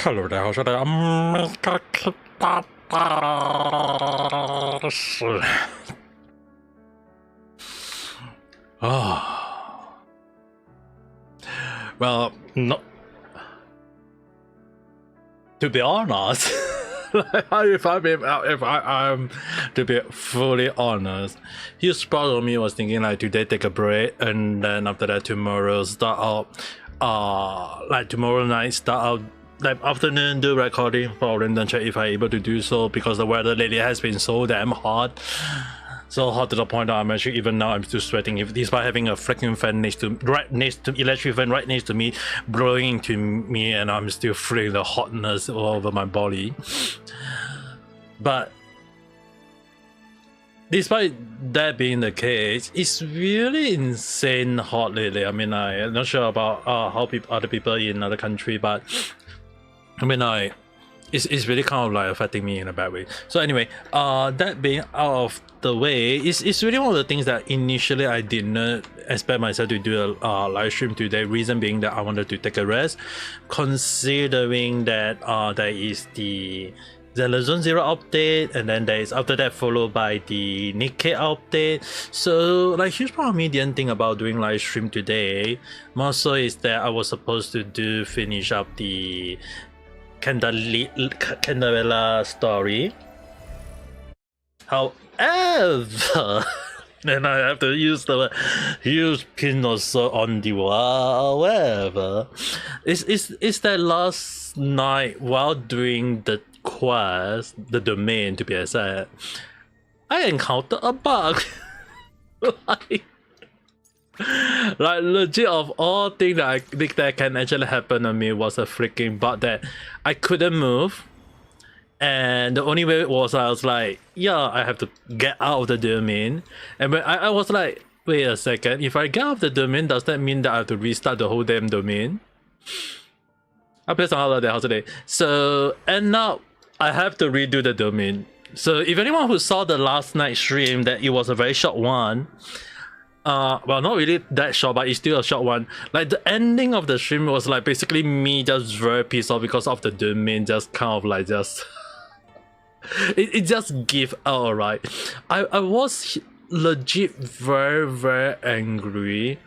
Hello there，我是的Ame Gakita。是啊，Well, no. To be honest, if I'm to be fully honest, his part of me was thinking like today take a break and then after that tomorrow start out, like tomorrow night start out. Like afternoon do recording for random check if I'm able to do so because the weather lately has been so damn hot. So hot to the point that I'm actually even now I'm still sweating despite having a freaking fan electric fan right next to me blowing into me and I'm still feeling the hotness all over my body. But despite that being the case, it's really insane hot lately. I mean, I'm not sure about how other people in other country, but I mean, it's really kind of like affecting me in a bad way. So anyway, that being out of the way, it's really one of the things that initially I did not expect myself to do a live stream today. Reason being that I wanted to take a rest, considering that there is the Zone Zero update, and then there is after that followed by the Nikkei update. So like huge part of me didn't think about doing live stream today. More so is that I was supposed to finish up the Cinderella story. However, then I have to use the huge pin or so on the wall. However, it's that last night while doing the quest, the domain to be exact, I encountered a bug. Like legit of all things that I think that can actually happen to me was a freaking bug that I couldn't move, and the only way was I was like, yeah, I have to get out of the domain. And when I was like, wait a second, if I get out of the domain, does that mean that I have to restart the whole damn domain? I played some other house today, so and now I have to redo the domain. So if anyone who saw the last night stream, that it was a very short one. Well, not really that short, but it's still a short one. Like the ending of the stream was like basically me just very pissed off because of the domain, just kind of like just it just give out, right? I was legit very angry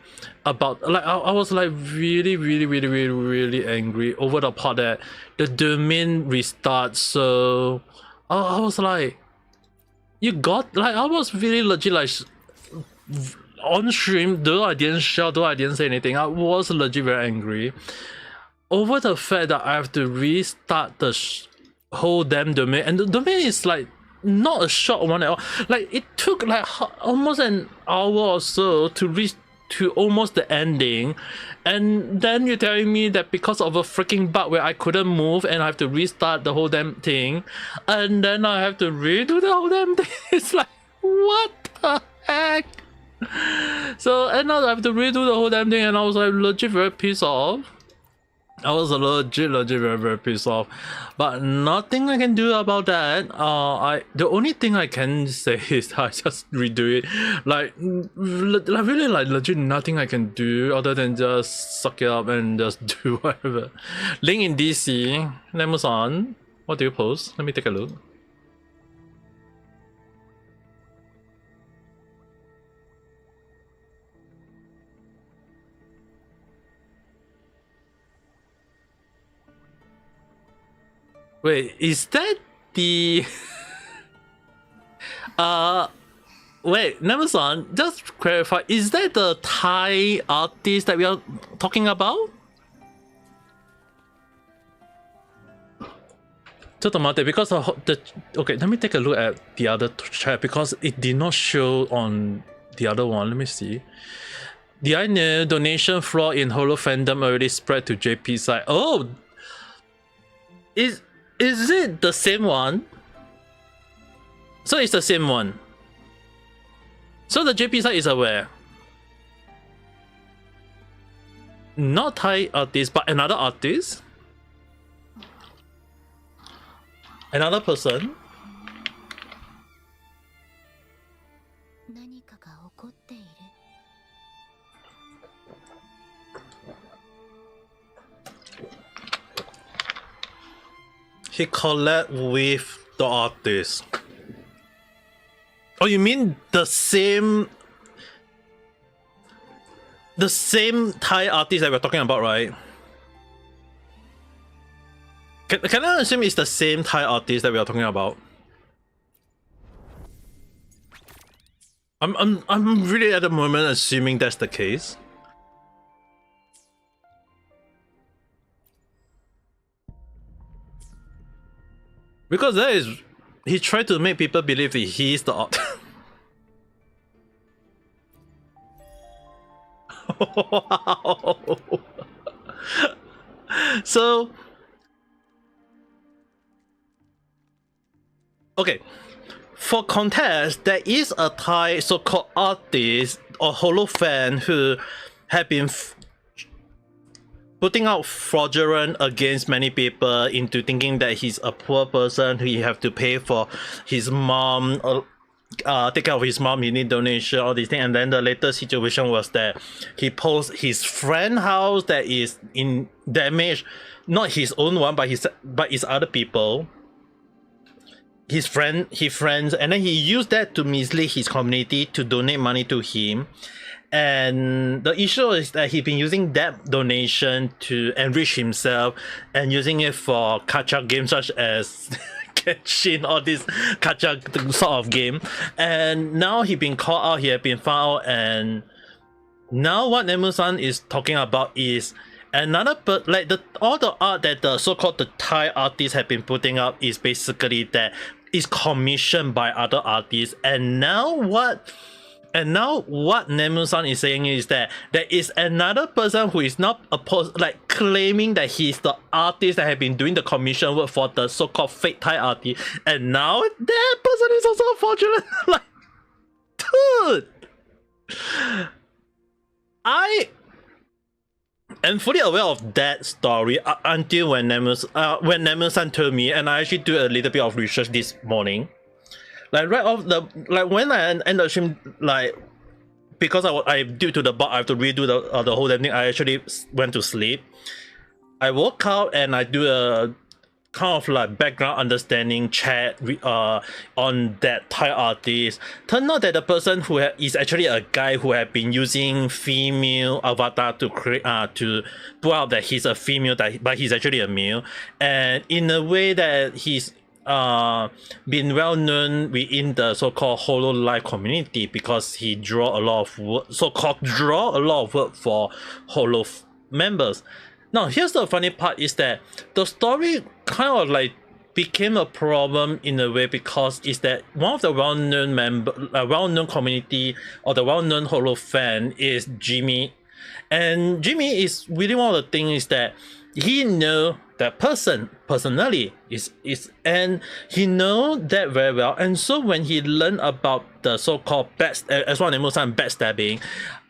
about, like I was like really angry over the part that the domain restarts. So I was like, you got, like I was really legit like on stream, though I didn't shout, though I didn't say anything, I was legit very angry over the fact that I have to restart the whole damn domain, and the domain is like not a short one at all. Like it took like almost an hour or so to reach to almost the ending, and then you're telling me that because of a freaking bug where I couldn't move and I have to restart the whole damn thing, and then I have to redo the whole damn thing. It's like, what the heck? So and now I have to redo the whole damn thing, and I was like legit very pissed off. I was legit very pissed off, but nothing I can do about that. The only thing I can say is I just redo it. Like really like legit nothing I can do other than just suck it up and just do whatever. Link in DC, Nemurenai. What do you post? Let me take a look. Wait, is that the wait, Nemurenai, just clarify, is that the Thai artist that we are talking about? Because okay, let me take a look at the other chat because it did not show on the other one. Let me see. The I know donation flaw in Holo fandom already spread to JP side. Oh, is it the same one? So it's the same one. So the JP side is aware. Not Thai artist, but another artist? Another person? He collab with the artist. Oh, you mean the same Thai artist that we're talking about, right? Can I assume it's the same Thai artist that we are talking about? I'm really at the moment assuming that's the case. Because that is, he tried to make people believe that he's the art. Wow. So, okay, for context, there is a Thai so-called artist or holo fan who have been putting out fraudulent against many people into thinking that he's a poor person who have to pay for his mom, take care of his mom, he need donation, all these things. And then the latest situation was that he posts his friend house that is in damage, not his own one, but his other people. His friends, and then he used that to mislead his community to donate money to him. And the issue is that he's been using that donation to enrich himself and using it for gacha games such as Genshin or this gacha sort of game. And now he's been caught out, he has been found out, and now what Nemu-san is talking about is another, but like all the art that the so-called the Thai artists have been putting up is basically that is commissioned by other artists. And now what Nemu-san is saying is that there is another person who is not like claiming that he's the artist that have been doing the commission work for the so-called fake Thai artist, and now that person is also fraudulent. Like, dude, I am fully aware of that story until when Nemu-san told me, and I actually do a little bit of research this morning. Like right off when I end the stream, like because I due to the bug I have to redo the whole damn thing. I actually went to sleep. I woke up and I do a kind of like background understanding chat on that Thai artist. Turned out that the person who is actually a guy who had been using female avatar to create to put out that he's a female, but he's actually a male, and in a way that he's been well known within the so-called Hololive community because he draw a lot of work for Holo members. Now here's the funny part is that the story kind of like became a problem in a way because is that one of the well-known community or the well-known Holo fan is Jimmy, and Jimmy is really one of the things is that he know that person personally is and he know that very well. And so when he learned about the so-called as one Nemu-san backstabbing,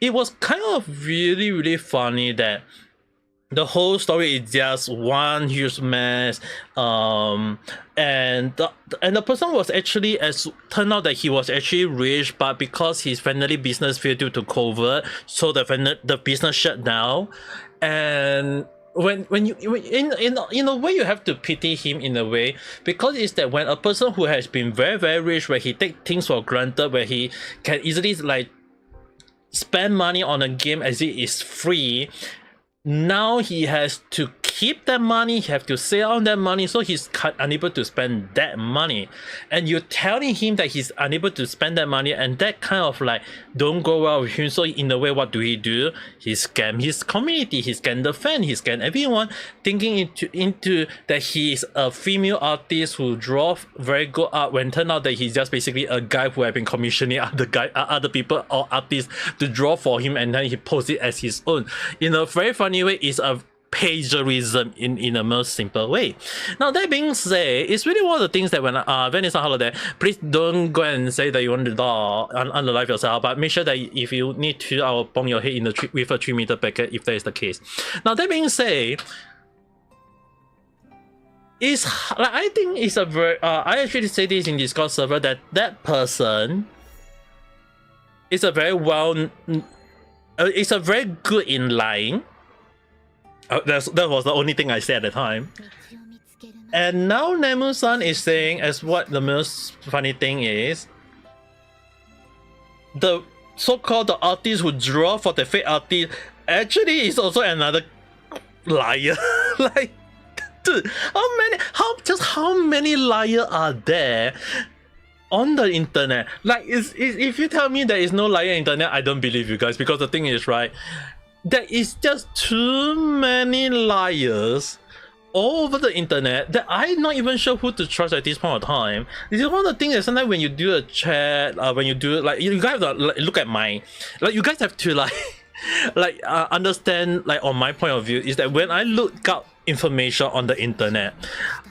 it was kind of really funny that the whole story is just one huge mess, and the person was actually turned out that he was actually rich, but because his family business failed due to COVID, so the business shut down. And when you in a way you have to pity him in a way, because it's that when a person who has been very rich, where he take things for granted, where he can easily like spend money on a game as it is free, now he has to keep that money, he have to save on that money, so he's unable to spend that money. And you're telling him that he's unable to spend that money, and that kind of like don't go well with him. So in a way, what do? He scam his community, he scam the fan, he scam everyone, thinking into that he is a female artist who draw very good art, when turned out that he's just basically a guy who have been commissioning other people or artists to draw for him, and then he posts it as his own. In a very funny way, is a plagiarism in a most simple way. Now that being said, it's really one of the things that when it's on holiday, please don't go and say that you want to unalive yourself, but make sure that if you need to, I'll bang your head in the with a 3-meter bucket if that is the case. Now that being said, is like I think it's a very I actually say this in Discord server that person is a very it's a very good in lying. That was the only thing I said at the time. And now Nemu-san is saying, as what the most funny thing is, the so-called the artist who draw for the fake artist actually is also another liar. Like, dude, how many liars are there on the internet? Like, if you tell me there is no liar on the internet, I don't believe you guys, because the thing is, right, there is just too many liars all over the internet that I'm not even sure who to trust at this point of time. This is one of the things that sometimes when you do a chat, when you do, like, you guys have to look at my, like, you guys have to like understand, like, on my point of view, is that when I look up information on the internet,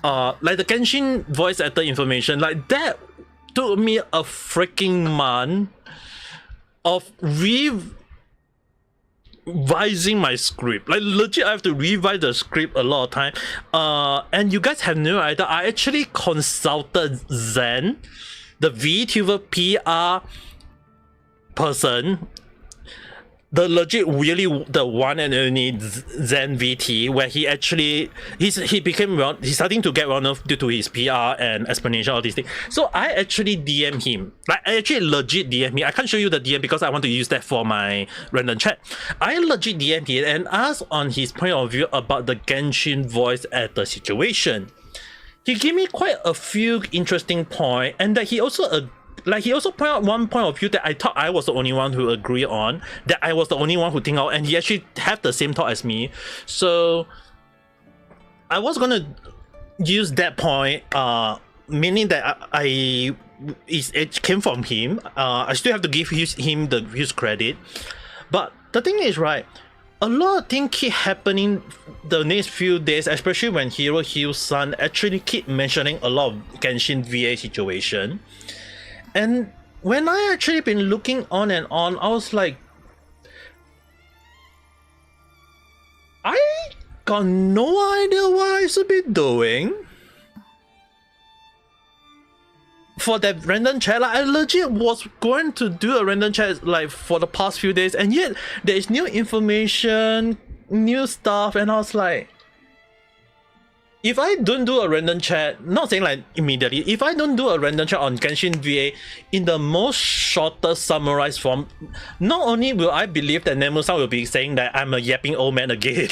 like the Genshin voice actor information, like, that took me a freaking month of revising my script. Like, legit, I have to revise the script a lot of time. And you guys have no idea, I actually consulted Zen, the VTuber PR person, the legit, really the one and only Zen VT, where he actually he became well, he's starting to get well known due to his PR and explanation, all these things. So I actually DM him, like, I actually legit DM him. I can't show you the DM because I want to use that for my random chat. I legit DM him and asked on his point of view about the Genshin voice actor situation. He gave me quite a few interesting points, and that he also he also pointed out one point of view that I thought I was the only one who agreed on, that I was the only one who think out, and he actually had the same thought as me. So I was gonna use that point, meaning that it came from him. I still have to give him his credit. But the thing is, right, a lot of things keep happening the next few days, especially when Hero Hill's son actually keep mentioning a lot of Genshin VA situation. And when I actually been looking on and on, I was like, I got no idea what I should be doing for that random chat. Like, I legit was going to do a random chat like for the past few days, and yet there is new information, new stuff, and I was like, if I don't do a random chat, not saying like immediately, if I don't do a random chat on Genshin VA in the most shortest summarized form, not only will I believe that Nemu-san will be saying that I'm a yapping old man again.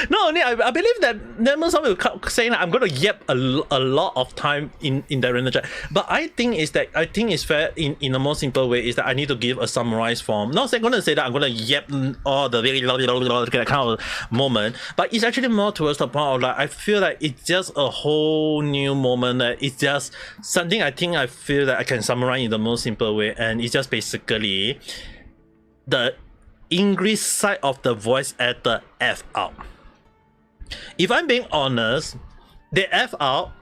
Not only I believe that Nemu-san will saying that I'm going to yap a lot of time in the random chat, but I think it's fair in a more simple way is that I need to give a summarized form. Not going to say that I'm going to yap all the very that kind of moment, but it's actually more towards the point of like, I feel like it's just a whole new moment, that it's just something I feel that I can summarize in the most simple way, and it's just basically the English side of the voice actor F out. If I'm being honest, they F out,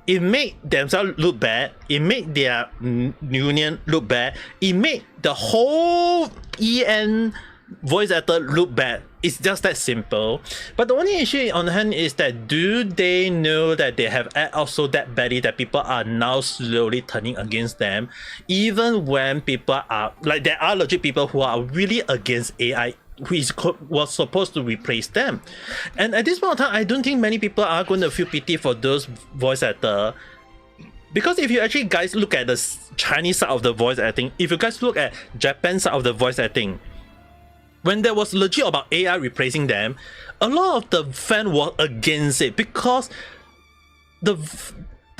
it made themselves look bad, it made their union look bad, it made the whole EN voice actor look bad. It's just that simple. But the only issue on hand is that, do they know that they have act out so that badly that people are now slowly turning against them, even when people are like, there are legit people who are really against AI who was supposed to replace them. And at this point of time, I don't think many people are going to feel pity for those voice actors, because if you actually guys look at the Chinese side of the voice acting, if you guys look at Japan side of the voice acting, when there was legit about AI replacing them, a lot of the fans were against it, because the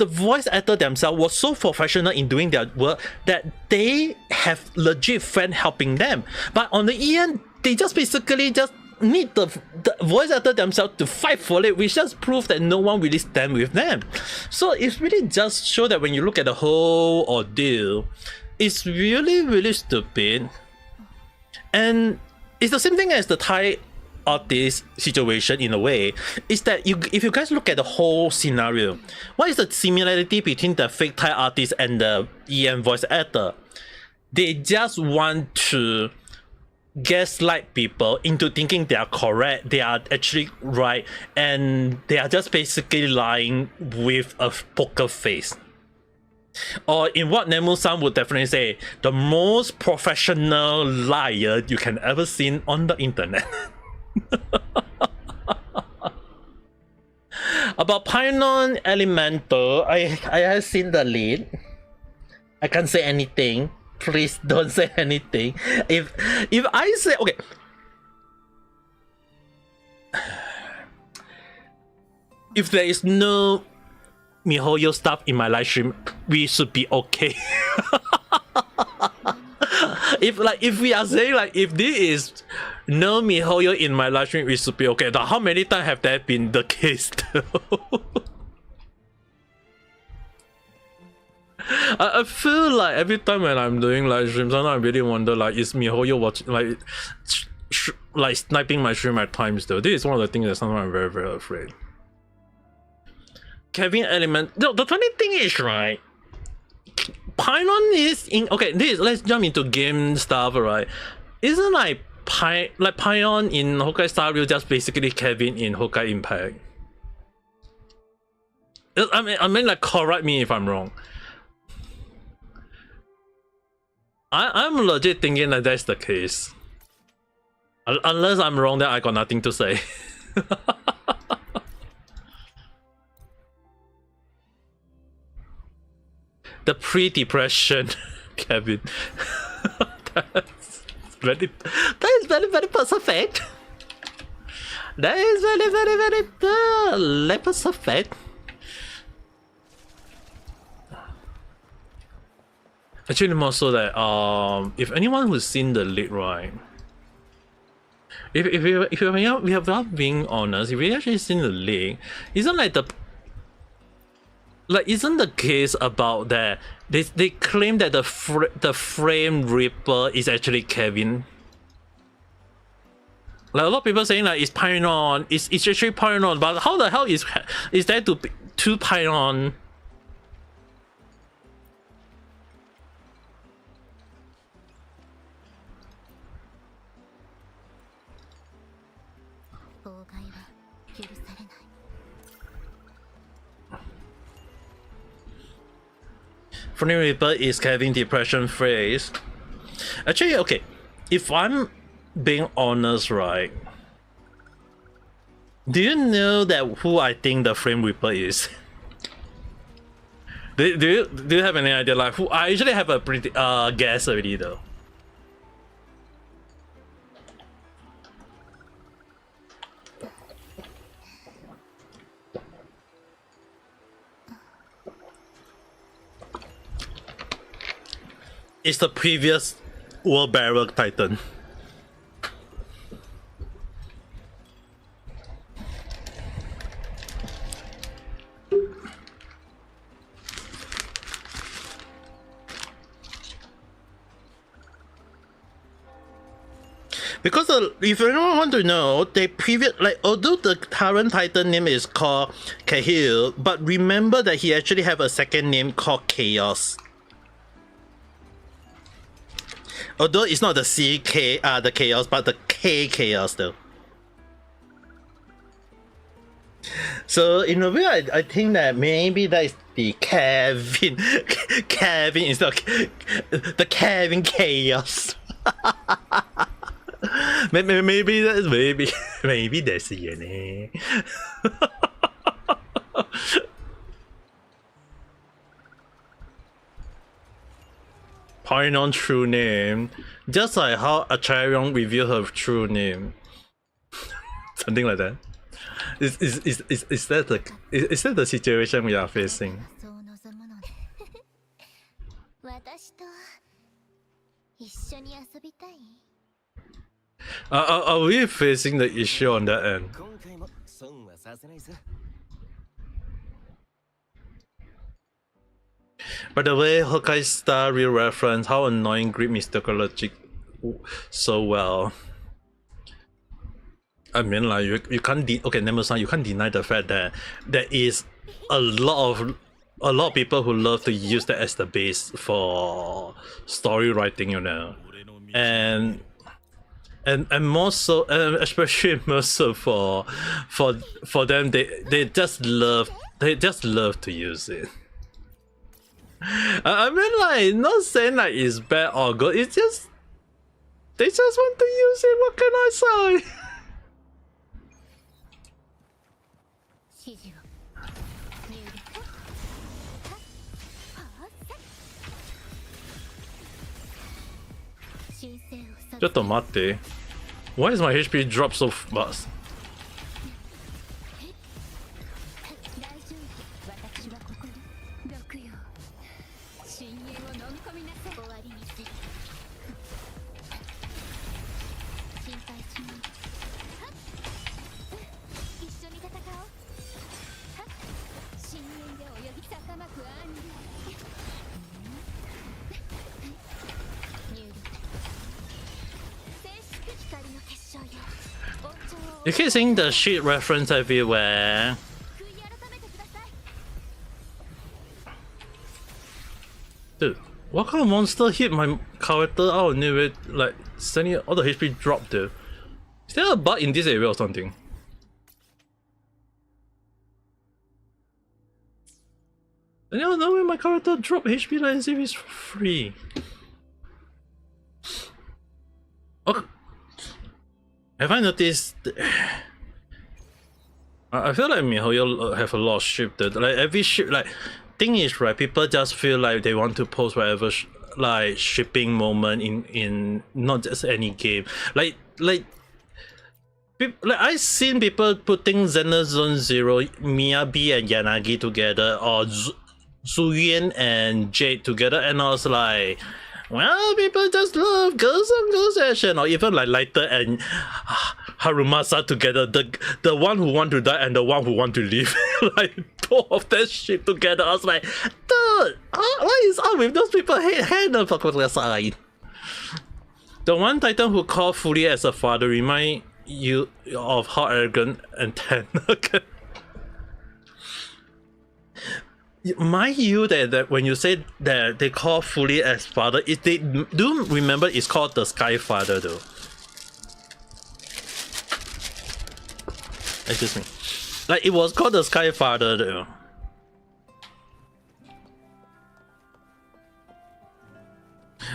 voice actor themselves was so professional in doing their work that they have legit fans helping them. But on the end, they just basically just need the voice actor themselves to fight for it, which just proves that no one really stand with them. So it's really just show that when you look at the whole ordeal, it's really stupid. And it's the same thing as the Thai artist situation in a way, is that if you guys look at the whole scenario, what is the similarity between the fake Thai artist and the EM voice actor? They just want to gaslight people into thinking they are correct, they are actually right, and they are just basically lying with a poker face. Or in what Nemu-san would definitely say, the most professional liar you can ever see on the internet. About Pioneer Elemental, I have seen the lead. I can't say anything. Please don't say anything. If I say okay. If there is no MiHoYo stuff in my live stream, we should be okay. if we are saying like if this is no MiHoYo in my live stream, we should be okay. Now, how many times have that been the case though? I feel like every time when I'm doing live streams, sometimes I really wonder like is MiHoYo watching like sniping my stream at times though. This is one of the things that sometimes I'm very, very afraid. Kevin Element. No, the funny thing is, right? Pylon is in okay. Let's jump into game stuff, right? Isn't like Pylon in Honkai Star Rail just basically Kevin in Honkai Impact? I mean, like correct me if I'm wrong. I'm legit thinking that that's the case. Unless I'm wrong, then I got nothing to say. The pre-depression, Kevin. That is very, very perfect. That is very, very perfect. Actually, more so that if anyone who's seen the lead, right? If we have not being honest, if we actually seen the leak, isn't the case about that they claim that the frame ripper is actually Kevin. Like a lot of people saying like it's Pylon, it's actually Pylon, but how the hell is there to be two Pylon? Frame Reaper is Kevin depression phase. Actually, okay, if I'm being honest, right? Do you know that who I think the Frame Reaper is? do you have any idea? Like who? I actually have a pretty guess already though. It's the previous World Barrel Titan. Because if anyone want to know, they although the current Titan name is called Cahill, but remember that he actually have a second name called Chaos. Although it's not the CK, the Chaos, but the K Chaos though. So in a way, I think that maybe that is the Kevin, Kevin instead of the Kevin Chaos. maybe that's maybe that's it. Pioneer true name, just like how Acharion revealed her true name, something like that. Is that the situation we are facing? Are we facing the issue on that end? By the way, Honkai Star Rail reference, how annoying Greek mythology so well. I mean, like you can't okay, Nemurenai, you can't deny the fact that there is a lot of people who love to use that as the base for story writing, you know, and more so, especially more so for them, they just love to use it. I mean, like, not saying like it's bad or good. It's just they just want to use it. What can I say? Just mate. Why is my HP drop so fast? You keep seeing the shit reference everywhere. Dude, what kind of monster hit my character out of nowhere, like sending all the HP drop there? Is there a bug in this area or something? I don't know when my character drop HP like as if it's free. Okay. Have I noticed? I feel like MiHoYo have a lot of ship that like every ship like thing is right. People just feel like they want to post whatever like shipping moment in not just any game. Like I've seen people putting Xena Zone Zero, Miyabi and Yanagi together, or Zuyuan and Jade together, and I was like, well, people just love girls on girls action, or even like Lighter and Harumasa together, the one who want to die and the one who want to live, like both of that shit together. I was like, dude, what is up with those people? Hey, the one Titan who called Fully as a father remind you of how arrogant and tender. Mind you that when you say that they call Fully as father, if they do remember it's called the Sky Father though. Excuse me. Like it was called the Sky Father though.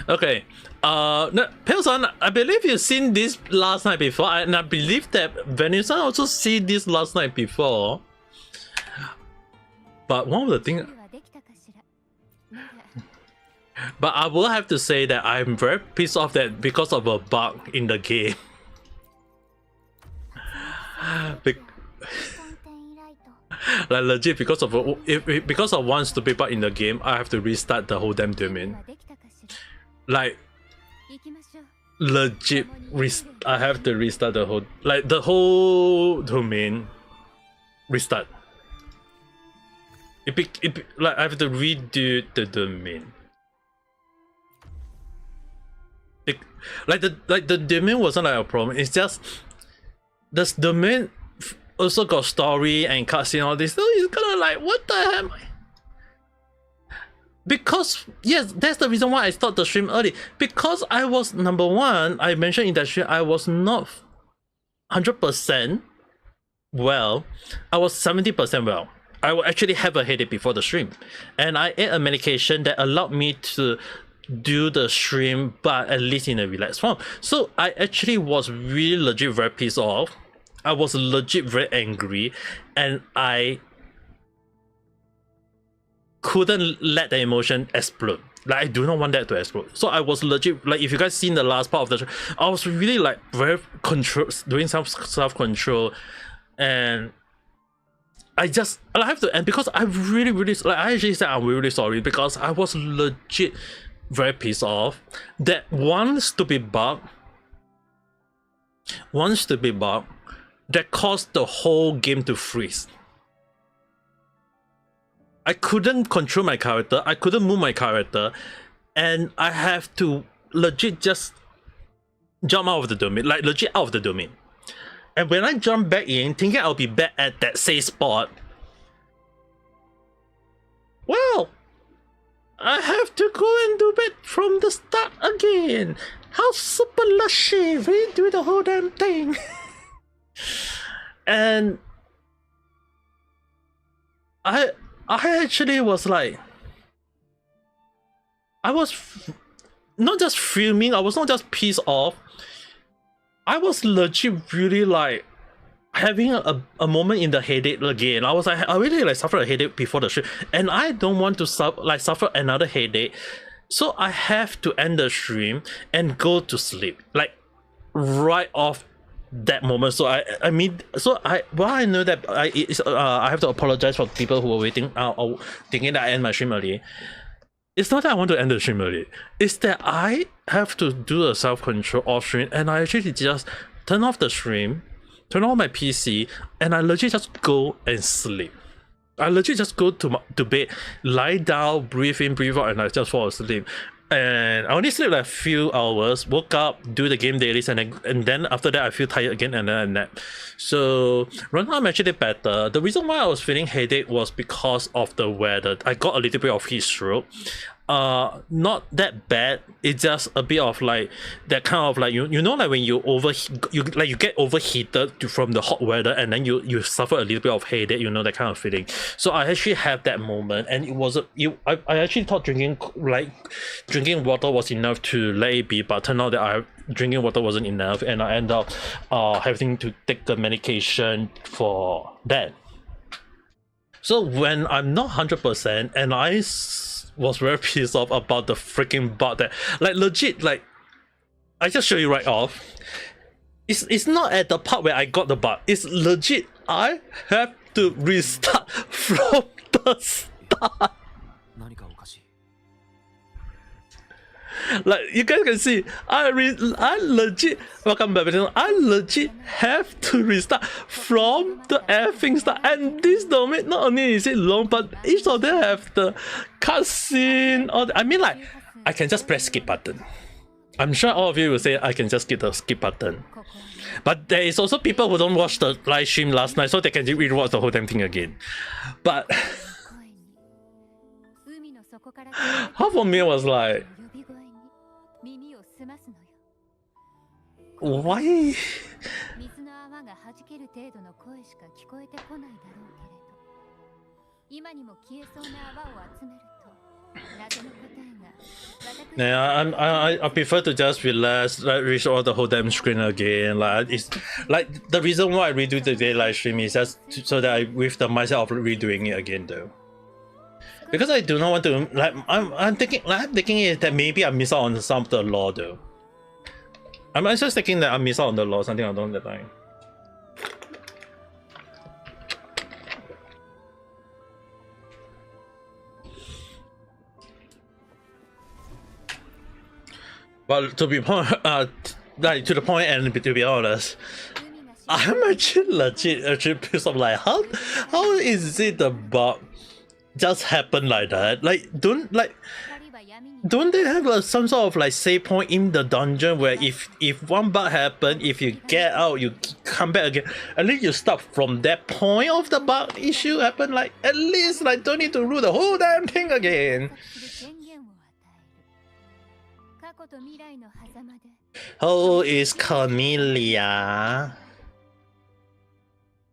Okay. No, Pilson, I believe you've seen this last night before, and I believe that Venusa also see this last night before. But one of the things, but I will have to say that I'm very pissed off that because of a bug in the game. Like legit, because of one stupid bug in the game, I have to restart the whole damn domain. Like legit, I have to restart the whole domain. Restart. Like I have to redo the domain. The domain wasn't like a problem. It's just this domain also got story and cutscene all this. So it's kind of like, what the hell? Because yes, that's the reason why I stopped the stream early. Because I was number one. I mentioned in that stream I was not 100% well. I was 70% well. I will actually have a headache before the stream, and I ate a medication that allowed me to do the stream, but at least in a relaxed form. So I actually was really legit very pissed off. I was legit very angry, and I couldn't let the emotion explode. Like I do not want that to explode. So I was legit like, if you guys seen the last part of the show, I was really like very doing some self-control, and I have to, and because I really like, I actually said I'm really sorry because I was legit very pissed off that one stupid bug that caused the whole game to freeze. I couldn't control my character, I couldn't move my character, and I have to legit just jump out of the domain, like legit out of the domain. And when I jump back in, thinking I'll be back at that safe spot, well, I have to go and do it from the start again. How super lushy, redo the whole damn thing. And I actually was like, I was not just filming, I was not just pissed off, I was legit really like having a moment in the headache again. I was like, I really like suffered a headache before the stream, and I don't want to suffer another headache So I have to end the stream and go to sleep, like right off that moment. So I mean, so I know that I have to apologize for people who were waiting or thinking that I end my stream early. It's not that I want to end the stream early. It's that I have to do a self-control off stream, and I actually just turn off the stream, turn on my PC, and I legit just go and sleep. I legit just go to bed, lie down, breathe in, breathe out, and I just fall asleep. And I only sleep like a few hours, woke up, do the game dailies, and then after that I feel tired again and then I nap. So right now I'm actually better. The reason why I was feeling headache was because of the weather. I got a little bit of heat stroke. Not that bad. It's just a bit of like that kind of like you know, like when you get overheated from the hot weather, and then you suffer a little bit of headache, you know, that kind of feeling. So I actually have that moment, and it was I actually thought drinking water was enough to let it be, but turned out that drinking water wasn't enough, and I end up having to take the medication for that. So when I'm not 100% and I was very pissed off about the freaking bug that, like, legit, like, I just show you right off. It's not at the part where I got the bug. It's legit. I have to restart from the start. Like, you guys can see, I legit, welcome back. I legit have to restart from the effing start. And this domain, not only is it long, but each of them have the cutscene. I mean, like, I can just press skip button. I'm sure all of you will say I can just skip the skip button. But there is also people who don't watch the live stream last night, so they can rewatch the whole damn thing again. But half of me was like, why? Yeah, I prefer to just relax, like restore the whole damn screen again. Like, it's like the reason why I redo the day live stream is just so that I with the mindset of redoing it again though. Because I do not want to, like, I'm thinking it that maybe I miss out on some of the lore though. I'm just thinking that I miss out on the lore, something I don't like. But to be like to the point, and to be honest, I'm actually legit pissed off. Like, how is it the bug just happen like that? Like, don't they have some sort of like save point in the dungeon where if one bug happen, if you get out, you come back again, at least you start from that point of the bug issue happen. Like, at least like don't need to rule the whole damn thing again. Who is Cornelia?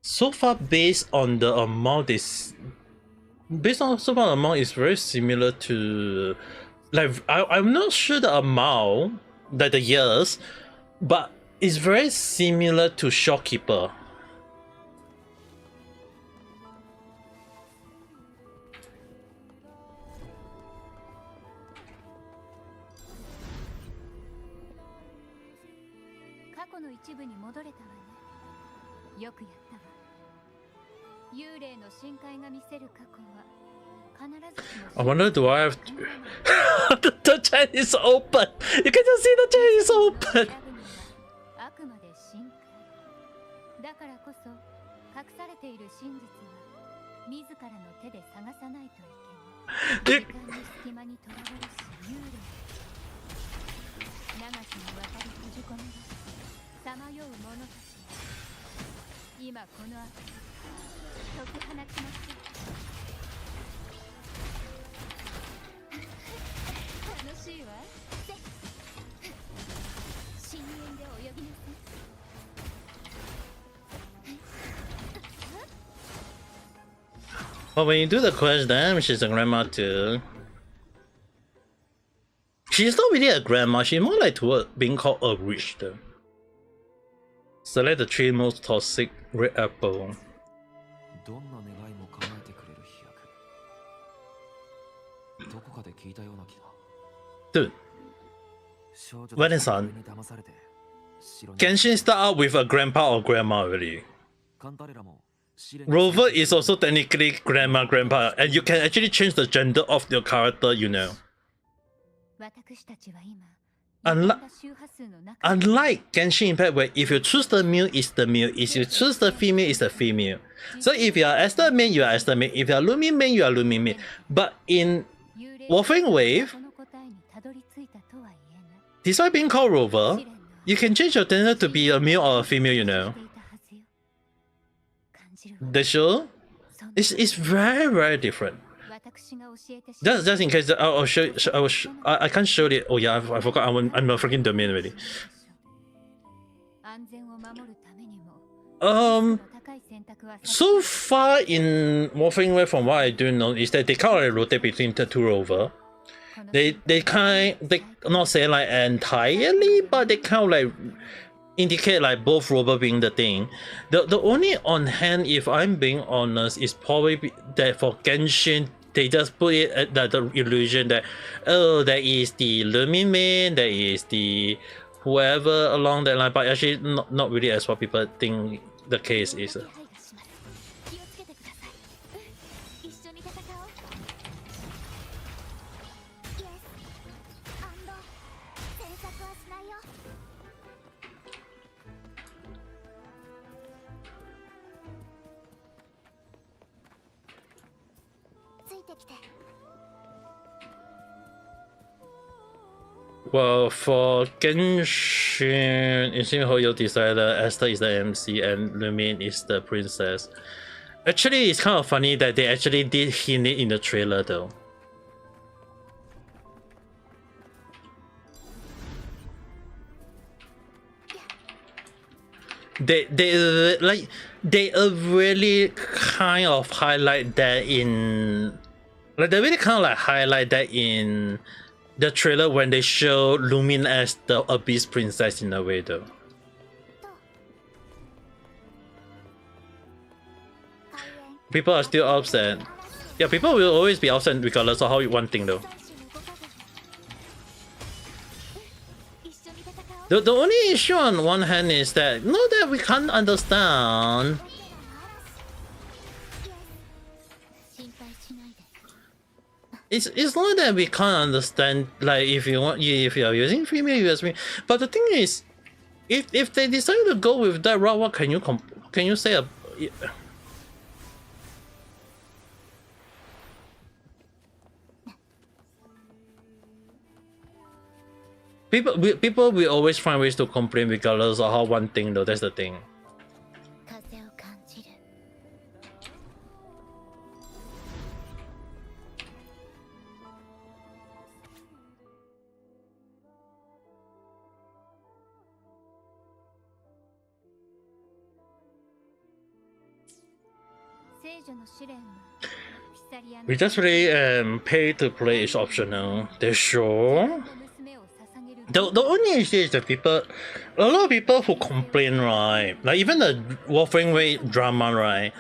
So far, based on the amount is very similar to, like, I'm not sure the amount, like the years, but it's very similar to Shopkeeper. I wonder, do I have to... the chat is open! You can just see the chat is open! But when you do the quest, damn, she's a grandma too. She's not really a grandma, she's more like toward being called a witch though. Select the 3 most toxic red apple. Dude, Wedding son. Genshin start out with a grandpa or grandma already. Rover is also technically grandpa, and you can actually change the gender of your character, you know. Unlike Genshin Impact, where if you choose the male, it's the male. If you choose the female, it's the female. So if you are Esther main, you are Esther main. If you are Lumin main, you are Lumin main. But in Wuthering Wave, despite being called Rover, you can change your gender to be a male or a female, you know. The show is very different. Just in case, I'll show. I can't show it. Oh yeah, I forgot. I'm a freaking domain already. So far in Wuthering Wave, from what I do know, is that they kind of rotate between the two rover. They not say like entirely, but they kind of like indicate like both rover being the thing. The only on hand, if I'm being honest, is probably that for Genshin they just put it at the illusion that oh, there is the Lumin main, there is the whoever along that line, but actually not really as what people think the case is. Well, for Genshin, it seems Hoyo decided Esther is the MC and Lumin is the princess. Actually, it's kind of funny that they actually did hint it in the trailer though. They really kind of highlight that in the trailer when they show Lumin as the Abyss Princess in a way though. People are still upset. Yeah, people will always be upset regardless of how you one thing though. The only issue on one hand is that that we can't understand. It's not that we can't understand, like if you are using female USB, but the thing is, if they decide to go with that route, what can you say? People will always find ways to complain regardless of how one thing though. That's the thing. We just really pay to play is optional. They're sure. The only issue is that a lot of people who complain, right? Like even the Wuthering Wave drama, right?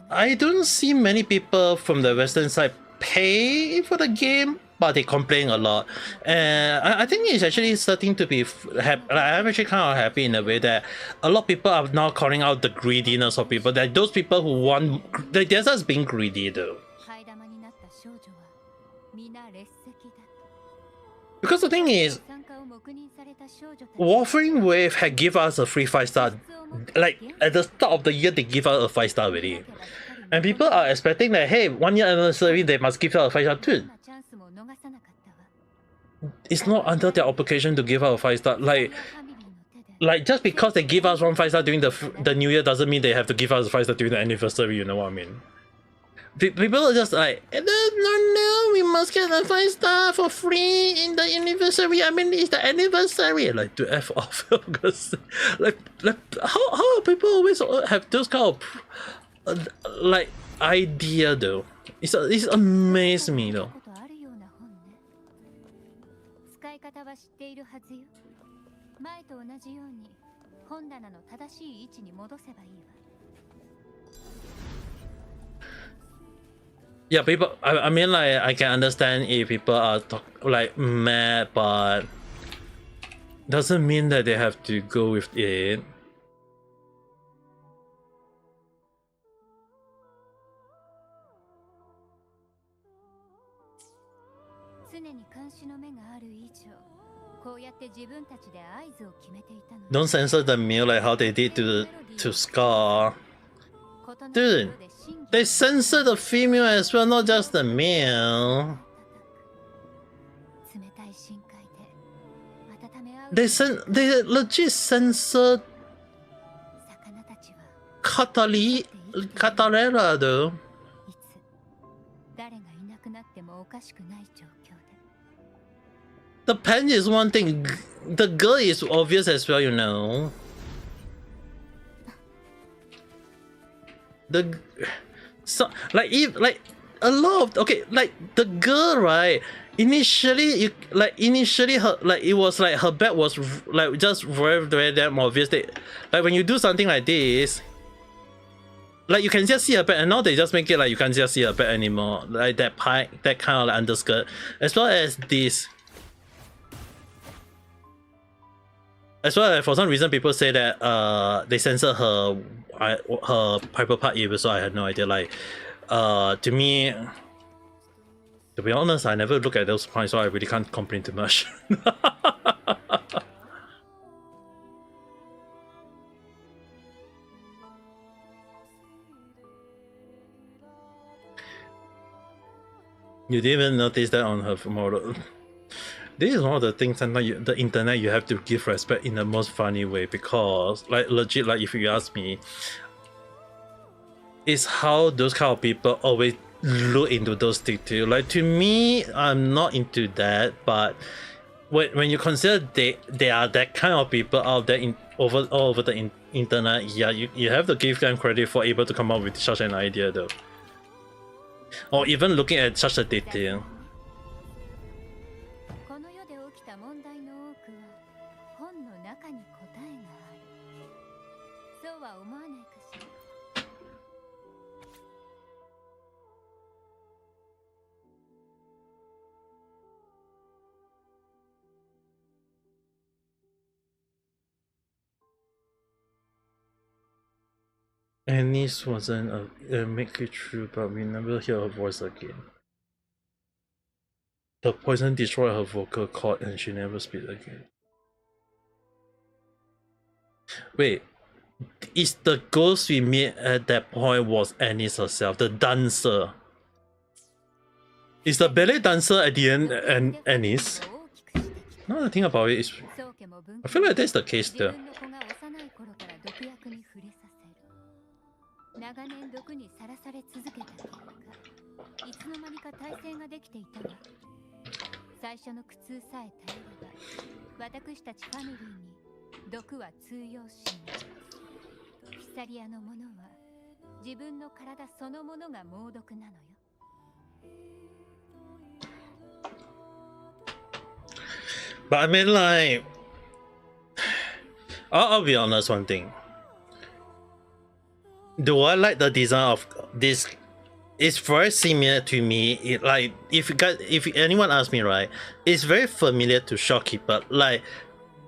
I don't see many people from the Western side pay for the game, but they complain a lot. And I think it's actually starting to be I'm actually kind of happy in a way that a lot of people are now calling out the greediness of people. That those people who want, they're just being greedy though. Because the thing is, Wuthering Wave had give us a free 5-star. Like at the start of the year, they give us a 5-star already, and people are expecting that hey, 1 year anniversary, they must give us a 5-star too. It's not under their obligation to give us a 5-star. Like just because they give us one 5-star during the new year doesn't mean they have to give us a 5-star during the anniversary. You know what I mean? People are just like, no, we must get a 5-star for free in the anniversary. I mean, it's the anniversary. Like, to F off. like how people always have those kind of like idea though. It's amazed me though. Yeah, people. I mean, like, I can understand if people are like mad, but doesn't mean that they have to go with it. Don't censor the male like how they did to Scar. Dude, they censor the female as well, not just the male. They legit censor Katarera though. The pen is one thing, the girl is obvious as well, you know. The like a lot of like the girl, right? Initially her like it was like her back was like just very damn obvious. Like when you do something like this, like you can just see her back, and now they just make it like you can't just see her back anymore. Like that kind of like underskirt, as well as this. As well as for some reason people say that they censor her Piper part even, so I had no idea. Like to me, to be honest, I never look at those points, so I really can't complain too much. You didn't even notice that on her model. This is one of the things sometimes the internet you have to give respect in the most funny way, because like legit, like if you ask me, it's how those kind of people always look into those things too. Like to me, I'm not into that, but when you consider they are that kind of people out there all over the internet, yeah, you have to give them credit for able to come up with such an idea though, or even looking at such a detail. Annie's wasn't a make it true, but we never hear her voice again. The poison destroyed her vocal cord and she never speaks again. Wait, is the ghost we met at that point was Annie's herself, the dancer? Is the ballet dancer at the end and Annie's? Now that I think about it, I feel like that's the case there. 長年毒にさらされ続けた結果、いつの間にか耐性ができていたわ。最初の苦痛さえ耐えれば、私たちファミリーに毒は通用しない。フィサリアのものは自分の体そのものが猛毒なのよ。But I mean, like, I'll be honest, one thing. Do I like the design of this? It's very similar to me. Like if anyone asks me, right, it's very familiar to Shopkeeper. Like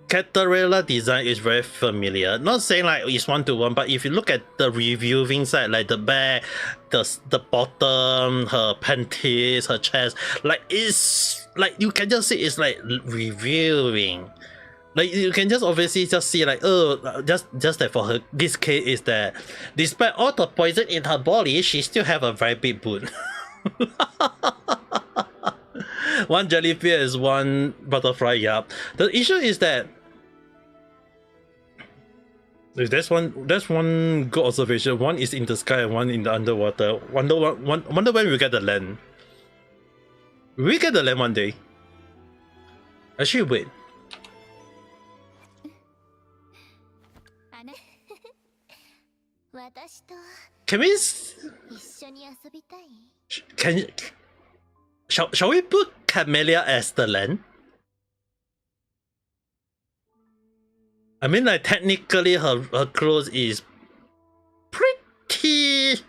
Catarella design is very familiar. Not saying like it's one to one, but if you look at the reviewing side, like the back, the bottom, her panties, her chest, like it's like you can just see it's like reviewing. Like you can just obviously just see like, oh, just that for her, this case is that despite all the poison in her body, she still have a very big boot. One jellyfish is one butterfly, yup. The issue is that that's one good observation. One is in the sky and one in the underwater. Wonder when we get the land. We get the land one day. Actually, wait. Can we? Shall we put Camellia as the land? I mean, like technically, her clothes is pretty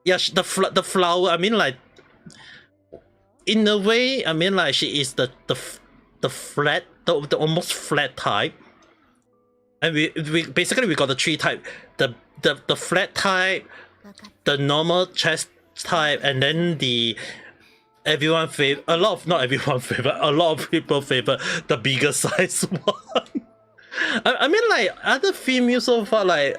yeah, the flower. I mean, like, in a way, I mean, like, she is the flat, the almost flat type, and we basically we got the three type, the flat type, the normal chest type, and then the everyone favor, a lot of, not everyone favor, a lot of people favor the bigger size one. I mean, like, other females so far, like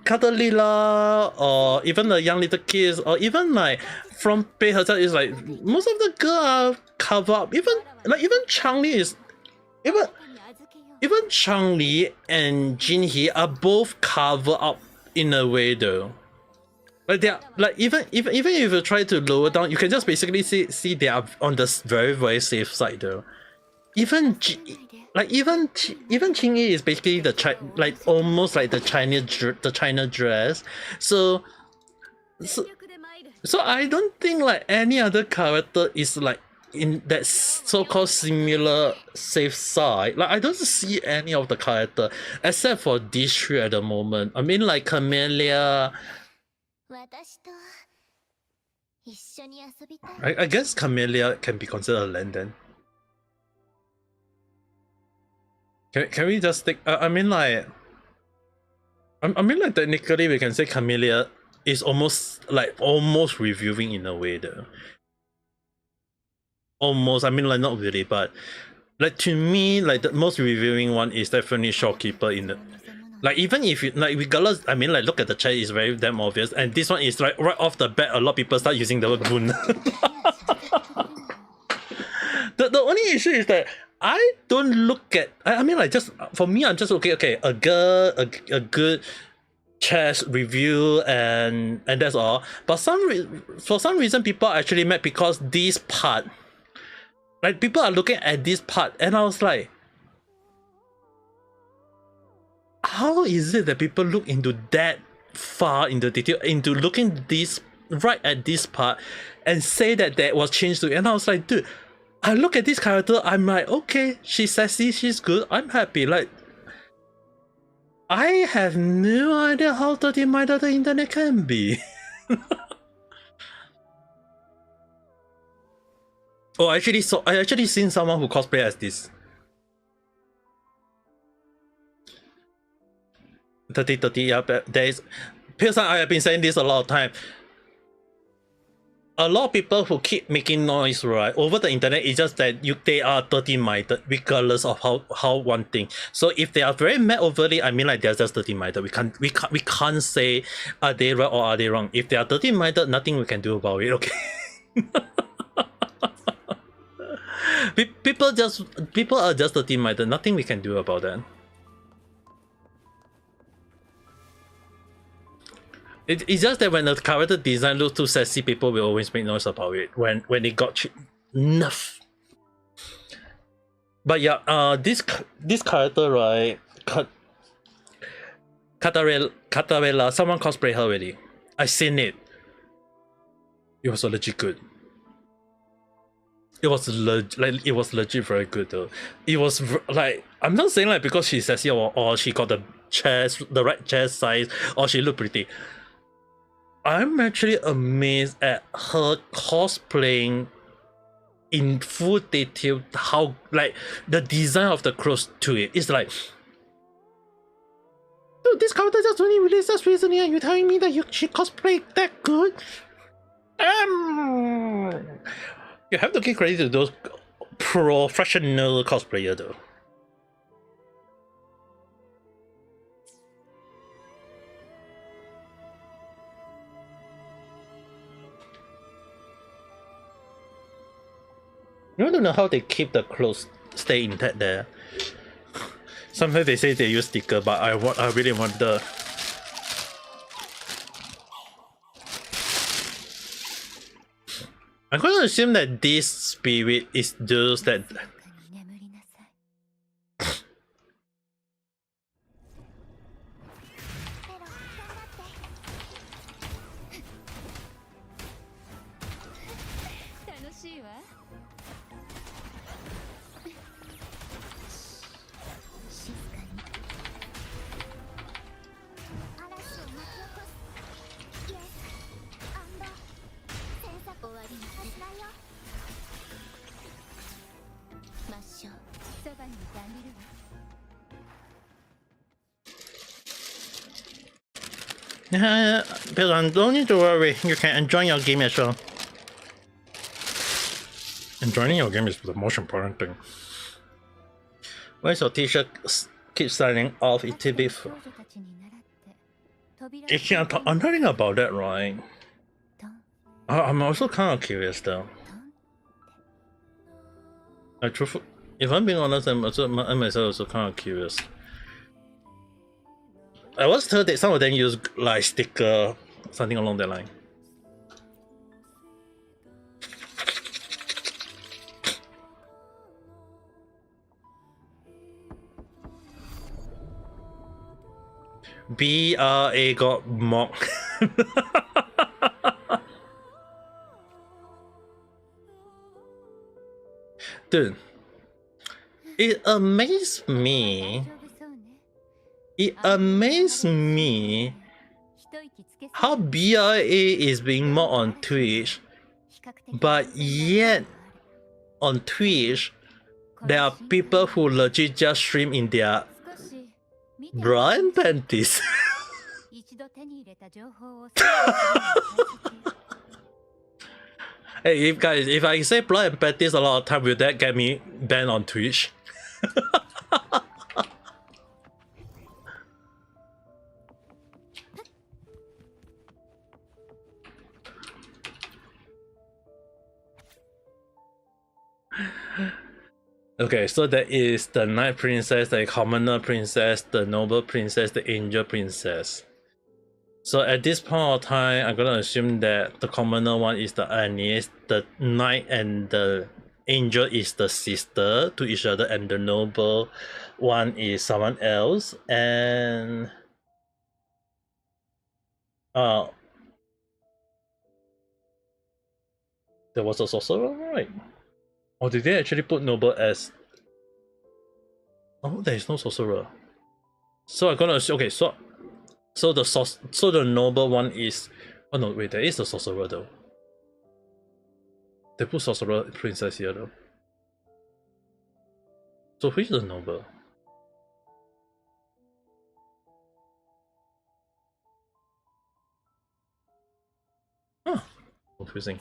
Katalila, or even the young little kids, or even like from Pei herself, is like most of the girls are cover up. Even Changli is even Changli and Jinhee are both cover up in a way though. Like they are, like, even if you try to lower down, you can just basically see they are on the very safe side though. Even Qingyi is basically like almost like the China dress. So I don't think like any other character is like in that so-called similar safe side. Like, I don't see any of the character except for these three at the moment. I mean, like Camellia. I guess Camellia can be considered a land then. Can we just take? I mean, like, technically we can say Camellia is almost reviewing in a way though. Almost, I mean, like, not really, but like, to me, like, the most reviewing one is definitely Shopkeeper in the, like, even if you like, regardless, I mean, like, look at the chat, it's very damn obvious, and this one is like right off the bat, a lot of people start using the word goon. the only issue is that I don't look at, I mean, like, just for me, I'm just okay, a girl, a good chess review, and that's all. But for some reason, people are actually mad because this part, like, people are looking at this part, and I was like, how is it that people look into that far into detail, into looking this right at this part, and say that was changed to it? And I was like, dude, I look at this character, I'm like, okay, she's sassy, she's good, I'm happy. Like, I have no idea how dirty-minded the internet can be. Oh, I actually seen someone who cosplay as this. 30, yeah, there is. Pearson, I have been saying this a lot of time. A lot of people who keep making noise, right, over the internet, it's just that they are dirty-minded, regardless of how one thing. So if they are very mad overly, I mean, like, they're just dirty-minded. We can't say are they right or are they wrong. If they are dirty-minded, nothing we can do about it. Okay. People are just dirty-minded. Nothing we can do about that. It's just that when the character design looks too sassy, people will always make noise about it when it got enough. But yeah, this character, right, Katarella, someone cosplay her already. I seen it. It was legit good. It was legit very good though. It was like, I'm not saying like because she's sassy or she got the right chest size or she looked pretty. I'm actually amazed at her cosplaying in full detail, how, like, the design of the clothes to it. It's like, dude, this character just only released just recently and you're telling me that she cosplayed that good? You have to give credit to those professional cosplayers though. I don't know how they keep the clothes stay intact there. Sometimes they say they use sticker, but I really wonder. I'm going to assume that this spirit is those that. Yeah, Bill, don't need to worry. You can enjoy your game as well. Enjoying your game is the most important thing. Where's your t-shirt keep signing off ETB for? I'm talking about that, right? I'm also kind of curious though. If I'm being honest, I'm myself also kind of curious. I was told that some of them use like sticker, something along that line. BRA got mocked. Dude, it amazed me. It amazed me how BRA is being mocked on Twitch, but yet on Twitch there are people who legit just stream in their bra and panties. Hey, if I say bra and panties a lot of time, will that get me banned on Twitch? Okay, so there is the Knight Princess, the Commoner Princess, the Noble Princess, the Angel Princess. So at this point of time, I'm gonna assume that the Commoner one is the Anis, the Knight and the Angel is the sister to each other, and the Noble one is someone else, and there was a sorcerer, right? Or did they actually put Noble as... Oh, there is no sorcerer. So I'm gonna assume, okay, so the Noble one is... Oh no, wait, there is a sorcerer though. They put sorcerer princess here though. So who is the Noble? Huh, confusing.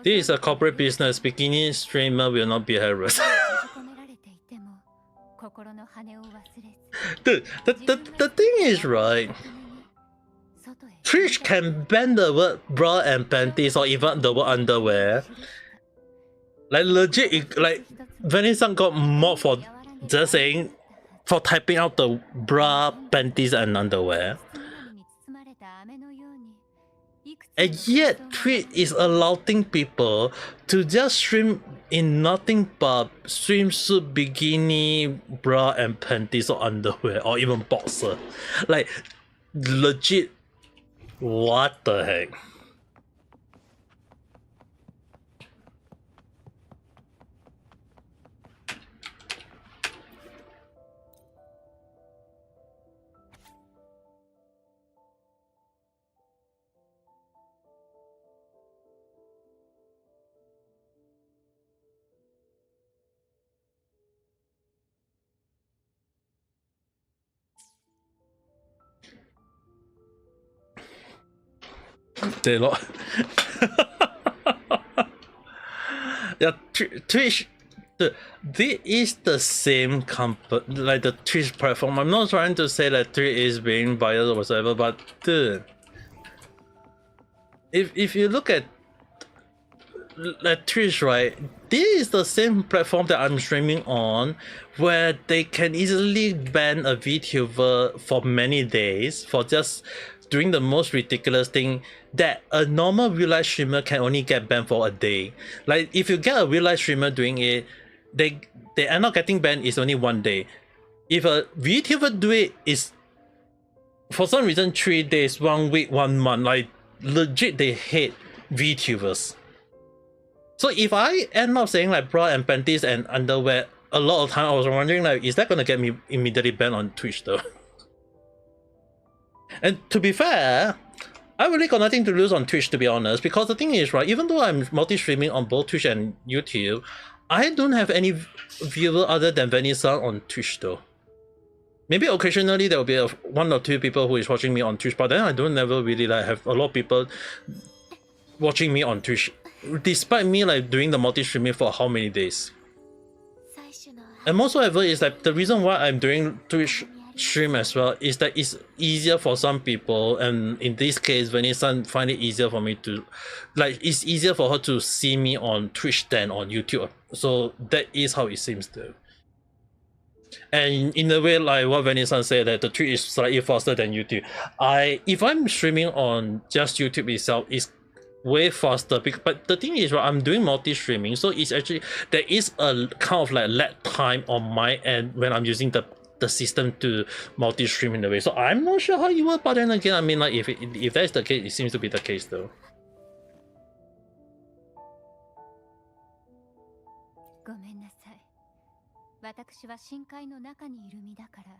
This is a corporate business. Bikini streamer will not be harassed. Dude, the thing is, right? Twitch can ban the word bra and panties or even the word underwear. Like legit, like Vanessa got mocked for just saying, for typing out the bra, panties and underwear. And yet Twitch is allowing people to just stream in nothing but swimsuit, bikini, bra and panties or underwear or even boxer. Like legit, what the heck? They lot. Yeah, Twitch. This is the same company, like the Twitch platform. I'm not trying to say that Twitch is being biased or whatever, but dude, if you look at Twitch, right, this is the same platform that I'm streaming on, where they can easily ban a VTuber for many days for just doing the most ridiculous thing that a normal real life streamer can only get banned for a day. Like if you get a real life streamer doing it, they end up getting banned is only 1 day. If a VTuber do it, is for some reason 3 days, 1 week, 1 month. Like legit, they hate VTubers. So if I end up saying like bra and panties and underwear a lot of time, I was wondering like, is that gonna get me immediately banned on Twitch though? And to be fair, I really got nothing to lose on Twitch, to be honest, because the thing is, right, even though I'm multi-streaming on both Twitch and YouTube, I don't have any viewer other than Vanessa on Twitch though. Maybe occasionally there will be one or two people who is watching me on Twitch, but then I don't never really like have a lot of people watching me on Twitch, despite me like doing the multi-streaming for how many days. And moreover is that the reason why I'm doing Twitch stream as well is that it's easier for some people, and in this case Vanessa find it easier for me to like, it's easier for her to see me on Twitch than on YouTube. So that is how it seems though. And in a way, like what Vanessa said, that the Twitch is slightly faster than YouTube. If I'm streaming on just YouTube itself, it's way faster. But the thing is, right, I'm doing multi-streaming, so it's actually, there is a kind of like lag time on my end when I'm using the system to multi-stream in a way. So I'm not sure how it works, but then again, I mean, like if that's the case, it seems to be the case though. 私は深海の中にいる身だから、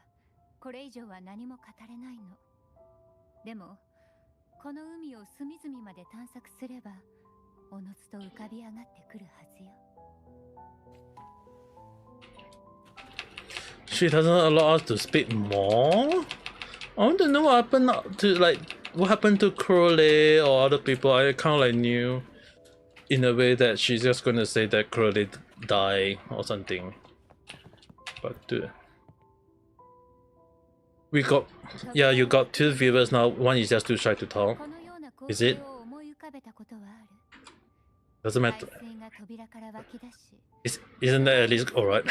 これ以上は何も語れないの。でも、この海を隅々まで探索すれば、おのずと浮かび上がってくるはずよ。She doesn't allow us to speak more. I want to know what happened to Crowley or other people. I kind of like knew in a way that she's just gonna say that Crowley died or something. But we got, yeah, you got 2 viewers now. One is just too shy to talk. Is it? Doesn't matter. Isn't that at least alright?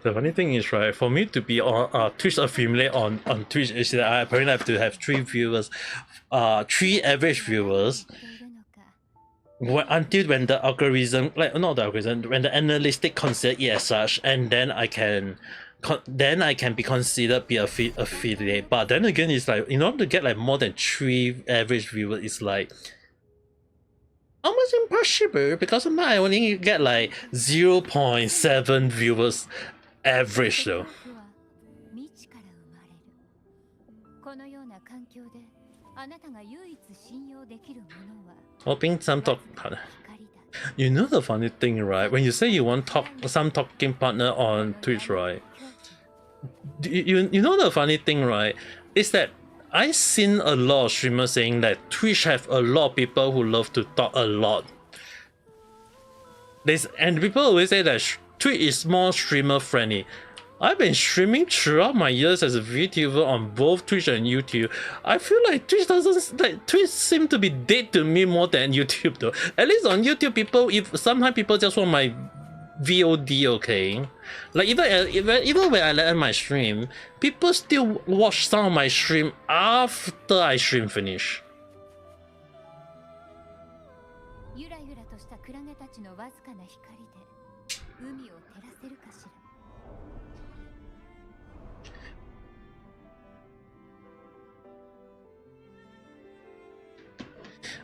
The funny thing is, right, for me to be on Twitch affiliate on Twitch is that I apparently have to have 3 viewers, 3 average viewers. Until when the algorithm, like not the algorithm, when the analytics consider it as such, and then I can be considered be affiliate. But then again, it's like in order to get like more than 3 average viewers, it's like almost impossible, because I only get like 0.7 viewers average though. Hoping some talk partner. You know the funny thing, right? When you say you want some talking partner on Twitch, right? You know the funny thing, right? Is that I've seen a lot of streamers saying that Twitch have a lot of people who love to talk a lot. And people always say that Twitch is more streamer friendly. I've been streaming throughout my years as a VTuber on both Twitch and YouTube. I feel like Twitch seems to be dead to me more than YouTube though. At least on YouTube, sometimes people just want my VOD, okay? Like even when I let my stream, people still watch some of my stream after I stream finish.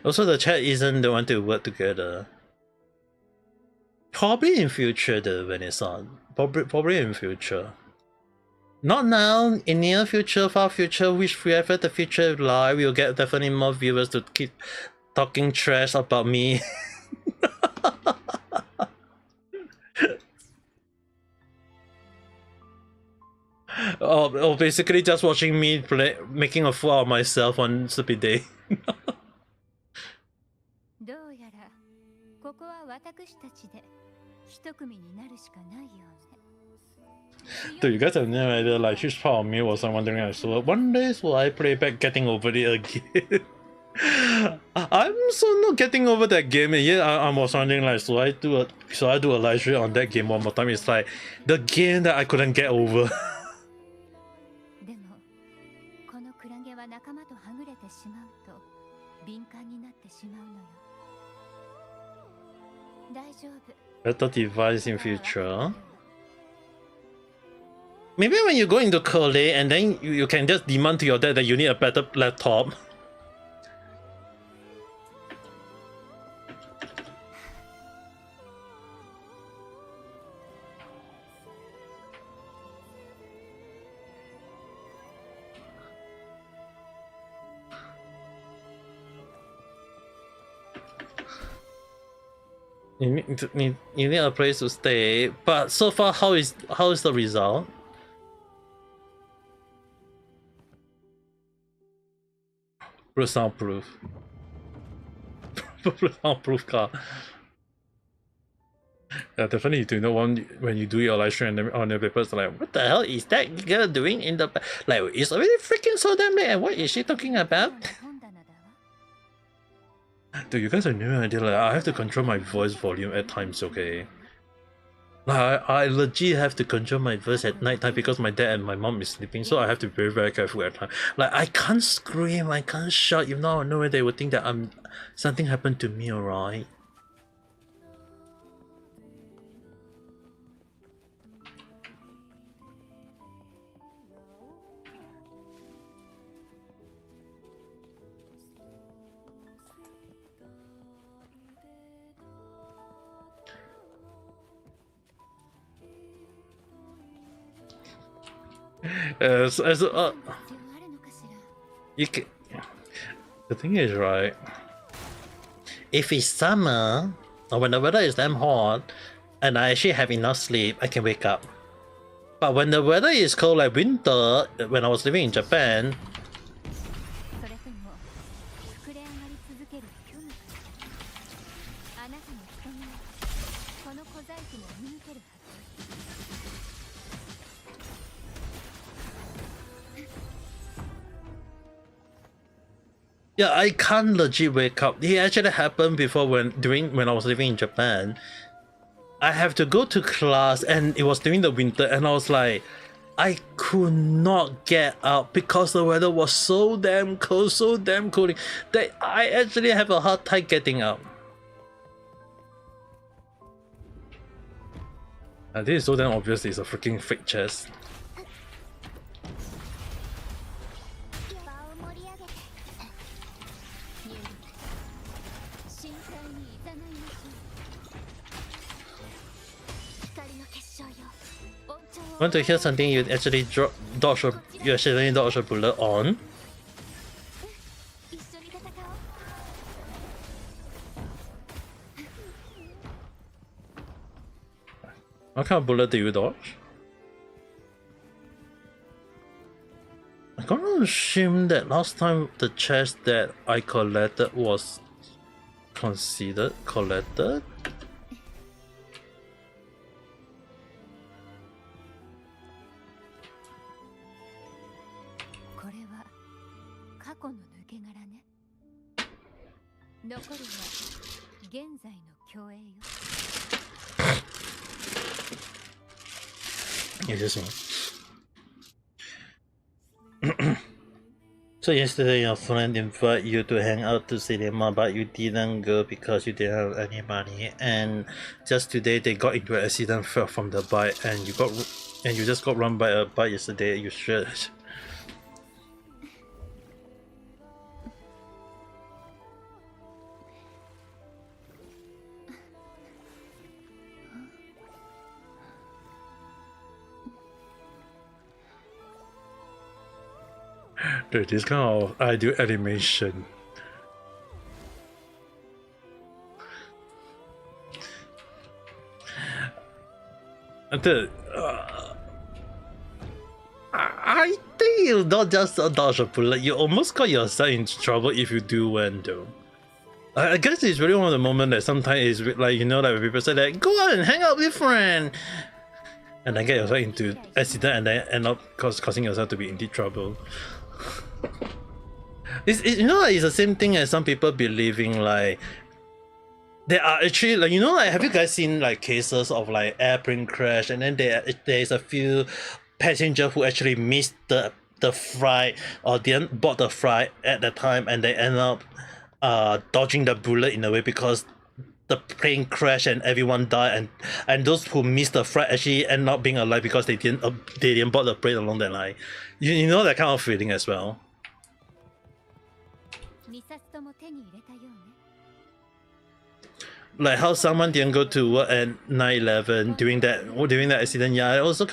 Also, the chat isn't the one to work together. Probably in future, though, Vanessa. Probably in future. Not now. In near future, far future, wherever the future lies, we'll get definitely more viewers to keep talking trash about me. Basically just watching me making a fool out of myself on stupid day. Dude, you guys have no idea, like, huge part of me was wondering, like, so one day will I play back Getting Over It again? I'm so not getting over that game, and yet I was wondering, like, so I do a live stream on that game one more time. It's like the game that I couldn't get over. Better device in future. Maybe when you go into college and then you can just demand to your dad that you need a better laptop. You need a place to stay, but so far how is the result? Soundproof. Soundproof car. Yeah, definitely you do know when you do your live stream and on your papers like, what the hell is that girl doing in the like, it's already freaking so damn late and what is she talking about? Dude, you guys have no idea, like I have to control my voice volume at times, okay? Like I legit have to control my voice at night time because my dad and my mom is sleeping, so I have to be very, very careful at time. Like I can't scream, I can't shout, if not I know they would think that something happened to me, alright? You can, the thing is, right, if it's summer or when the weather is damn hot and I actually have enough sleep, I can wake up. But when the weather is cold, like winter, when I was living in Japan, yeah, I can't legit wake up. It actually happened before when I was living in Japan. I have to go to class and it was during the winter and I was like, I could not get out because the weather was so damn cold, so damn cooling that I actually have a hard time getting out. And this is so damn obvious, it's a freaking fake chest. Want to hear something you actually dodge a bullet on? What kind of bullet do you dodge? I'm gonna assume that last time the chest that I collected was considered collected. Yeah, this one. So yesterday your friend invited you to hang out to cinema but you didn't go because you didn't have any money, and just today they got into an accident, fell from the bike and you just got run by a bike yesterday. You should. Dude, this kind of ideal animation. Dude, I think you not just dodge a bullet, you almost got yourself into trouble if you do one though. I guess it's really one of the moments that sometimes is like, you know, like when people say that, go out and hang out with friend, and then get yourself into accident and then end up causing yourself to be in deep trouble. You know, like, it's the same thing as some people believing like there are actually, like, you know, like, have you guys seen like cases of like airplane crash and then there's a few passenger who actually missed the flight or didn't board the flight at the time and they end up dodging the bullet in a way because the plane crashed and everyone died, and those who missed the flight actually end up being alive because they didn't board the plane along that line. You know that kind of feeling as well. Like how someone didn't go to work at 9/11 during that accident. Yeah, I also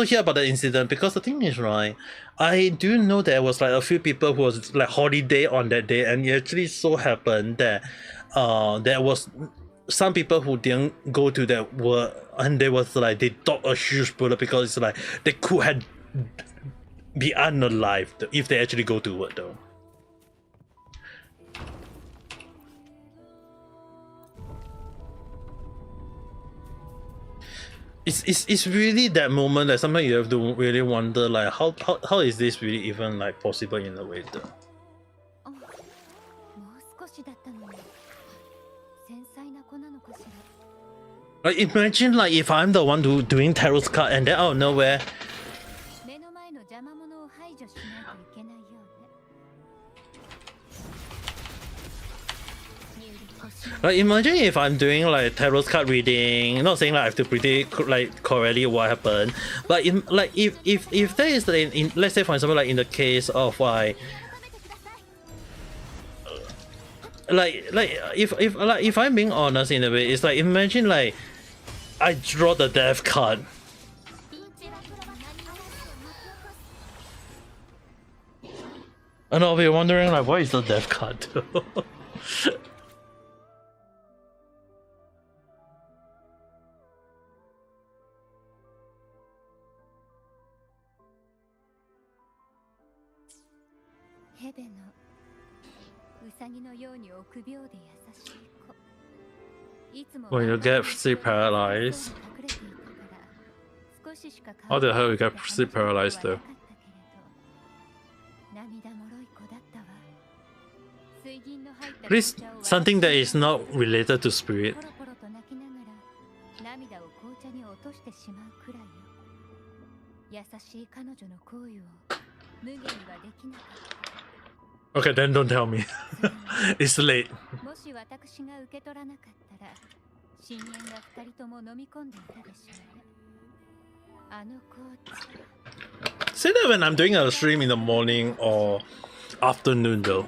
hear about the incident because the thing is, right, I do know there was like a few people who was like holiday on that day, and it actually so happened that there was some people who didn't go to that work and they was like they dodged a huge bullet because it's like they could have be unalived if they actually go to work though. It's really that moment that sometimes you have to really wonder like how is this really even like possible in a way though. Like imagine like if I'm the one doing tarot card and then out of nowhere. Like imagine if I'm doing like tarot card reading, not saying like I have to predict like correctly what happened, but if there is in let's say for example like in the case of like if I'm being honest in a way, it's like imagine like I draw the death card. And I'll be wondering like what is the death card? When you get sleep paralyzed. How the hell you get sleep paralyzed though? Please, something that is not related to spirit. Okay, then don't tell me. It's late. Say that when I'm doing a stream in the morning or afternoon though.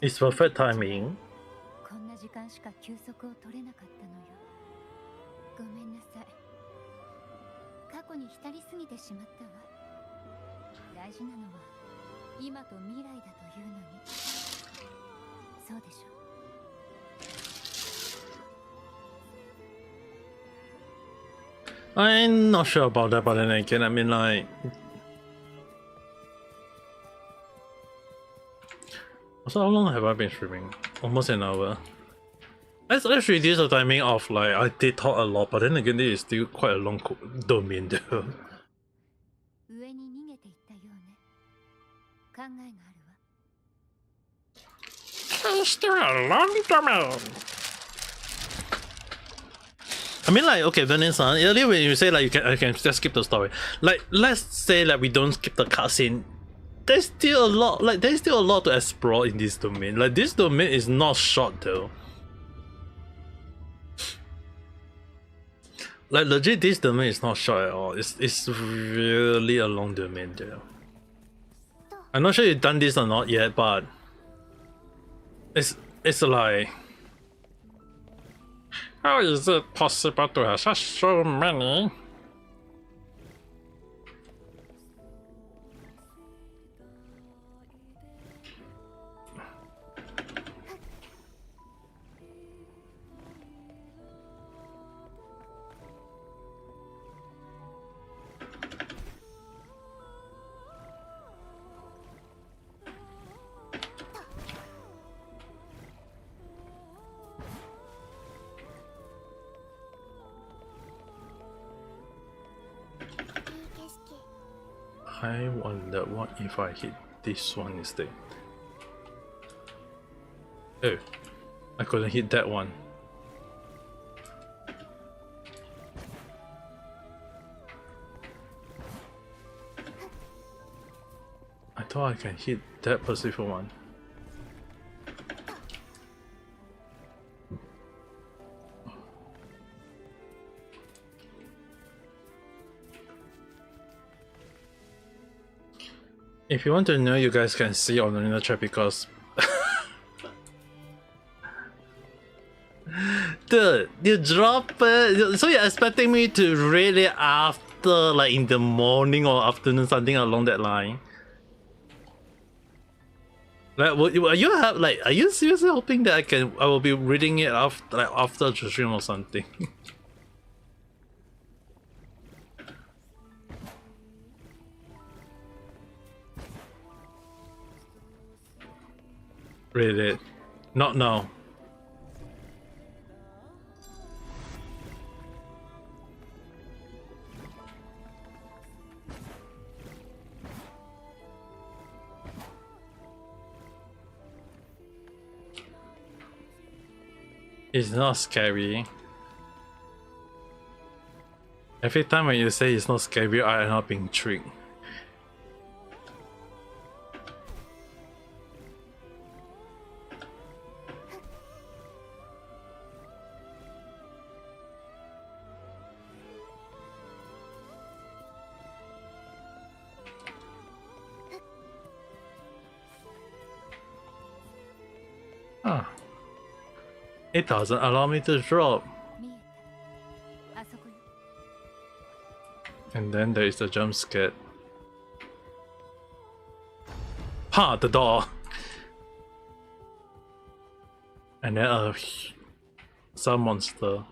It's perfect timing. I'm not sure about that, but then again, I mean like... So how long have I been streaming? Almost an hour. Let's reduce the timing of like, I did talk a lot, but then again, this is still quite a long domain though. It's still a long domain. I mean like, okay, Vanessa, earlier when you say like I can just skip the story. Like, let's say like we don't skip the cutscene. There's still a lot to explore in this domain. Like, this domain is not short though. Like, legit, this domain is not short at all. It's really a long domain though. I'm not sure you've done this or not yet, but it's like, how is it possible to have so many? I wonder what if I hit this one instead. Oh, I couldn't hit that one. I thought I can hit that Pacific one. If you want to know, you guys can see on the inner chat because dude, you drop it. So you're expecting me to really after like in the morning or afternoon, something along that line? Like, are you seriously hoping that I will be reading it after the stream or something? Read it. Not now. It's not scary. Every time when you say it's not scary, I end up being tricked. Ah. It doesn't allow me to drop. And then there is the jump scare. Ha! The door! And then some monster.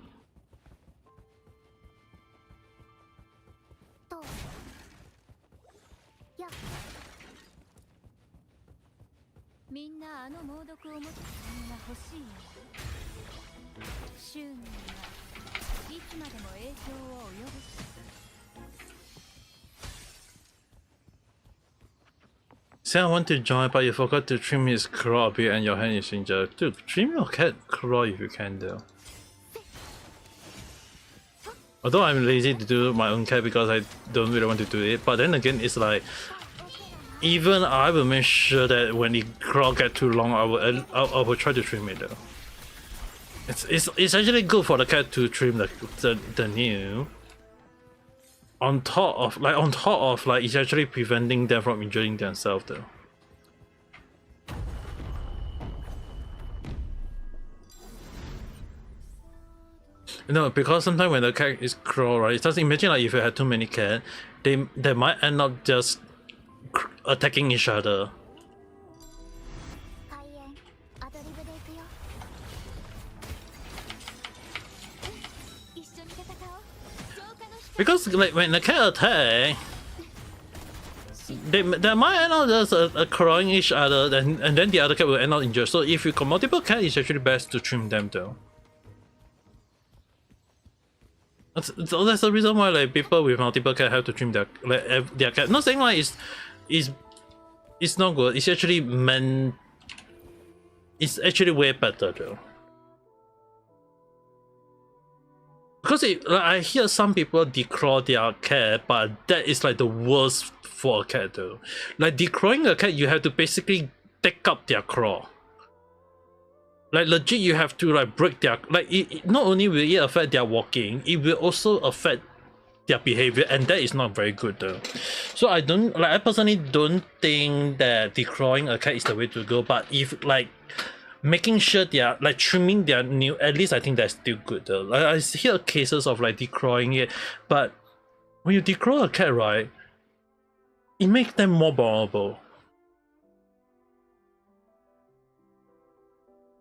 Say I want to join, but you forgot to trim his claw a bit and your hand is injured. Dude, trim your cat claw if you can though. Although I'm lazy to do my own cat because I don't really want to do it, but then again it's like, even I will make sure that when the claw get too long, I will try to trim it though. It's actually good for the cat to trim the nail. On top of like it's actually preventing them from injuring themselves though. No, because sometimes when the cat is crawl, right, just imagine like if you had too many cats, they might end up just attacking each other. Because like when the cat attack, they might end up just clawing each other, and then the other cat will end up injured. So if you got multiple cats, it's actually best to trim them though. That's the reason why like people with multiple cats have to trim their cat. Not saying like it's not good. It's actually it's actually way better though. Because like, I hear some people declaw their cat, but that is like the worst for a cat though. Like declawing a cat, you have to basically take up their claw. Like legit, you have to like break their not only will it affect their walking, it will also affect their behavior, and that is not very good though. So I personally don't think that declawing a cat is the way to go. But if like making sure they are like trimming their nail, at least I think that's still good though. Like I hear cases of like declawing it, but when you declaw a cat, right, it makes them more vulnerable.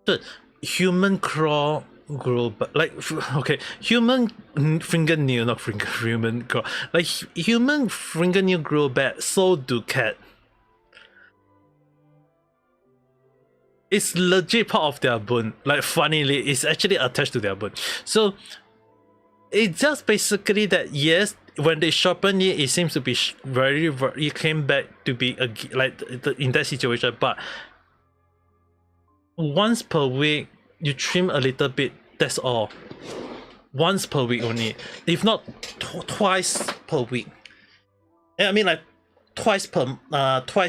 The human claw grow back, like okay, human fingernail, not human claw, like human fingernail grow back, so do cat. It's legit part of their bone. Like funnily, it's actually attached to their bone. So it's just basically that yes, when they sharpen it, it seems to be very. It came back to be like in that situation. But once per week, you trim a little bit. That's all. Once per week only, if not twice per week. I mean like twice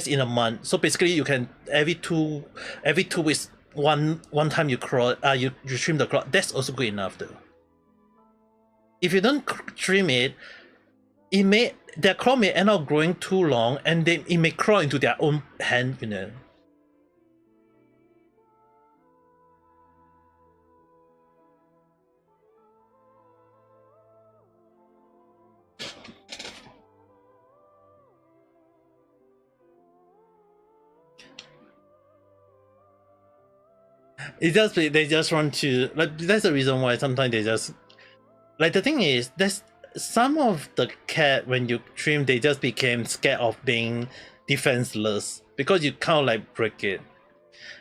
in a month. So basically you can every two weeks one time you trim the claw. That's also good enough though. If you don't trim it, their claw may end up growing too long, and then it may crawl into their own hand, you know. they just want to, like, that's the reason why sometimes they just, like, the thing is, there's some of the cat when you trim, they just became scared of being defenseless because you can't like break it.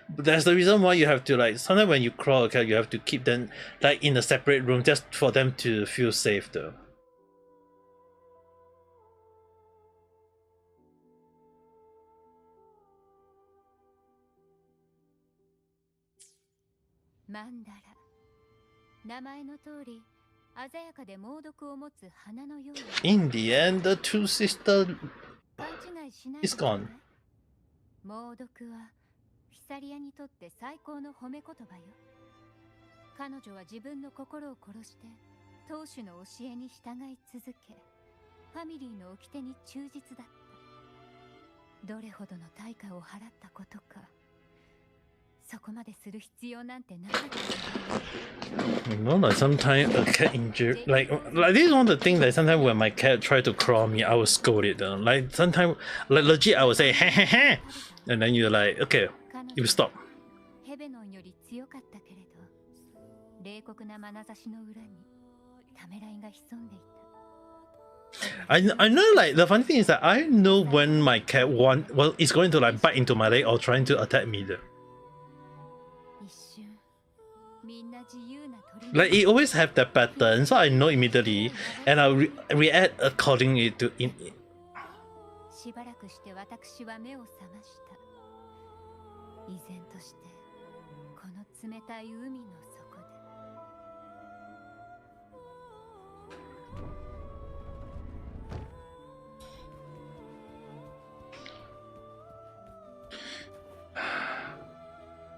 But that's the reason why you have to, like, sometimes when you crawl a cat, you have to keep them like in a separate room just for them to feel safe though. マンダラ。名前の通り、鮮やかで猛毒を持つ花のように。In the end, the two sisters 勘違いしない is gone. 猛毒はフィサリアにとって最高の褒め言葉よ。彼女は自分の心を殺して当主の教えに従い続け、ファミリーの掟に忠実だった。どれほどの対価を払ったことか。そこまでする必要なんてなかった。You know, like sometimes a cat injured, like this is one of the things that sometimes when my cat try to claw me, I will scold it though. Like sometimes, like legit, I will say ha ha ha, and then you're like, okay, you stop. ヘベノンより強かったけれど、冷酷な眼差しの裏にためらいが潜んでいた。I know, like the funny thing is that I know when my cat is going to like bite into my leg or trying to attack me though. Like it always have that pattern, so I know immediately, and I react accordingly to it. しばらくして私は目を覚ました。依然としてこの冷たい海の底で。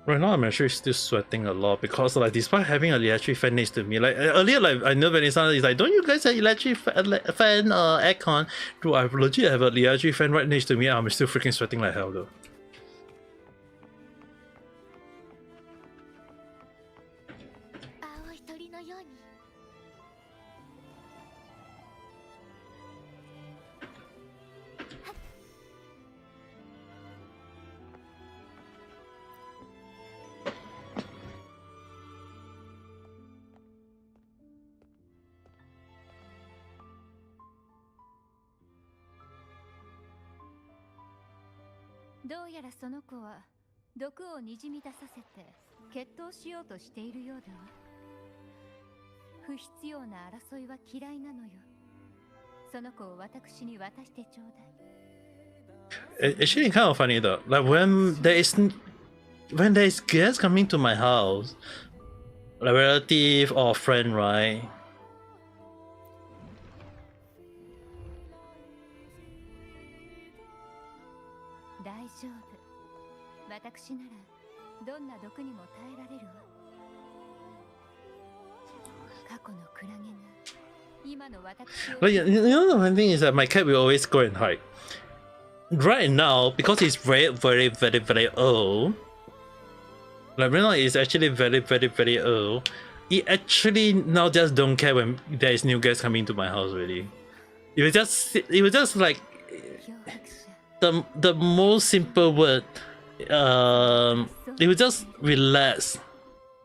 Right now, I'm actually still sweating a lot because, like, despite having an electric fan next to me, like earlier, like I know Vanessa is like, "Don't you guys have electric fan aircon?" Do I legit have an electric fan right next to me? I'm still freaking sweating like hell though. どうやらその子は毒をにじみ出させて決闘しようとしているようだわ。不必要な争いは嫌いなのよ。その子を私に渡してちょうだい。 It's actually kind of funny though. Like when there's guests coming to my house, a relative or friend, right? Like, you know, the one thing is that my cat will always go and hide. Right now, because he's very old, like right now it's actually very old, he actually now just don't care when there is new guests coming to my house really. It was just like the most simple word. It would just relax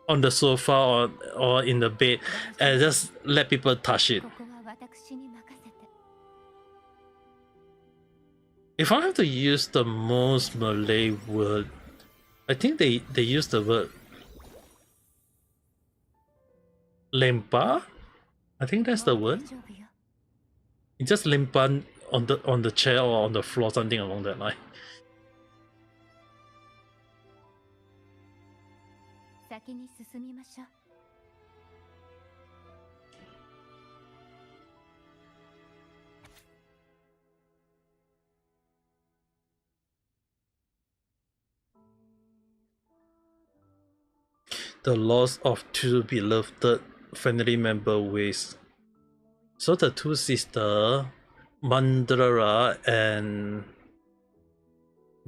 on the sofa or in the bed and just let people touch it. If I have to use the most Malay word, I think they use the word lempa. I think that's the word. You just lempa on the chair or on the floor, something along that line. The loss of two beloved family member ways. So the two sisters, Mandara and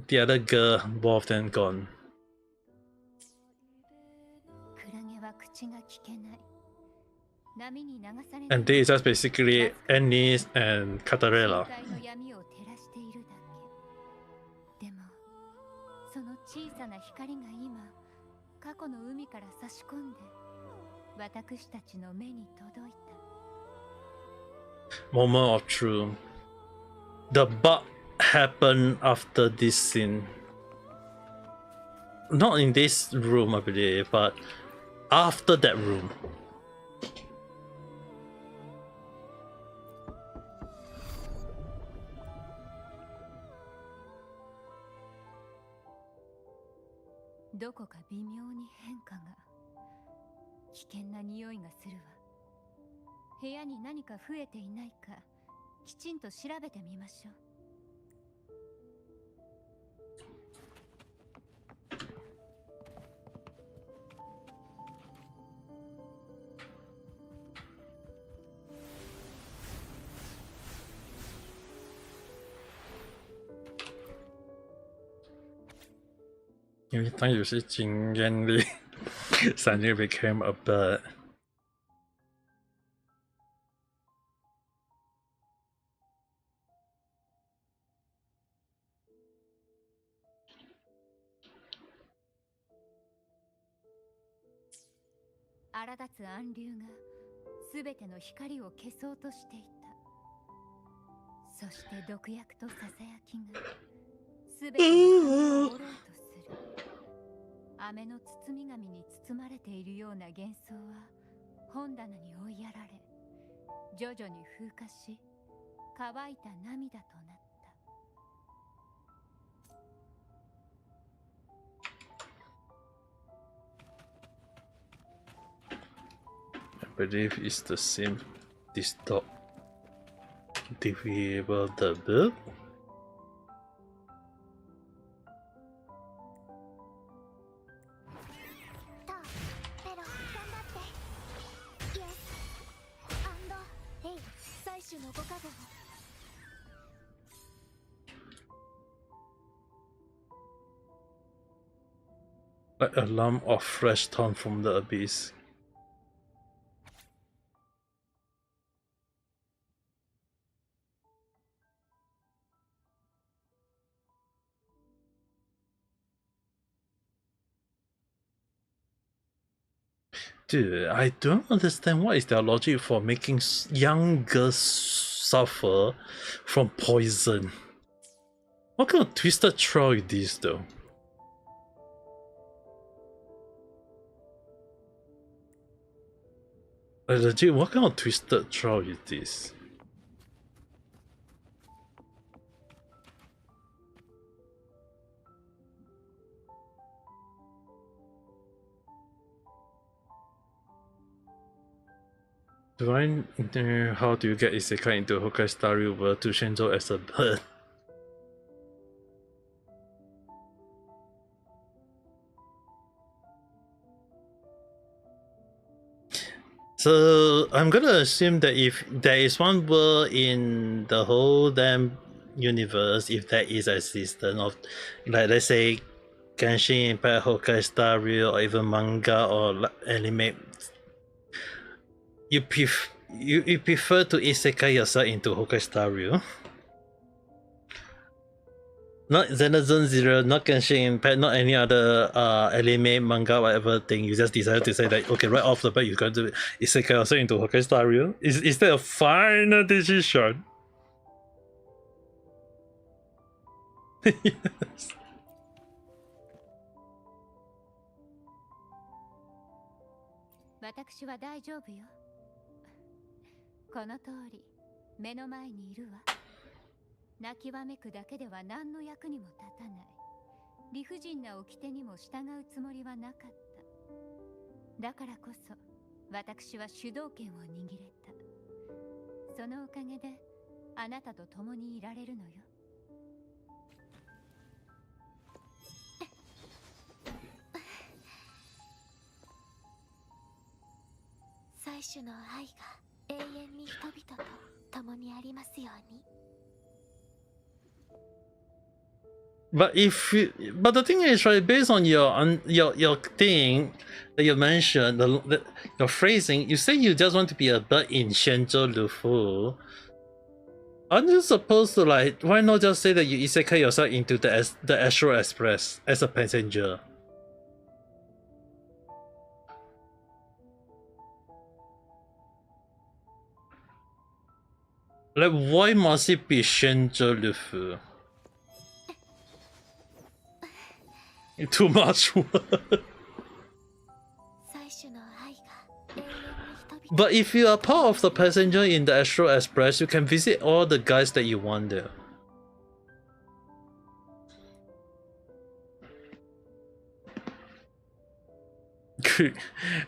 the other girl, both of them gone. And this is just basically Anis and Katarella. 過去の海から差し込んで私たちの目に届いた。 Moment of truth. The bug happened after this scene. Not in this room, I believe, but after that room. どこか微妙に変化が。危険な匂いがするわ。部屋に何か増えていないかきちんと調べてみましょう。因为当有些经验里，suddenly became a bird. 荒立つ暗流がすべての光を消そうとしていた。そして毒薬とささやきがすべての光を折ろうとする。飴の包み紙に包まれているような幻想は本棚に追いやられ、徐々に風化し乾いた涙となった。I believe it's the same. This dog. Did we able the book? 'Like a lump of fresh torn from the abyss. Dude, I don't understand what is their logic for making young girls suffer from poison. What kind of twisted troll is this though? Legit, what kind of twisted troll is this? Do I know how do you get Isekai into Hokai Star River to Shenzhou as a bird? So I'm gonna assume that if there is one world in the whole damn universe, if there is existence of, like, let's say Genshin Impact, Hokai Star Rail, or even manga or anime, you prefer to isekai yourself into Hokai Star Rail? Not Zenazone Zero, not Genshin Impact, not any other anime, manga, whatever thing. You just decided to say that, okay, right off the bat, you're going to isekai yourself into Hokai Star Rail? Is that a final decision? Yes. 私は大丈夫よ。この通り目の前にいるわ。泣きわめくだけでは何の役にも立たない。理不尽な掟にも従うつもりはなかった。だからこそ私は主導権を握れた。そのおかげであなたと共にいられるのよ。最初の愛が永遠に人々と共にありますように。But the thing is, right, based on your thing that you mentioned, your phrasing, you say you just want to be a bird in Shenzhou Lufu. Aren't you supposed to, like, why not just say that you isekai yourself into the Astro Express as a passenger? Like, why must it be 选择的符? Too much work. But if you are part of the passenger in the Astral Express, you can visit all the guys that you want there.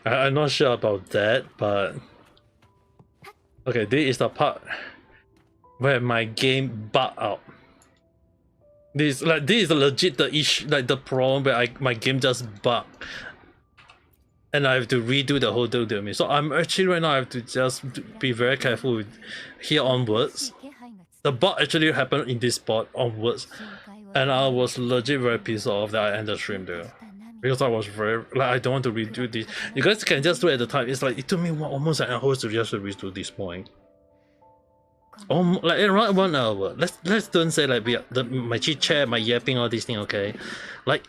I'm not sure about that, but okay, this is the part where my game bugged out. This is legit the issue, like the problem where my game just bugged, and I have to redo the whole thing to me. So I'm actually right now I have to just be very careful with here onwards. The bug actually happened in this spot onwards, and I was legit very pissed off that I ended the stream there. Because I was very, like, I don't want to redo this. You guys can just do it at the time. It's like, it took me almost an hour to just redo this point. Like around 1 hour. Let's don't say like my chit chat, my yapping, all these things, okay? Like,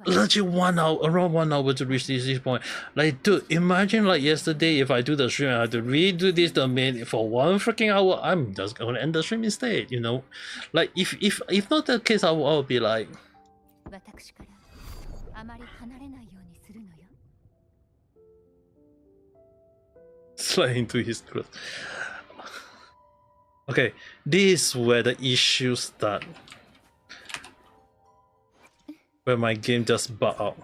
legit 1 hour, around 1 hour to reach this point. Like, dude, imagine like yesterday if I do the stream, I had to redo this domain for 1 freaking hour. I'm just gonna end the stream instead, you know? Like, if not the case, I'll be like, slide into his clothes. Okay, this is where the issues start. Where my game just bugged out.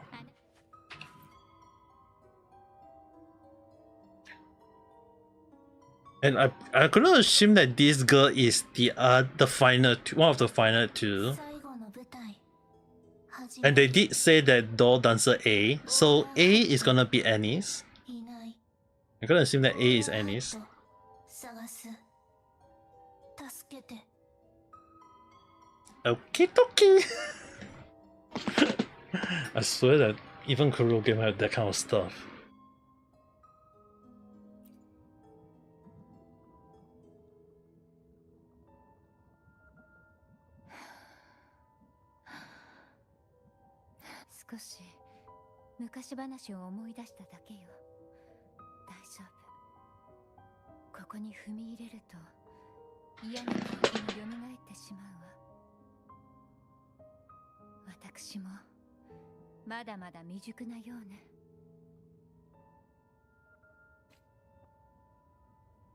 And I could not assume that this girl is the final one of the final 2. And they did say that doll dancer A, so A is gonna be Annie's. I'm gonna assume that A is Annie's. Okay, okay. I swear that even Kurogames have that kind of stuff.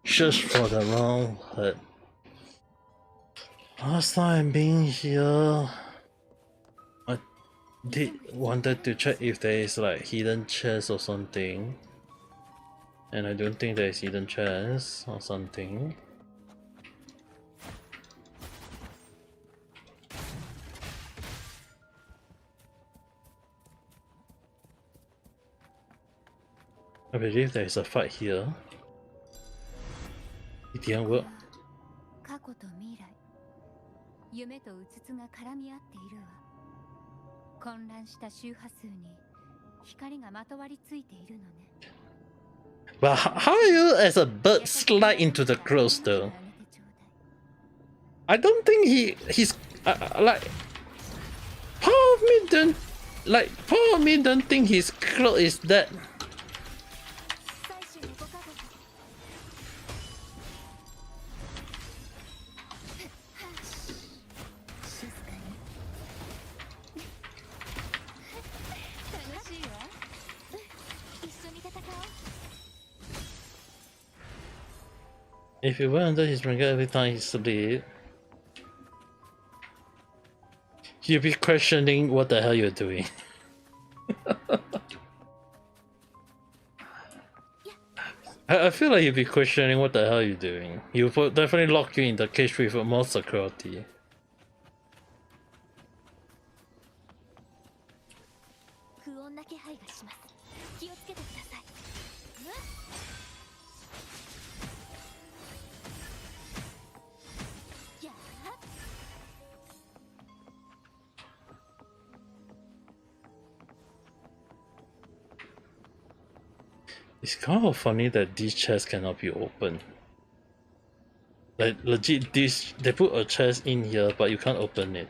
Just for the wrong hurt. Last time being here, I wanted to check if there is like hidden chest or something, and I don't think there is hidden chest or something. I believe there is a fight here. It didn't work. But how are you as a bird slide into the clothes though? I don't think he's like part of me don't think his clothes is that. If you went under his blanket every time he sleep, you'll be questioning what the hell you're doing. I feel like you'll be questioning what the hell you're doing. You'll definitely lock you in the cage with more security. It's kind of funny that these chests cannot be opened. Like legit, they put a chest in here, but you can't open it.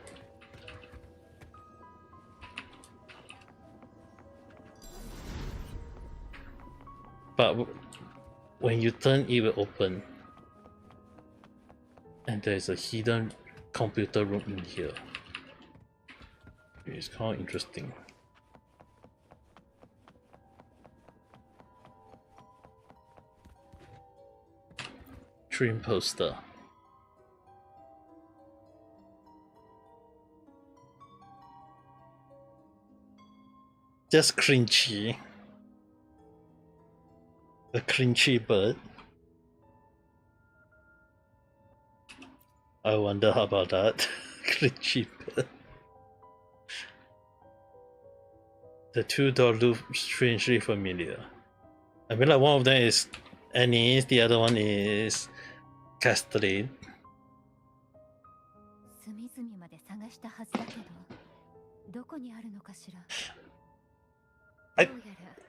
But when you turn, it will open. And there's a hidden computer room in here. It's kind of interesting. Trim poster. Just cringy. A cringy bird. I wonder how about that. Cringy bird. The two dogs look strangely familiar. I mean, like one of them is Annie's, the other one is Castelline.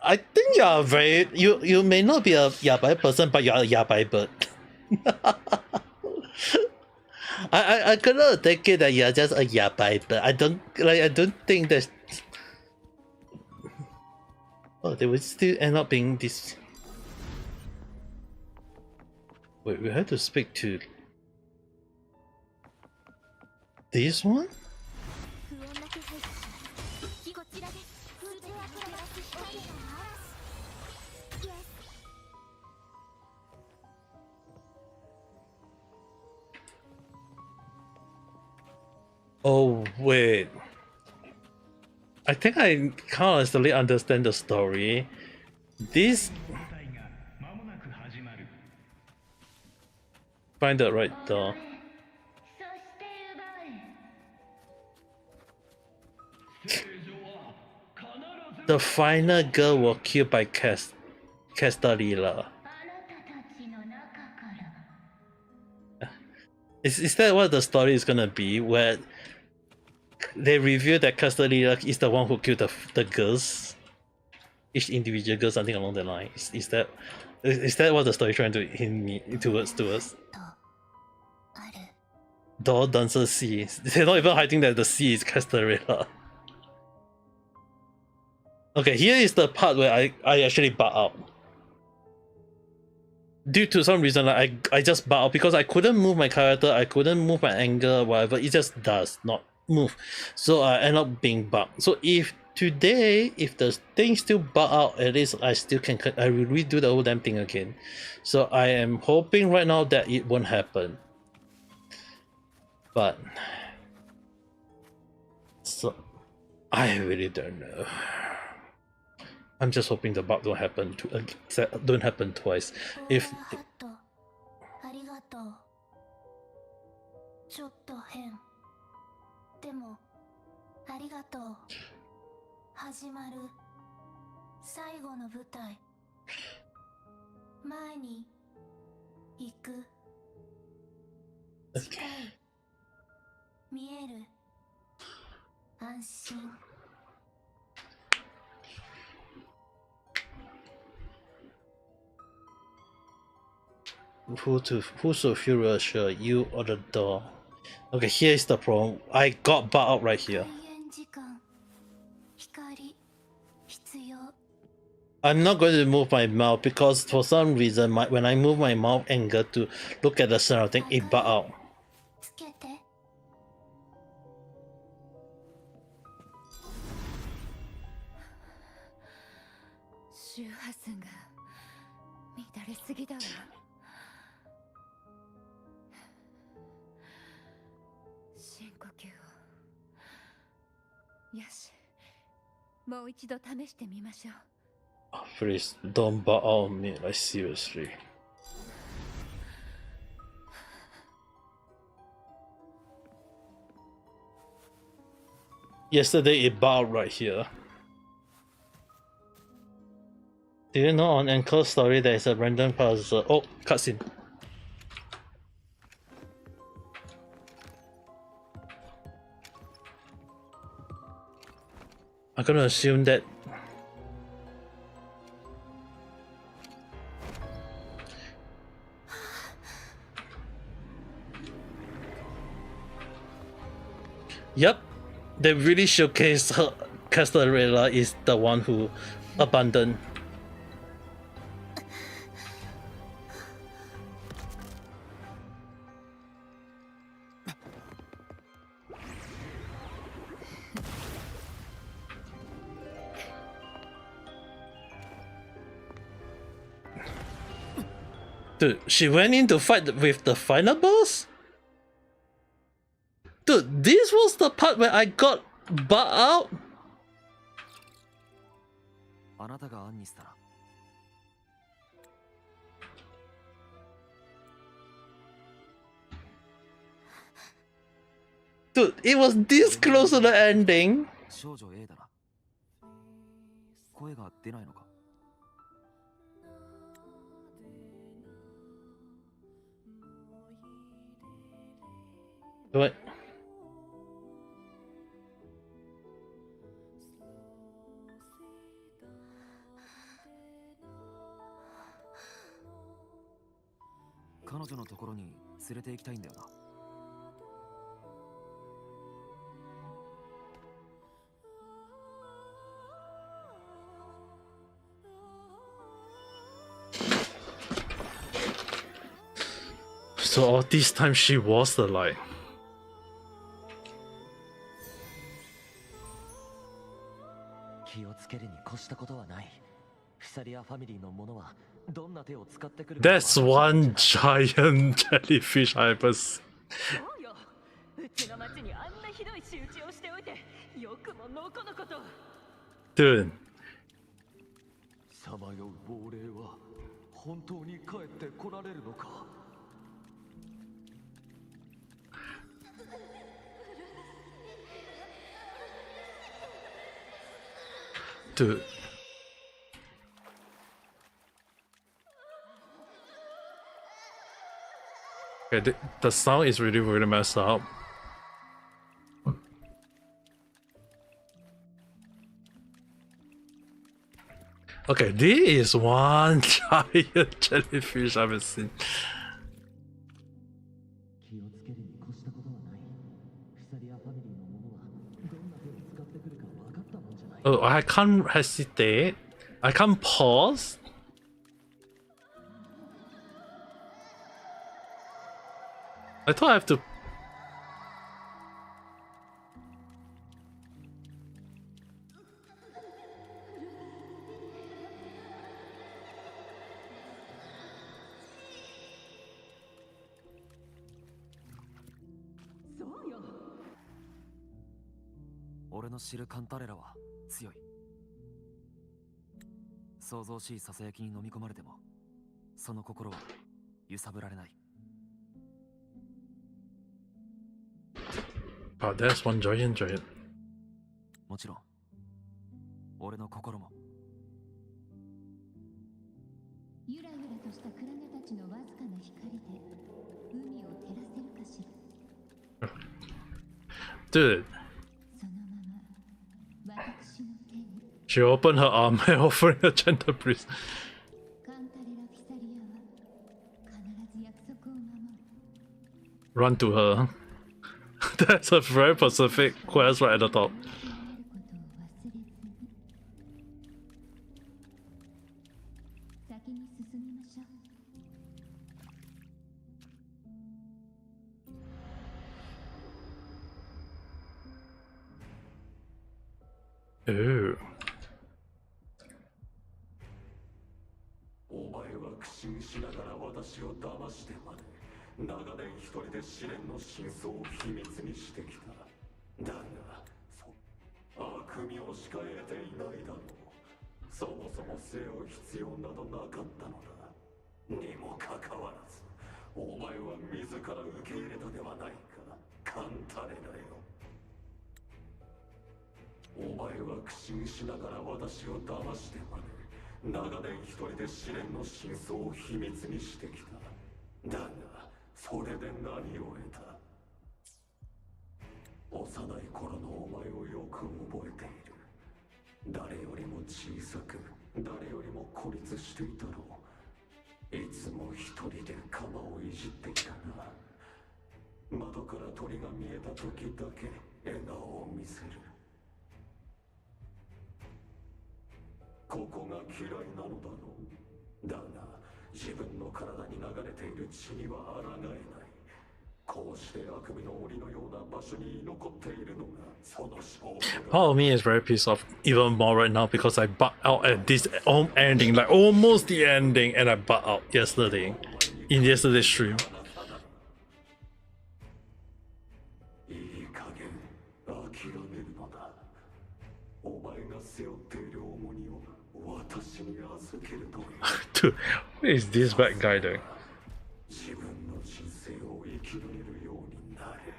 I think you are you may not be a yabai person, but you are a yabai bird. I cannot take it that you are just a yabai bird. I don't think that. Oh, they would still end up being this. Wait, we have to speak to this one? Oh, wait. I think I constantly understand the story. This. Find the right door. The final girl was killed by Castellila. Is that what the story is gonna be? Where they reveal that Castellila is the one who killed the girls? Each individual girl, something along the line. Is that what the story is trying to hint me towards? Door dancer C. They're not even hiding that the C is Castellila. Okay, here is the part where I actually butt out. Due to some reason, I just butt out because I couldn't move my character, I couldn't move my angle, whatever. It just does not move. So I end up being bugged. So if today, if the thing still bug out, at least I still can. I will redo the whole damn thing again. So I am hoping right now that it won't happen. But so I really don't know. I'm just hoping the bug don't happen twice. If who's so furious, sure, you or the door? Okay, here is the problem. I got bugged out right here. I'm not going to move my mouth because for some reason when I move my mouth angle to look at the surrounding, it bugged out. Oh, please don't bug out on me, like seriously. Yesterday it bugged right here. Do you know on Encore Story there is a random puzzle? Oh, cutscene. I'm gonna assume that yep, they really showcase her. Castellela is the one who abandoned. Dude, she went in to fight with the final boss? Dude, this was the part where I got butt out? Dude, it was this close to the ending. What? So all this time she was the light. That's one giant jellyfish I ever seen. Dude. Dude. Okay, the sound is really messed up. Okay, this is one giant jellyfish I've ever seen. Oh, I can't hesitate. I can't pause. I thought I have to. Oh, there's one giant. もちろん俺の心もゆらゆらとしたクラゲたちのわずかな光で海を照らせるかしら Dude. そのまま私の手に She opened her arm and offering a gentle breeze. カンタレラ・フィサリアは必ず約束を守る Run to her. That's a very specific quest right at the top. 先に進みましょう Ooh. お前は苦心しながら私を騙してまで長年一人で試練の真相を秘密にしてきた。だが悪名しか得ていないだろう。そもそも生を必要などなかったのだ。にもかかわらずお前は自ら受け入れたではないか。カンタレだよ。お前は苦心しながら私を騙してまで長年一人で試練の真相を秘密にしてきた。だがそれで何を得た。幼い頃のお前をよく覚えている。誰よりも小さく誰よりも孤立していたろう。いつも一人で鎌をいじっていたな。窓から鳥が見えた時だけ笑顔を見せる。ここが嫌いなのだろう。だが自分の体に流れている血には抗えない。こうして悪夢の檻のような場所に残っているのがその証拠だ。 Part of me is very pissed off even more right now because I butt out at this ending, like almost the ending, and I butt out yesterday. in yesterday's stream. いい加減諦めるのだ。お前が背負っている重荷を私に預けるという。Dude, what is this bad guy doing? 自分の人生を生き抜けるようになれ。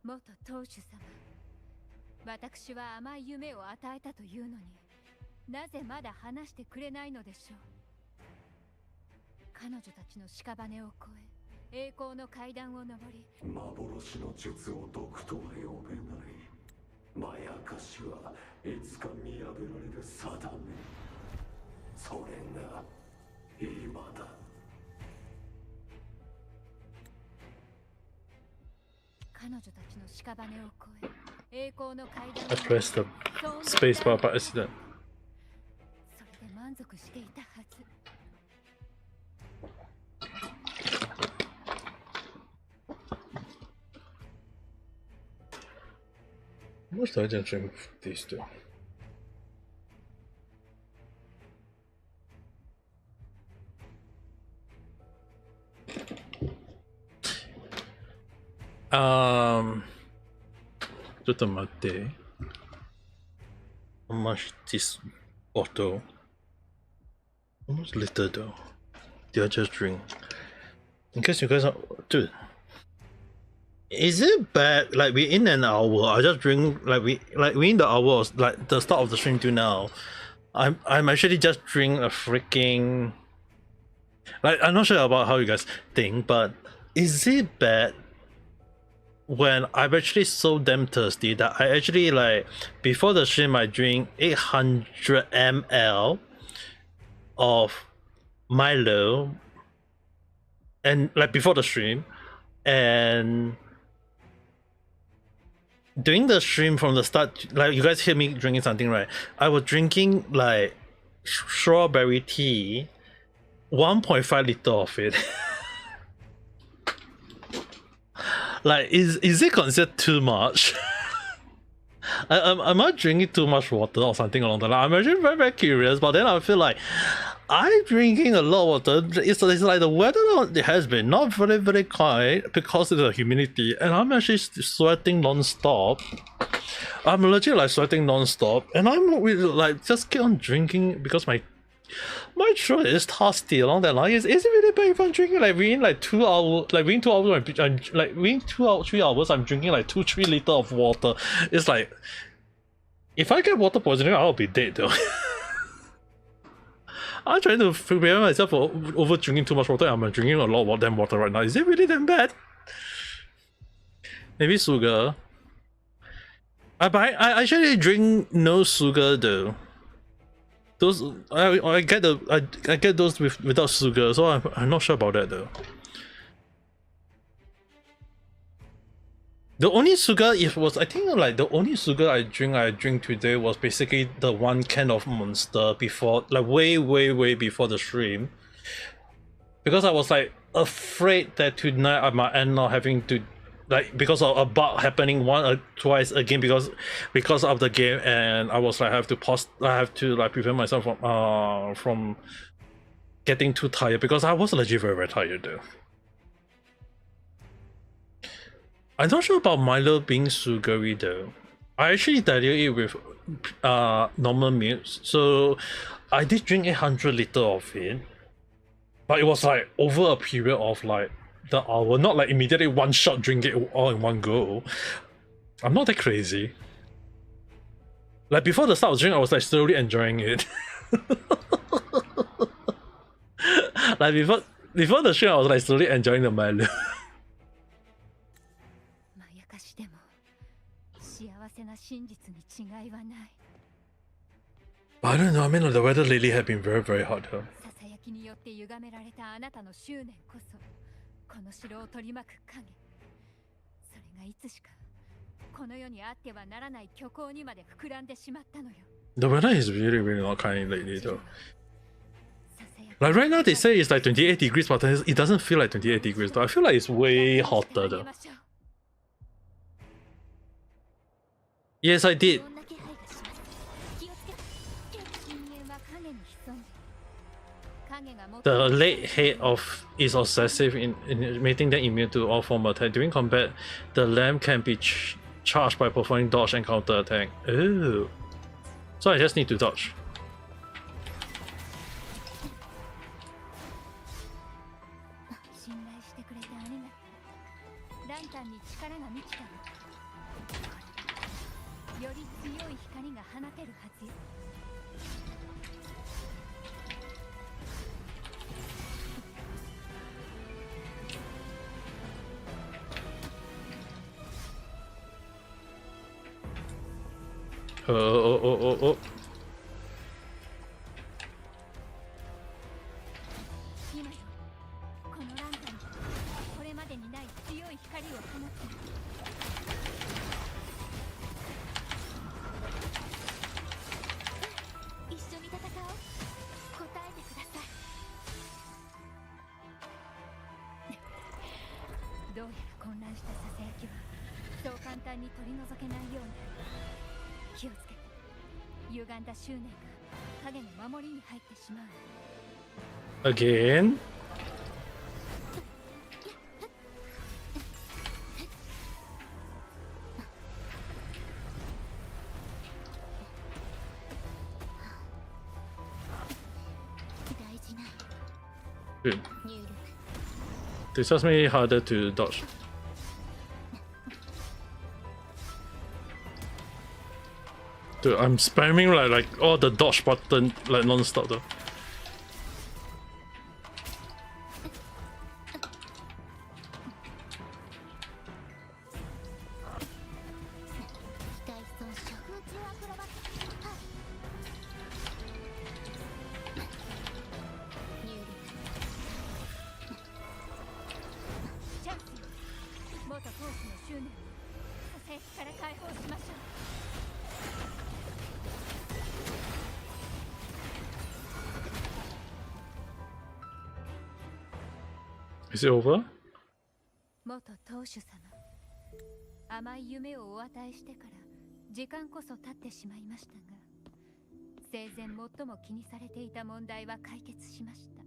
元当主様、私は甘い夢を与えたというのに、なぜまだ話してくれないのでしょう。彼女たちの屍を越え、栄光の階段を上り、幻の術を毒とは呼べない。まやかしはいつか見破られる定め。それが今だ。彼女たちの屍を越え、栄光の階段を I pressed the spacebar by accident. それで満足していたはず。How much do I just drink these two? Just a mate. How much this bottle? How much liter though? Did I just drink? In case you guys are, dude. Is it bad? Like we in an hour, I just drink we in the hour, like the start of the stream to now. I'm actually just drink a freaking. Like I'm not sure about how you guys think, but is it bad when I'm actually so damn thirsty that I actually like before the stream I drink 800 ml of Milo, and like before the stream, and during the stream from the start, like you guys hear me drinking something, right? I was drinking like strawberry tea, 1.5 liter of it. Like, is it considered too much? Am I drinking too much water or something along the line? I'm actually very, very curious, but then I feel like I'm drinking a lot of water. It's like the weather it has been not very, very kind because of the humidity, and I'm actually sweating non-stop. I'm legit like sweating non-stop, and I'm really, like just keep on drinking because my throat is thirsty along that line. Is it really bad if I'm drinking like within like 2 hours? Like within 2 hours, I'm like within 3 hours, I'm drinking like 2-3 liters of water. It's like if I get water poisoning, I'll be dead though. I'm trying to prepare myself for over drinking too much water. I'm drinking a lot of damn water right now. Is it really that bad? Maybe sugar. I actually drink no sugar though. Those I get those without sugar, so I'm not sure about that though. The only sugar I think like the only sugar I drink today was basically the 1 can of Monster before, like way before the stream, because I was like afraid that tonight I might end up having to, like, because of a bug happening twice again because of the game, and I was like I have to like prevent myself from getting too tired, because I was legit very, very tired though. I'm not sure about Milo being sugary though. I actually dilute it with normal milk, so I did drink 800 liters of it, but it was like over a period of like the hour, not like immediately one shot drink it all in one go. I'm not that crazy. Like before the start of the drink, I was like slowly enjoying it. Like before the stream, I was like slowly enjoying the Milo. I don't know, I mean the weather lately has been very, very hot though. The weather is really, really not kind lately though. Like right now they say it's like 28 degrees, but it doesn't feel like 28 degrees though. I feel like it's way hotter though. Yes, I did. The late hit of is obsessive in making them immune to all form of attack. During combat, the lamb can be charged by performing dodge and counter attack. Oh, so I just need to dodge. 信頼してくれてありがとう。ランタンに力が満ちたの。より強い光が放てるはずよ。Oh. 今よ、このランタンにこれまでにない強い光を放ってる。一緒に戦おう。答えてください。どうやら混乱したささやきはそう簡単に取り除けないような。気をつけて。歪んだ執念が影の守りに入ってしまう。 Again? Good. This just made it harder to dodge. Dude, I'm spamming like all the dodge button like non-stop though. Is it over? 元当主様、甘い夢をお与えしてから時間こそ経ってしまいましたが、生前最も気にされていた問題は解決しました。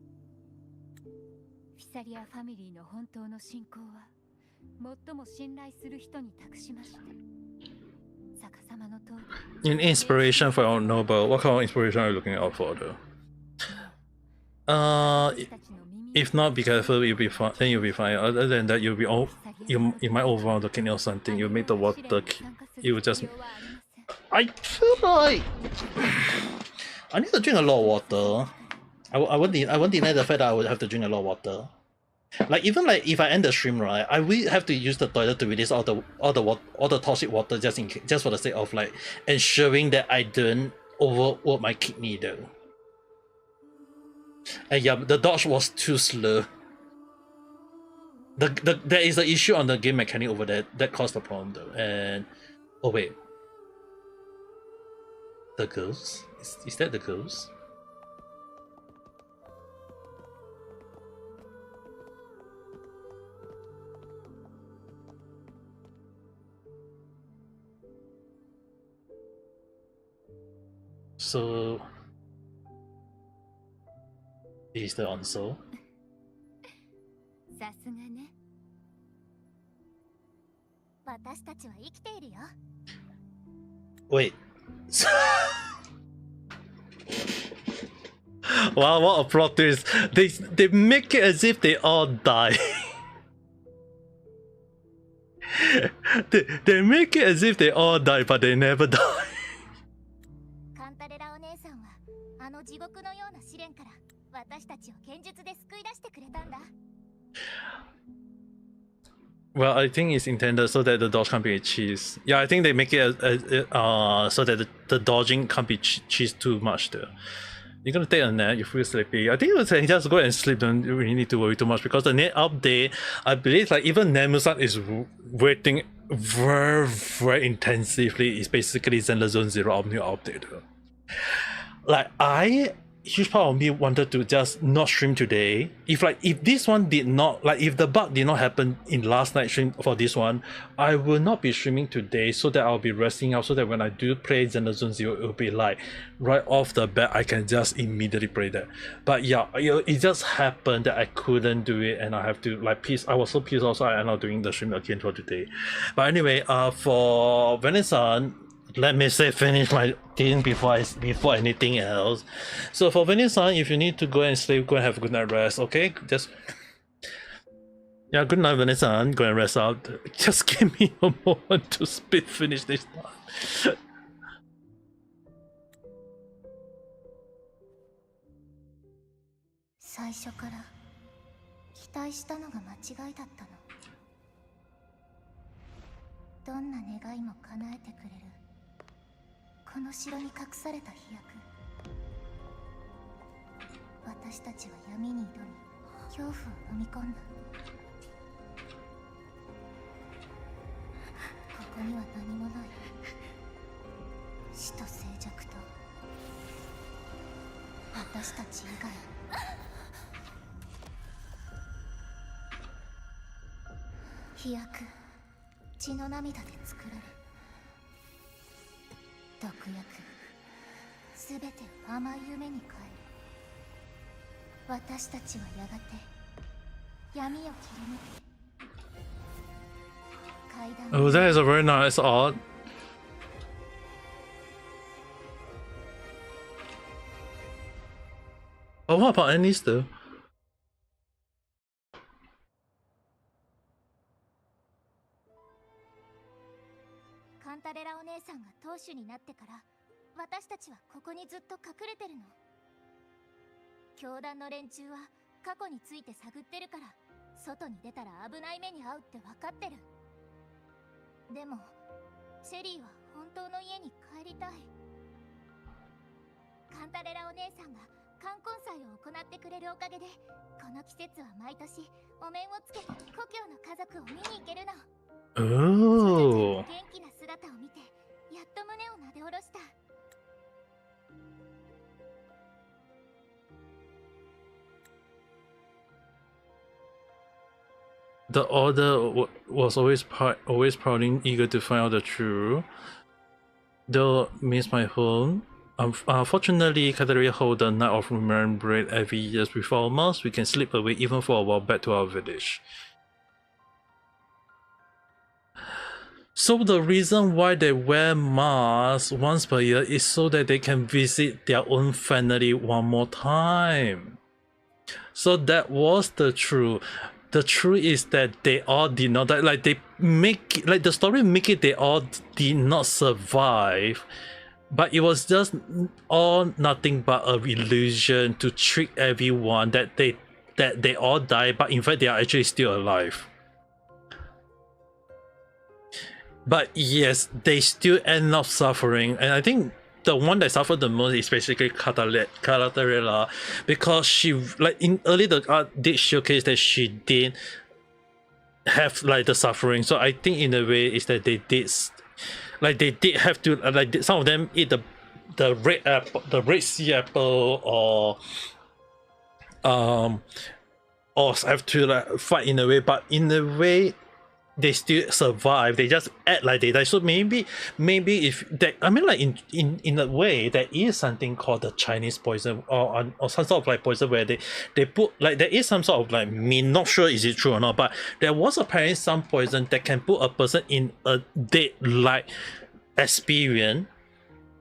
フィサリアファミリーの本当の信仰は最も信頼する人に託しました。逆さまの通り。In inspiration for our noble, what kind of inspiration are you looking out for though? If not, be careful. You'll be fine. Then you'll be fine. Other than that, you'll be you might overwhelm the kidney or something. You make the water. You will just. I feel like I need to drink a lot of water. I won't deny the fact that I would have to drink a lot of water. Like even like if I end the stream, right, I will have to use the toilet to release all the toxic water just for the sake of like ensuring that I don't overwork my kidney though. And yeah, the dodge was too slow. There is an issue on the game mechanic over there that caused the problem though. And oh wait, the girls? Is that the girls? So is the answer? さすがね。私たちは生きているよ。 Wait. Wow, what a plot twist. They make it as if they all die. they make it as if they all die, but they never die. カンタレラお姉さんはあの地獄のような試練から私たちを剣術で救い出してくれたんだ。 Well, I think it's intended so that the dodge can't be a cheese. Yeah, I think they make it so that the dodging can't be cheese too much there. You're gonna take a nap, you feel sleepy. I think you can just go and sleep, don't really need to worry too much because the next update, I believe like even Nemurenai is waiting very, very intensively. It's basically Zenless Zone Zero new update. Like huge part of me wanted to just not stream today. If this one did not, like if the bug did not happen in last night's stream for this one, I will not be streaming today so that I'll be resting out so that when I do play Xenoblade Zone Zero, it will be like right off the bat I can just immediately play that. But yeah, it just happened that I couldn't do it and I have to like I was so pissed off, so I ended up doing the stream again for today. But anyway, for Venison, let me say finish my thing before anything else. So for Venison, if you need to go and sleep, go and have a good night rest, okay? Just yeah, good night Venison, go and rest out. Just give me a moment to finish this one. 最初から期待したのが間違いだったの。どんな願いも叶えてくれるこの城に隠された飛躍。私たちは闇に挑み恐怖を飲み込んだ。ここには何もない。死と静寂と私たち以外。飛躍、血の涙で作られ、毒薬、すべてを甘い夢に変える。私たちはやがて闇を切り抜け、階段。 Oh, that is a very nice art. Oh, what about Annie's though? カンタレラお姉さんが当主になってから私たちはここにずっと隠れてるの。教団の連中は過去について探ってるから外に出たら危ない目に遭うって分かってる。でもチェリーは本当の家に帰りたい。カンタレラお姉さんが冠婚祭を行ってくれるおかげでこの季節は毎年お面をつけて故郷の家族を見に行けるの。Oh. 元気な姿を見てやっと胸をなで下ろした。 The Order was always proud and eager to find out the truth. Though miss my home. Fortunately, Katarina hold the Night of Remembrance every year before Mass. We can slip away even for a while back to our village. So the reason why they wear masks once per year is so that they can visit their own family one more time. So that was the truth. The truth is that they all did not die. Like they make it, like the story make it they all did not survive. But it was just all nothing but a illusion to trick everyone that they all died, but in fact they are actually still alive. But yes, they still end up suffering, and I think the one that suffered the most is basically Katarina, because she, like in early the art did showcase that she did have like the suffering. So I think in a way is that they did, like they did have to, like some of them eat the red apple, the red sea apple, or have to like fight in a way, but in a way they still survive. They just act like they die. So maybe if that, I mean, like in a way there is something called the Chinese poison, or some sort of like poison where they put, like there is some sort of like, me not sure is it true or not, but there was apparently some poison that can put a person in a dead like experience,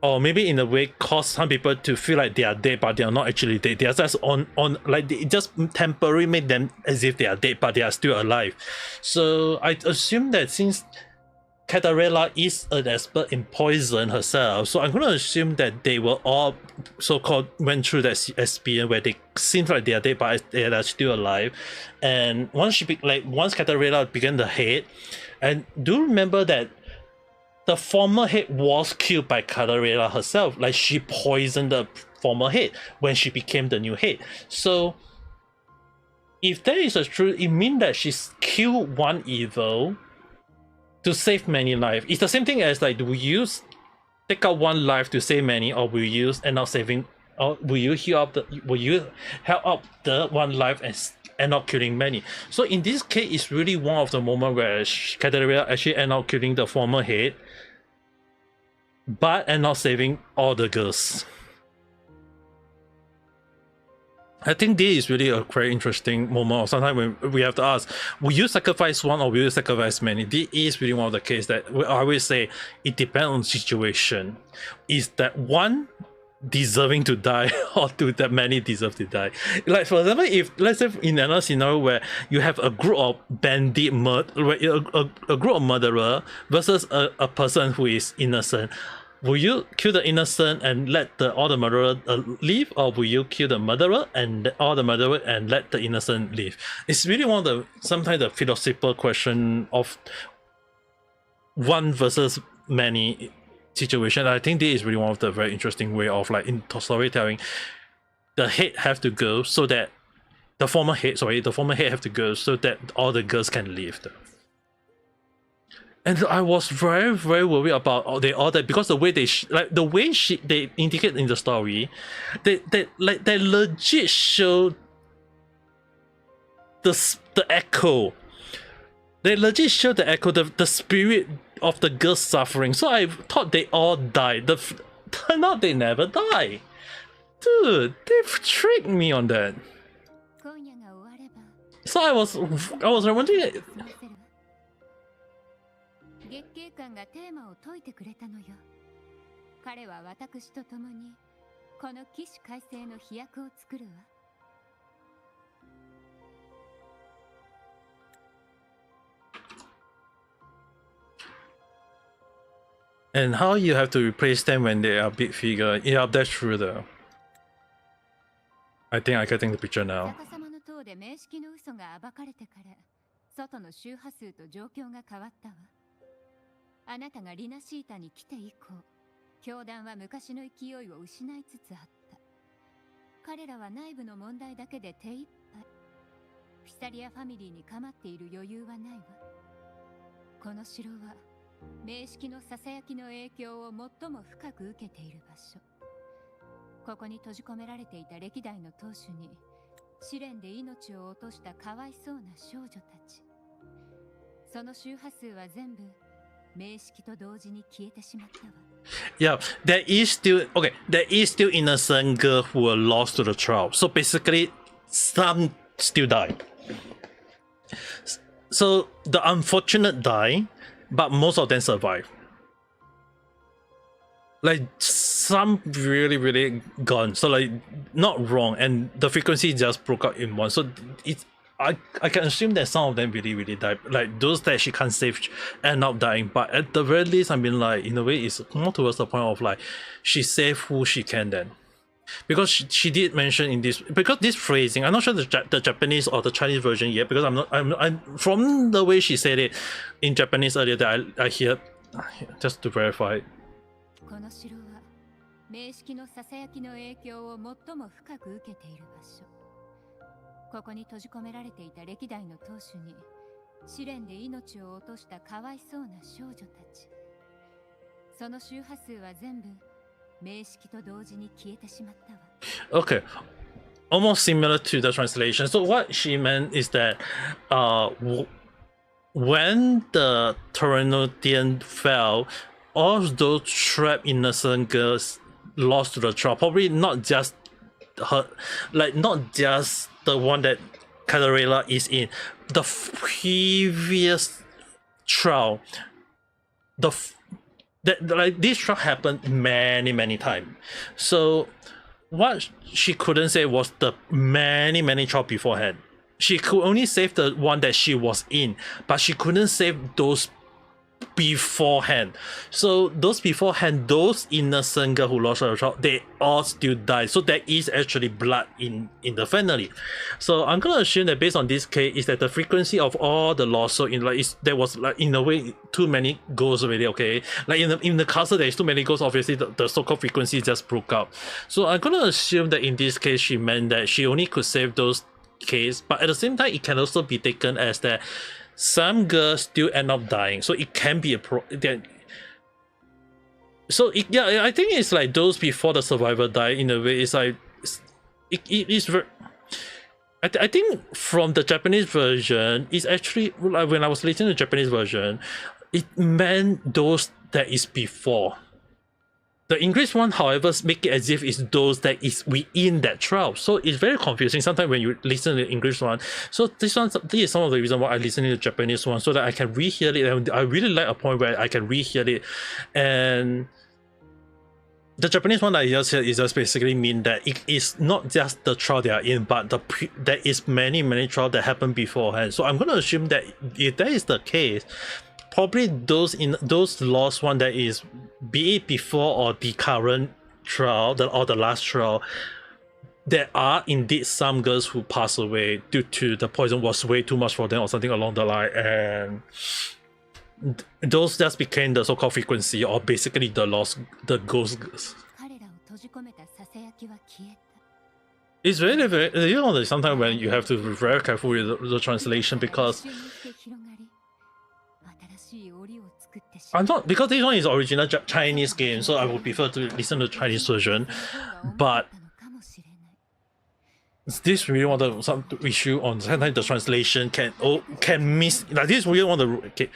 or maybe in a way cause some people to feel like they are dead but they are not actually dead. They are just on like they just temporarily make them as if they are dead but they are still alive. So I assume that since Katarina is an expert in poison herself, so I'm gonna assume that they were all so-called went through that experience where they seem like they are dead but they are still alive. And once Katarina began the head, and do remember that the former head was killed by Katarina herself. Like she poisoned the former head when she became the new head. So if that is a truth, it means that she's killed one evil to save many lives. It's the same thing as like, do we use take out one life to save many, or we use end up saving or will you heal up will you help up the one life and end up killing many? So in this case, it's really one of the moments where Katarina actually end up killing the former head, but end up saving all the girls. I think this is really a very interesting moment. Sometimes when we have to ask, will you sacrifice one or will you sacrifice many? This is really one of the cases that I always say it depends on the situation. Is that one deserving to die or do that many deserve to die? Like for example, if let's say in another scenario where you have a group of bandit a group of murderer versus a person who is innocent, will you kill the innocent and let all the murderer leave, or will you kill the murderer and all the murderer and let the innocent leave? It's really one of the sometimes the philosophical question of one versus many situation. I think this is really one of the very interesting way of like in storytelling. The head have to go so that the former head have to go so that all the girls can leave them. And I was very, very worried about all that because the way they indicate in the story, they legit show the echo. They legit show the echo, the spirit of the girls suffering. So I thought they all died. Turned out they never die. Dude, they tricked me on that. So I was wondering. 月桂冠がテーマを解いてくれたのよ。彼は私と共にこの起死回生の飛躍を作るわ。And how you have to replace them when they are big figure? Yeah, that's true though. I think I'm getting the picture now. 逆さまの塔で名式の嘘が暴かれてから、外の周波数と状況が変わったわ。あなたがリナシータに来て以降、教団は昔の勢いを失いつつあった。彼らは内部の問題だけで手一杯。フィサリアファミリーに構っている余裕はないわ。この城は名式のささやきの影響を最も深く受けている場所。ここに閉じ込められていた歴代の当主に試練で命を落としたかわいそうな少女たち。その周波数は全部 Yeah, there is still innocent girl who were lost to the trial. So basically, some still die. So the unfortunate die, but most of them survive. Like some really gone. So like not wrong, and the frequency just broke out in one. So it's I can assume that some of them really died. Like those that she can't save end up dying. But at the very least, I mean, like in a way, it's more towards the point of like she saved who she can then, because she did mention in this, because this phrasing, I'm not sure the Japanese or the Chinese version yet, because I'm from the way she said it in Japanese earlier that I hear just to verify. この城は名式のささやきの影響を最も深く受けている場所。 ここに閉じ込められていた歴代の当主に試練で命を落としたかわいそうな少女たち。その周波数は全部名式と同時に消えてしまったわ。 Okay, almost similar to the translation. So what she meant is that when the Torontian fell, all those trapped innocent girls lost to the trial. Probably not just her, like not just the one that Catarella is in. The previous trial, like this trial happened many times. So what she couldn't say was the many trial beforehand. She could only save the one that she was in, but she couldn't save those beforehand. So those beforehand, those innocent girl who lost her child, they all still died. So there is actually blood in the family. So I'm gonna assume that based on this case is that the frequency of all the loss, so in like there was like in a way too many ghosts already. Okay, like in the castle there's too many ghosts. Obviously the so-called frequency just broke up. So I'm gonna assume that in this case she meant that she only could save those cases, but at the same time it can also be taken as that some girls still end up dying, so it can be a yeah, I think it's like those before the survivor die in a way. It's like it is very. I think from the Japanese version, it's actually like when I was listening to the Japanese version, it meant those that is before. The English one, however, make it as if it's those that is within that trial. So it's very confusing sometimes when you listen to the English one. So this is some of the reason why I listen to the Japanese one, so that I can rehear it. And I really like a point where I can rehear it. And the Japanese one that I just said is just basically mean that it is not just the trial they are in, but there is many trials that happened beforehand. So I'm going to assume that if that is the case, probably those lost one that is, be it before or the current trial or the last trial, there are indeed some girls who pass away due to the poison was way too much for them or something along the line, and those just became the so-called frequency, or basically the ghost girls. It's very sometimes when you have to be very careful with the translation, because I'm not, because this one is original Chinese game, so I would prefer to listen to the Chinese version. But this really want to some issue on sometimes the translation can miss. Like this really want to. Okay.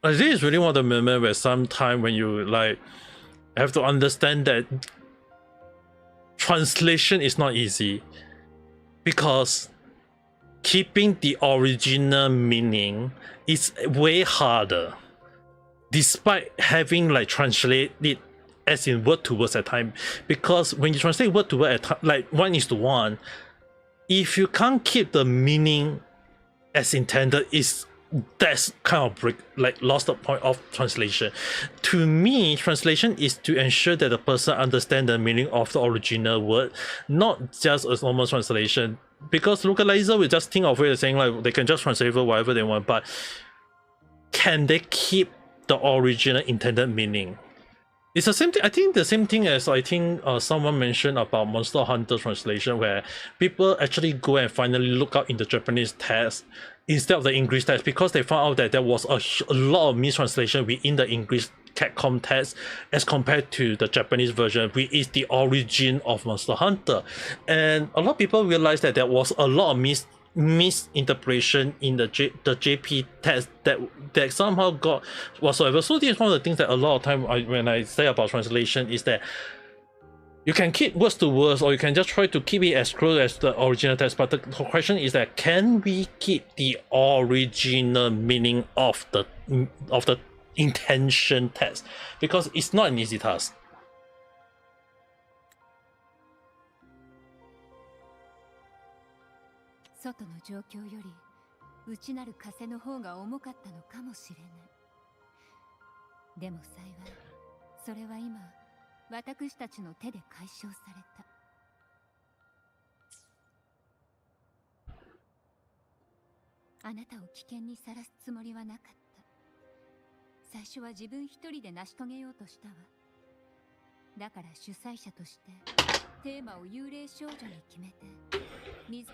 This is really one of the moments where sometimes when you like have to understand that translation is not easy, because keeping the original meaning is way harder, despite having like translate it as in word to word at time. Because when you translate word to word at time, like 1:1, if you can't keep the meaning as intended, that's kind of lost the point of translation. To me, translation is to ensure that the person understands the meaning of the original word, not just a normal translation. Because localizer will just think of it as saying like they can just translate whatever they want, but can they keep the original intended meaning? It's the same thing. I think the same thing as someone mentioned about Monster Hunter translation, where people actually go and finally look up in the Japanese text instead of the English text, because they found out that there was a lot of mistranslation within the English Capcom text as compared to the Japanese version, which is the origin of Monster Hunter. And a lot of people realized that there was a lot of misinterpretation in the JP text that somehow got whatsoever. So this is one of the things that a lot of time when I say about translation is that you can keep words to words, or you can just try to keep it as close as the original text. But the question is that can we keep the original meaning of the intention text? Because it's not an easy task.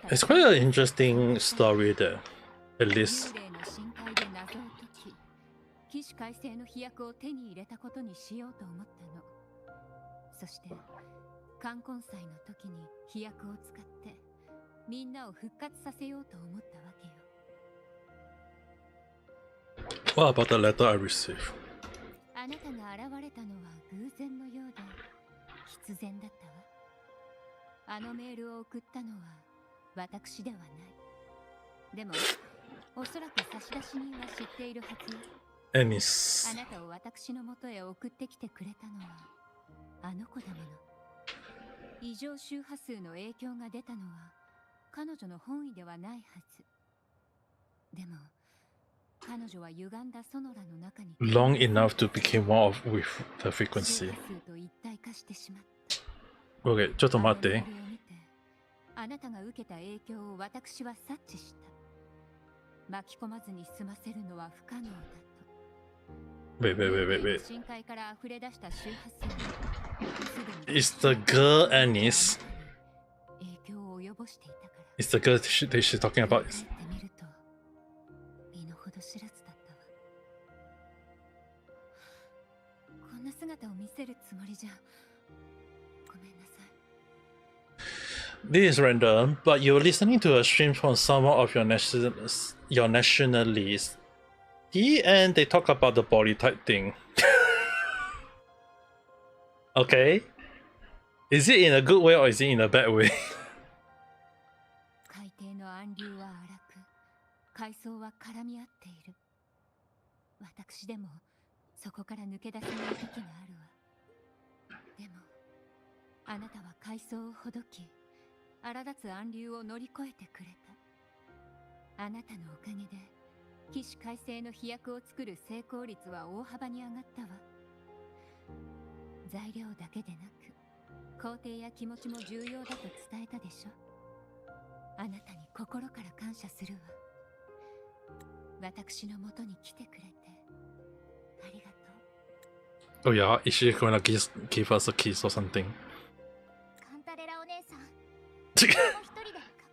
It's quite an interesting story there, at least. What about the letter I received? Ennis. Long enough to become one with the frequency. Okay, ちょっと待って。Wait. Is the girl Annis? Is the girl she's talking about? んな姿を見せるつもりじゃ。ごめんなさい。 This is random, but you're listening to a stream from someone of your nationalist. And they talk about the body type thing. Okay. Is it in a good way or is it in a bad way? 海底の暗流は荒く、海藻は絡み合っている。私でもそこから抜け出せない時があるわ。でもあなたは海藻をほどき、荒立つ暗流を乗り越えてくれた。あなたのおかげで起死回生の飛躍を作る成功率は大幅に上がったわ。材料だけでなく工程や気持ちも重要だと伝えたでしょ。あなたに心から感謝するわ。私のもとに来てくれてありがとう。 Oh yeah, is she gonna give us a kiss or something? カンタレラお姉さん、一人で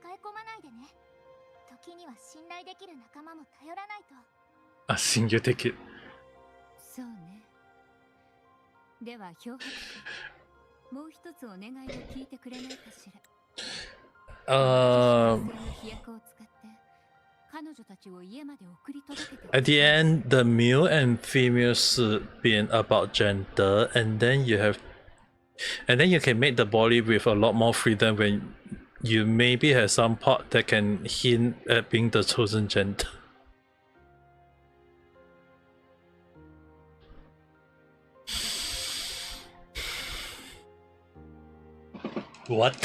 抱え込まないでね。時には信頼できる仲間も頼らないと。 I think you take it. そうね。では漂白者、もう一つお願いを聞いてくれないかしら。飛躍を使って彼女たちを家まで送り届けて。 At the end, the male and female suit being about gender, and then you can make the body with a lot more freedom when you maybe have some part that can hint at being the chosen gender. What?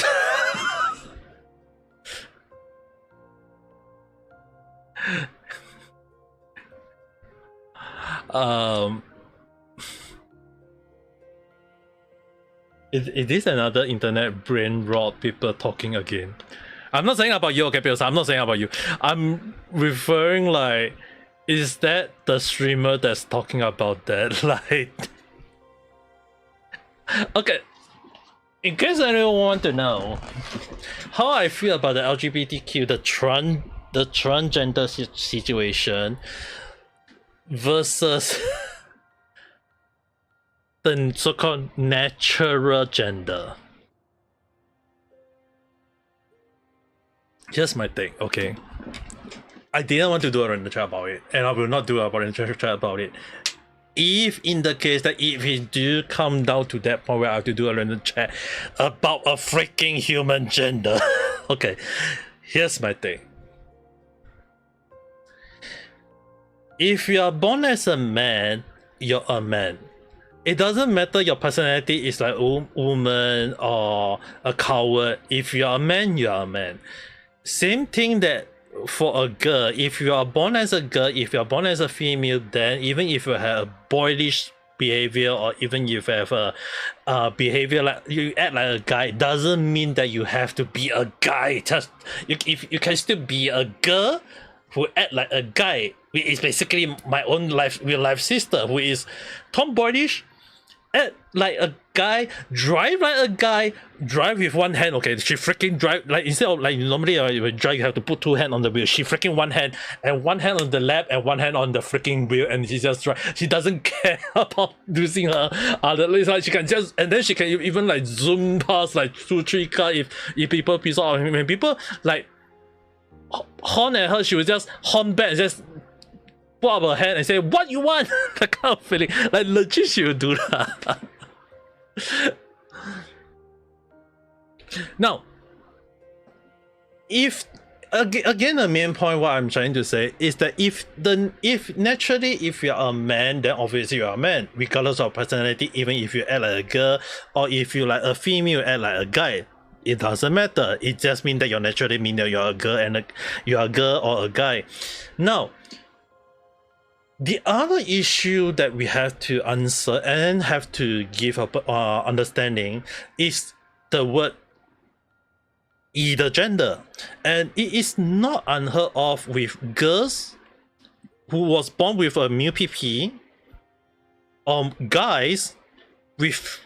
It is another internet brain rot people talking again. I'm not saying about you, okay, Pills? I'm not saying about you. I'm referring like, is that the streamer that's talking about that? Like, okay. In case anyone want to know how I feel about the LGBTQ, the transgender situation versus the so-called natural gender. Here's my take, okay? I didn't want to do a random chat about it, and I will not do a random chat about it. If in the case that if we do come down to that point where I have to do a random chat about a freaking human gender. Okay, here's my thing. If you are born as a man, you're a man. It doesn't matter your personality is like a woman or a coward. If you are a man, you are a man. Same thing that for a girl, if you are born as a girl, if you are born as a female, then even if you have a boyish behavior or even if you have a behavior like you act like a guy, doesn't mean that you have to be a guy. Just if you can still be a girl who act like a guy, which is basically my own real life sister who is tomboyish, act like a guy, drive like a guy, drive with one hand. Okay, she freaking drive like instead of like normally you drive you have to put two hands on the wheel. She freaking one hand on the lap and one hand on the freaking wheel, and she just drive. She doesn't care about losing her other legs. Like she can just, and then she can even like zoom past like 2-3 cars if people piss off. When people like horn at her, she will just horn back and just put up her hand and say, "What you want?" That kind of feeling. Like legit, she will do that. Now, if again the main point what I'm trying to say is that if naturally if you're a man, then obviously you're a man, regardless of personality. Even if you act like a girl or if you like a female act like a guy, it doesn't matter. It just means that you're naturally mean that you're a girl and you're a girl or a guy. Now, the other issue that we have to answer and have to give a understanding is the word either gender, and it is not unheard of with girls who was born with a male PP or guys with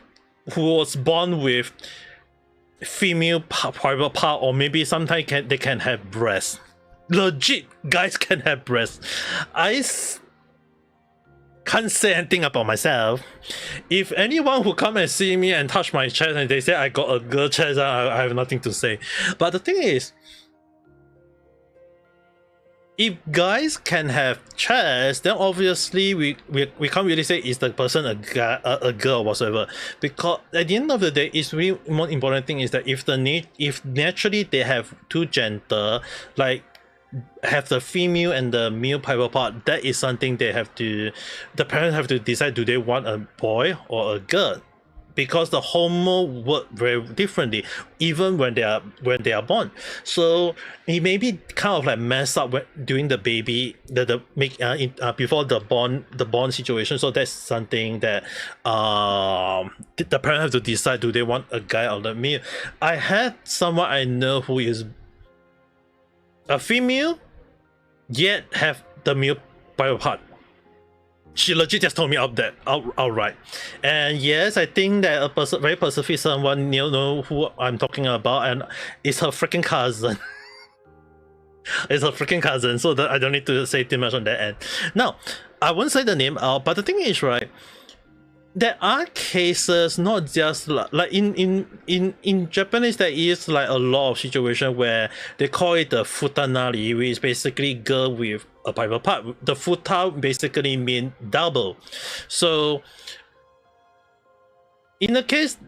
who was born with female private part, or maybe sometimes they can have breasts. Legit, guys can have breasts. I can't say anything about myself. If anyone who come and see me and touch my chest and they say I got a girl chest, I have nothing to say. But the thing is, if guys can have chests, then obviously we can't really say is the person a guy, a girl or whatsoever. Because at the end of the day, it's really more important thing is that if naturally they have two gender, like have the female and the male private part, that is something the parents have to decide, do they want a boy or a girl? Because the hormone work very differently even when they are born. So it may be kind of like messed up during the baby before the born situation. So that's something that the parents have to decide, do they want a guy or a male. I had someone I know who is a female yet have the male private part. She legit just told me outright. And yes, I think that a very specific someone know who I'm talking about, and it's her freaking cousin. It's her freaking cousin, so that I don't need to say too much on that end. Now, I won't say the name out, but the thing is, right, there are cases, not just like in Japanese, there is like a lot of situation where they call it the futanari, which is basically girl with a private part. The futa basically mean double. So in the case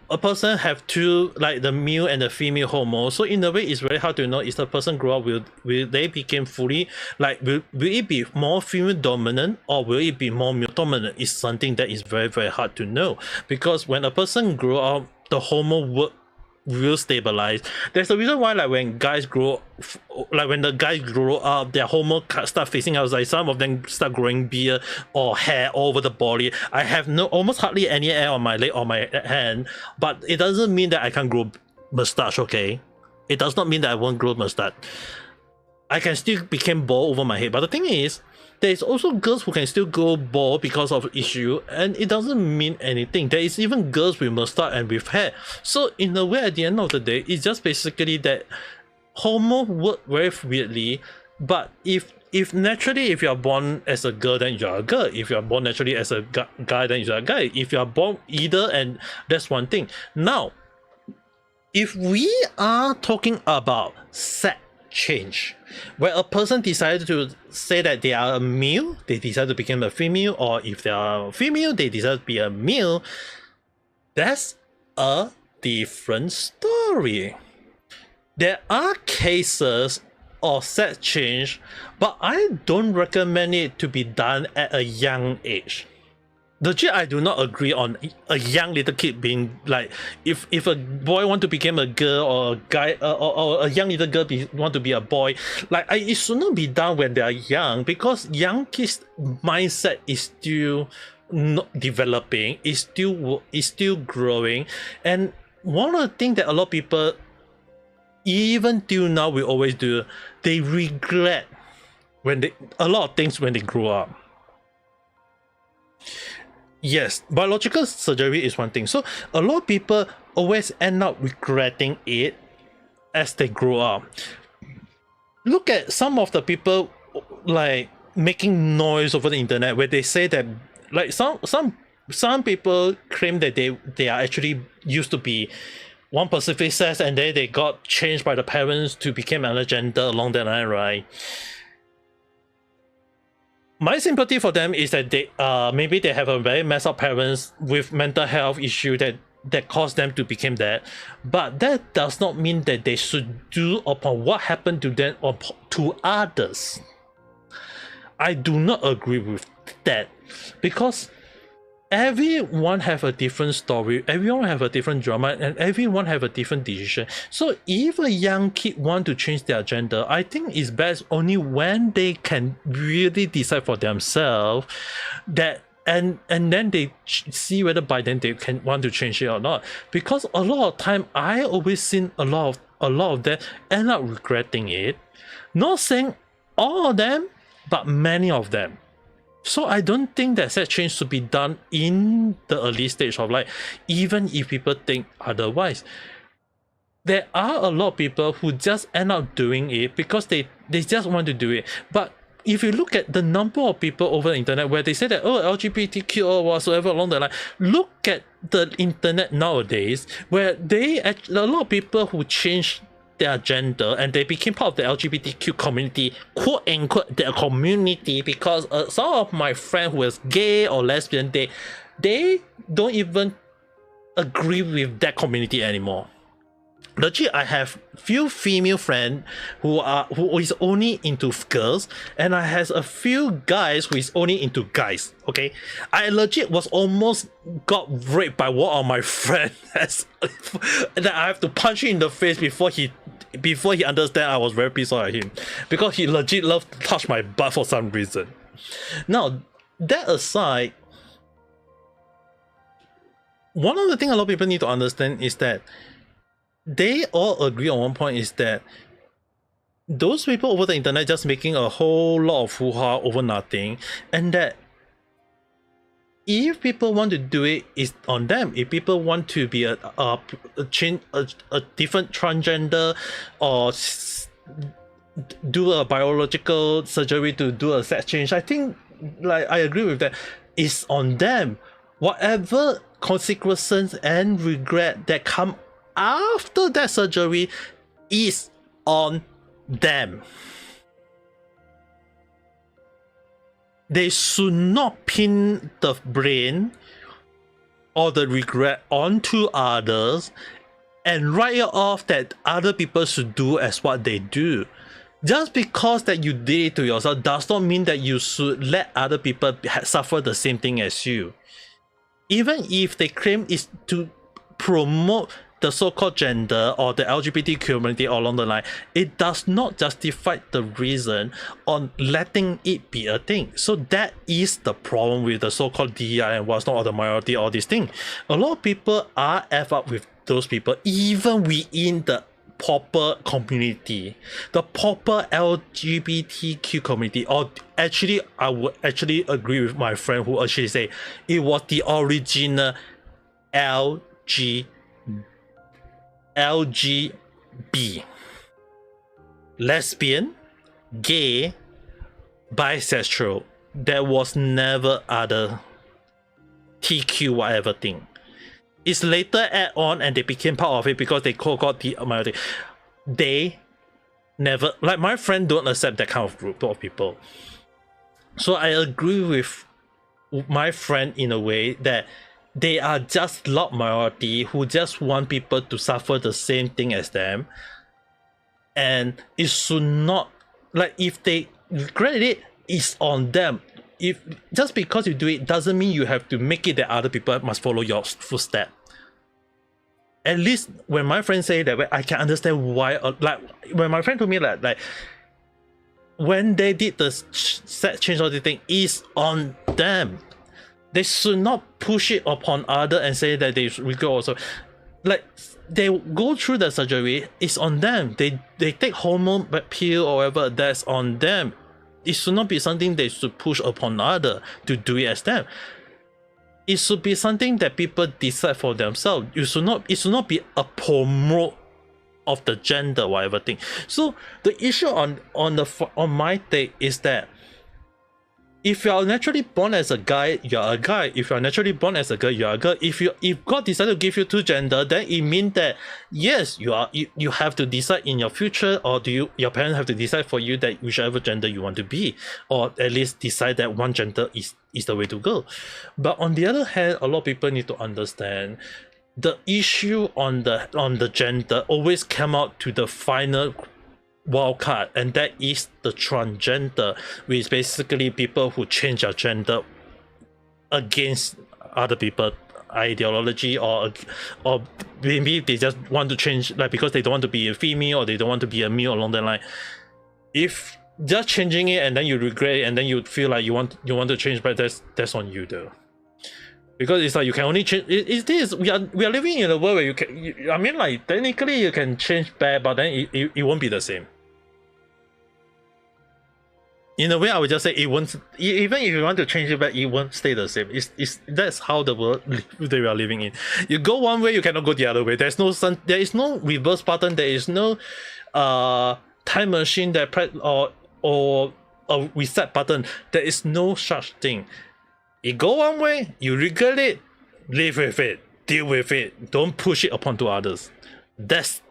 a person have two, like the male and the female hormone, so in a way it's very hard to know, is the person grow up, will they become fully, like will it be more female dominant or will it be more male dominant? Is something that is very, very hard to know, because when a person grow up, the hormone will stabilize. There's a reason why, like when guys grow, like when the guys grow up, their hormone start facing outside. Some of them start growing beard or hair all over the body. I have almost hardly any hair on my leg or my hand, but it doesn't mean that I can't grow mustache. Okay, it does not mean that I won't grow mustache. I can still become bald over my head. But the thing is, there's also girls who can still go bald because of issue, and it doesn't mean anything. There is even girls with mustache and with hair. So in a way, at the end of the day, it's just basically that hormone work very weirdly. But if naturally, if you are born as a girl, then you are a girl. If you are born naturally as a guy, then you are a guy. If you are born either, and that's one thing. Now, if we are talking about sex change, where a person decided to say that they are a male, they decide to become a female, or if they are female, they decide to be a male, that's a different story. There are cases of sex change, but I don't recommend it to be done at a young age. Legit, I do not agree on a young little kid being like, if a boy want to become a girl, or a guy or a young little girl want to be a boy, like it should not be done when they are young, because young kids' mindset is still not developing, is still growing. And one of the things that a lot of people, even till now, we always do, they regret a lot of things when they grow up. Yes, biological surgery is one thing. So a lot of people always end up regretting it as they grow up. Look at some of the people like making noise over the internet, where they say that, like some people claim that they are actually used to be one specific sex, and then they got changed by the parents to become another gender along the line, right? My sympathy for them is that they maybe they have a very messed up parents with mental health issue that caused them to become that, but that does not mean that they should do upon what happened to them or to others. I do not agree with that, because everyone have a different story, everyone have a different drama, and everyone have a different decision. So if a young kid want to change their gender, I think it's best only when they can really decide for themselves that, and then they see whether by then they can want to change it or not. Because a lot of time, I always seen a lot of them end up regretting it. Not saying all of them, but many of them. So I don't think that sex change should be done in the early stage of life, even if people think otherwise. There are a lot of people who just end up doing it because they just want to do it. But if you look at the number of people over the internet where they say that, oh, LGBTQ or whatsoever along the line, look at the internet nowadays where a lot of people who change their gender and they became part of the LGBTQ community, quote unquote their community, because some of my friends who is gay or lesbian, they don't even agree with that community anymore. Legit, I have few female friends who is only into girls, and I has a few guys who is only into guys. Okay, I legit was almost got raped by one of my friends that I have to punch him in the face before he understand I was very pissed off at him, because he legit loved to touch my butt for some reason. Now, that aside, one of the things a lot of people need to understand is that they all agree on one point, is that those people over the internet just making a whole lot of hoo-ha over nothing, and that if people want to do it, it's on them. If people want to be a different transgender, or do a biological surgery to do a sex change, I think, like, I agree with that. It's on them. Whatever consequences and regret that come after that surgery is on them. They should not pin the blame or the regret onto others and write it off that other people should do as what they do. Just because that you did it to yourself does not mean that you should let other people suffer the same thing as you. Even if they claim is to promote the so-called gender or the LGBT community along the line, it does not justify the reason on letting it be a thing. So that is the problem with the so-called DEI and what's not, or the minority, all these things. A lot of people are F up with those people, even within the proper community, the proper LGBTQ community. Or actually, I would actually agree with my friend who actually say it was the original LGB, lesbian, gay, bisexual. There was never other TQ whatever thing. It's later add on and they became part of it because they got the minority. They never, like, my friend don't accept that kind of group of people. So I agree with my friend in a way that they are just loud minority who just want people to suffer the same thing as them, and it should not, like, if they regret it, it's on them. If just because you do it doesn't mean you have to make it that other people must follow your footstep. At least when my friend say that, I can understand why. Like, when my friend told me that, like, when they did the set change of the thing, is on them. They should not push it upon other and say that they regret also. Like, they go through the surgery, it's on them. They take hormone pill or whatever, that's on them. It should not be something they should push upon other to do it as them. It should be something that people decide for themselves. It should not be a promote of the gender whatever thing. So the issue on my take is that if you are naturally born as a guy, you are a guy. If you are naturally born as a girl, you are a girl. If God decided to give you two gender, then it means that yes, you have to decide in your future, or your parents have to decide for you that whichever gender you want to be, or at least decide that one gender is the way to go. But on the other hand, a lot of people need to understand the issue on the gender always come out to the final wild card, and that is the transgender, which is basically people who change their gender against other people ideology, or maybe they just want to change, like, because they don't want to be a female or they don't want to be a male along that line. If just changing it and then you regret it and then you feel like you want to change, but that's on you though. Because it's like you can only change. We are living in a world where you can. I mean, like, technically you can change back, but then it won't be the same. In a way, I would just say it won't. Even if you want to change it back, it won't stay the same. That's how the world that we are living in. You go one way, you cannot go the other way. There is no reverse button. There is no time machine that or a reset button. There is no such thing. It go one way, you regret it, live with it, deal with it. Don't push it upon to others. That's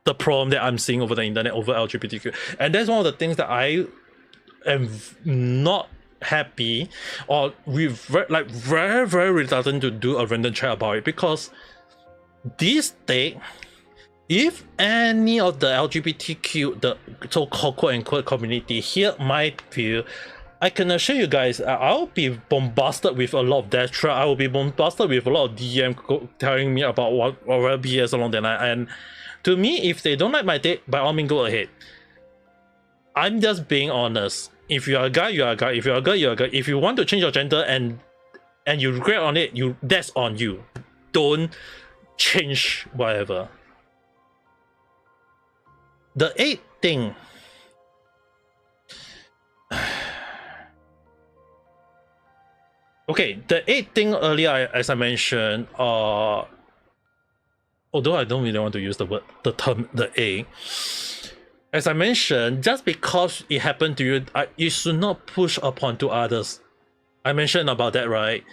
the problem that I'm seeing over the internet over LGBTQ, and that's one of the things that I am not happy or very reluctant to do a random chat about it, because this day, if any of the LGBTQ, the so-called quote-unquote community hear my view, I can assure you guys, I'll be bombarded with a lot of death threat. I will be bombarded with a lot of DM telling me about what BS along the line. And to me, if they don't like my take, by all means, go ahead. I'm just being honest. If you are a guy, you are a guy. If you're a girl, you're a girl. If you want to change your gender and you regret on it, that's on you. Don't change whatever. The 8th thing. Okay, the 8th thing earlier, as I mentioned, although I don't really want to use the term the A. As I mentioned, just because it happened to you, you should not push upon to others. I mentioned about that, right?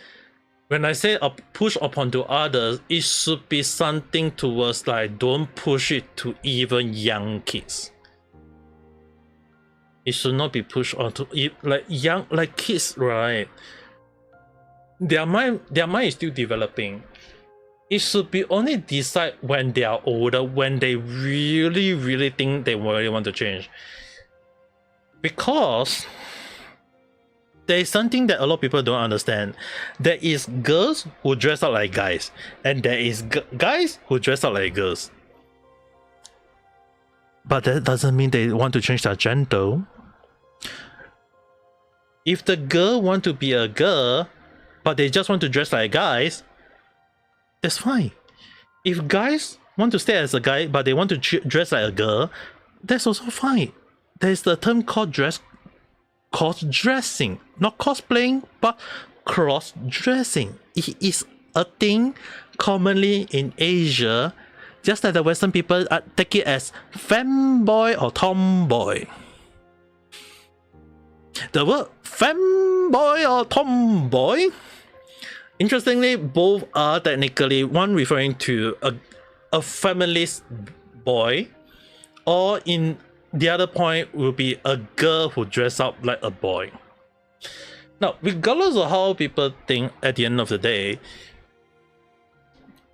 When I say push upon to others, it should be something towards like, don't push it to even young kids. It should not be pushed onto like kids, right? Their mind is still developing. It should be only decide when they are older, when they really think they really want to change. Because there is something that a lot of people don't understand. There is girls who dress up like guys, and there is guys who dress up like girls. But that doesn't mean they want to change their gender. If the girl want to be a girl, but they just want to dress like guys, that's fine. If guys want to stay as a guy, but they want to dress like a girl, that's also fine. There's the term called cross-dressing. Not cosplaying, but cross-dressing. It is a thing commonly in Asia, just that the Western people take it as femboy or tomboy. The word femboy or tomboy, interestingly, both are technically one referring to a feminist boy, or in the other point will be a girl who dress up like a boy. Now, regardless of how people think at the end of the day,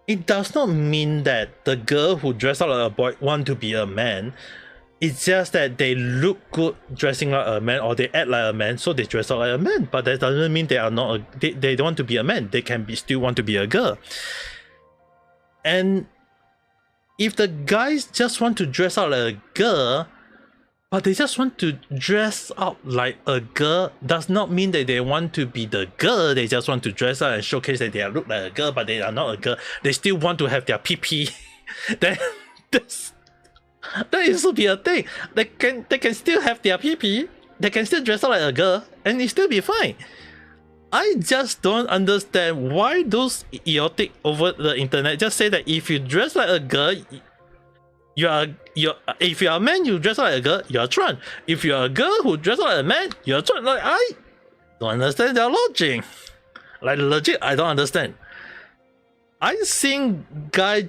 it does not mean that the girl who dress up like a boy want to be a man. It's just that they look good dressing like a man, or they act like a man, so they dress up like a man. But that doesn't mean they are not they don't want to be a man. They can still want to be a girl. And if the guys just want to dress up like a girl, but they just want to dress up like a girl, does not mean that they want to be the girl. They just want to dress up and showcase that they look like a girl, but they are not a girl. They still want to have their PP. That used to be a thing. They can still have their PP. They can still dress up like a girl, and it still be fine. I just don't understand why those idiotic over the internet just say that if you dress like a girl, if you're a man, you dress like a girl, you're a trans. If you're a girl who dress like a man, you're a trans. Like, I don't understand their logic. Like, legit, I don't understand. I've seen guy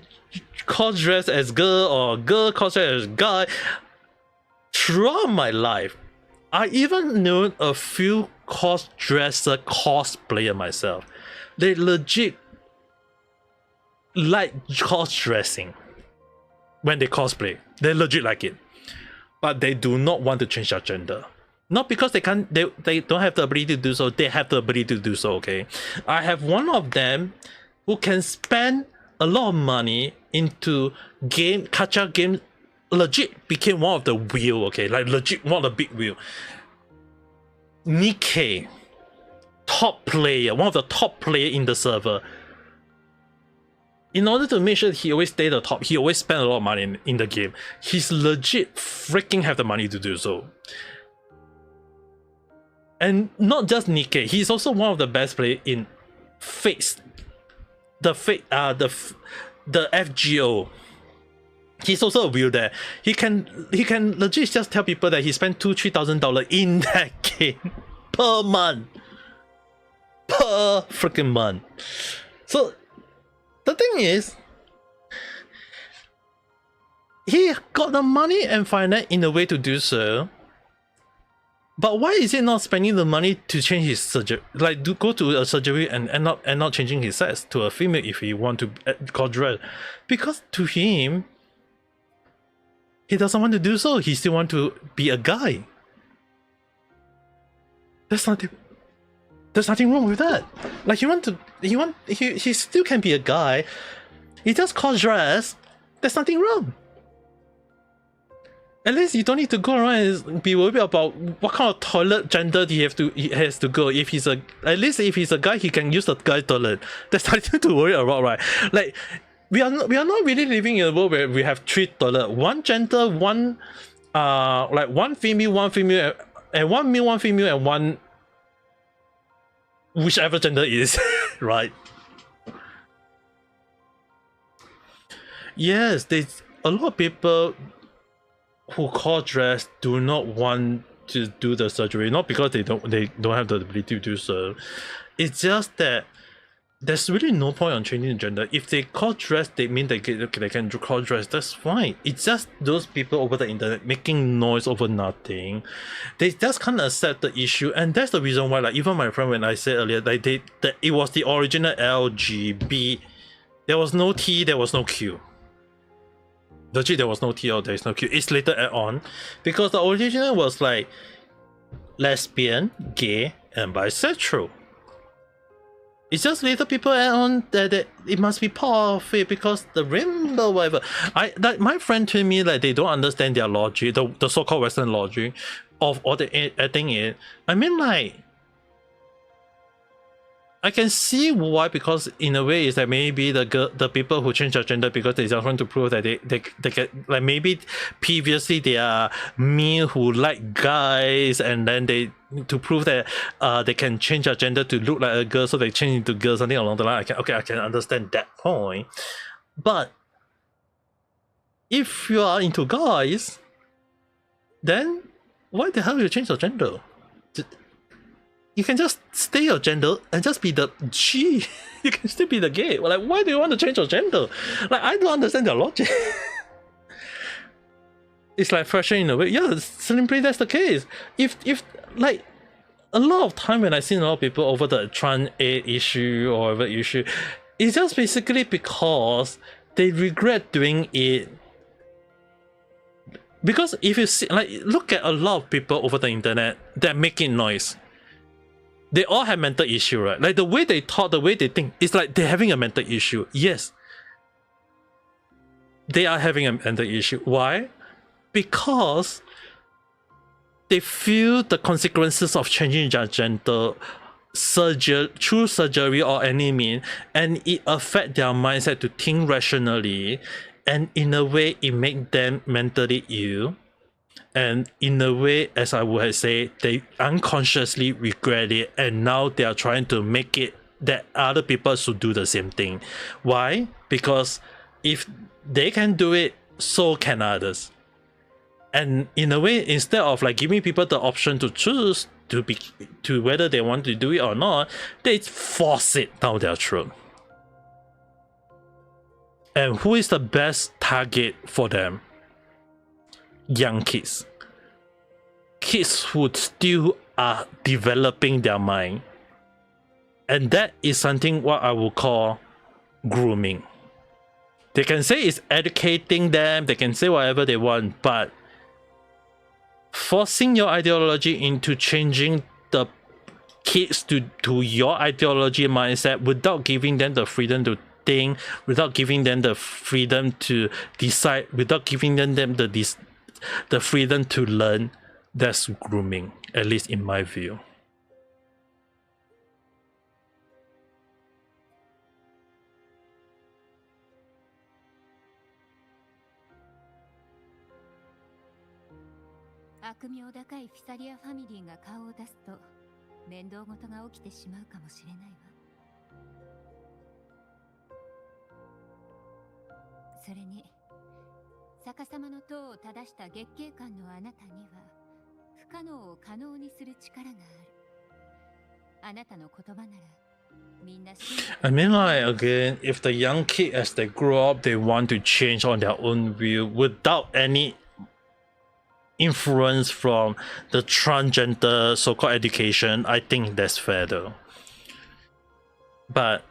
cosplay as girl or girl cosplay as guy throughout my life. I even knew a few cosplayer myself. They legit like cross-dressing when they cosplay. They legit like it, but they do not want to change their gender. Not because they can't. They don't have the ability to do so. They have the ability to do so. Okay, I have one of them who can spend a lot of money into gacha game. Legit became one of the wheel. Okay, like legit one of the big wheel. Nikkei, top player, one of the top player in the server. In order to make sure he always stay the top, he always spend a lot of money in the game. He's legit freaking have the money to do so. And not just Nikkei, he's also one of the best players in Fates. The FGO. he's also a weirdo. He can legit just tell people that he spent $2,000-3,000 in that game per month. Per freaking month. So the thing is, he got the money and finance in a way to do so. But why is he not spending the money to change his surgery, like to go to a surgery and not changing his sex to a female if he want to quadrille? Because to him, he doesn't want to do so. He still want to be a guy. There's nothing wrong with that. Like he still can be a guy. He just cross-dress. There's nothing wrong. At least you don't need to go around and be worried about what kind of toilet gender he has to go. If he's at least if he's a guy, he can use the guy toilet. There's nothing to worry about, right? Like we are not really living in a world where we have 3 toilets, one gender, one like one female, and one male, one female, and one whichever gender is, right? Yes, there's a lot of people who cross-dress do not want to do the surgery, not because they don't have the ability to do so. It's just that there's really no point on changing the gender. If they cross-dress, they mean they can cross-dress. That's fine. It's just those people over the internet making noise over nothing. They just can't accept the issue, and that's the reason why. Like even my friend, when I said earlier, that it was the original LGB. There was no T, there was no Q. Legit, there was no T or there's no Q. It's later add on because the original was like lesbian, gay, and bisexual. It's just later people add on that it must be part of it because the rainbow, whatever. My friend told me like they don't understand their logic, the so-called Western logic of all the adding it. I mean, like, I can see why, because in a way it's like maybe the people who change their gender because they just want to prove that they get, like, maybe previously they are me who like guys, and then they to prove that they can change their gender to look like a girl, so they change into girl, something along the line. I can understand that point. But if you are into guys, then why the hell you change your gender? You can just stay your gender and just be the G. You can still be the gay. Like, why do you want to change your gender? Like, I don't understand their logic. It's like fashion in a way. Yeah, simply that's the case. If like a lot of time when I see a lot of people over the trans aid issue or whatever issue, it's just basically because they regret doing it. Because if you see, like, look at a lot of people over the internet that making noise. They all have mental issue, right? Like the way they talk, the way they think, it's like they're having a mental issue. Yes, they are having a mental issue. Why? Because they feel the consequences of changing their gender through surgery or any mean, and it affects their mindset to think rationally, and in a way it makes them mentally ill. And in a way, as I would say, they unconsciously regret it, and now they are trying to make it that other people should do the same thing. Why? Because if they can do it, so can others. And in a way, instead of like giving people the option to choose to whether they want to do it or not, they force it down their throat. And who is the best target for them? Young kids who still are developing their mind, and that is something what I would call grooming. They can say it's educating them, they can say whatever they want, but forcing your ideology into changing the kids to your ideology mindset without giving them the freedom to think, without giving them the freedom to decide, without giving them the freedom to learn, that's grooming, at least in my view.悪名高いフィサリアファミリーが顔を出すと面倒事が起きてしまうかもしれないわ。それに逆さまの塔を正した月桂冠のあなたには不可能を可能にする力がある。あなたの言葉ならみんな信じて I mean, like, again, if the young kid as they grow up, they want to change on their own view without any influence from the transgender so-called education, I think that's fair though. But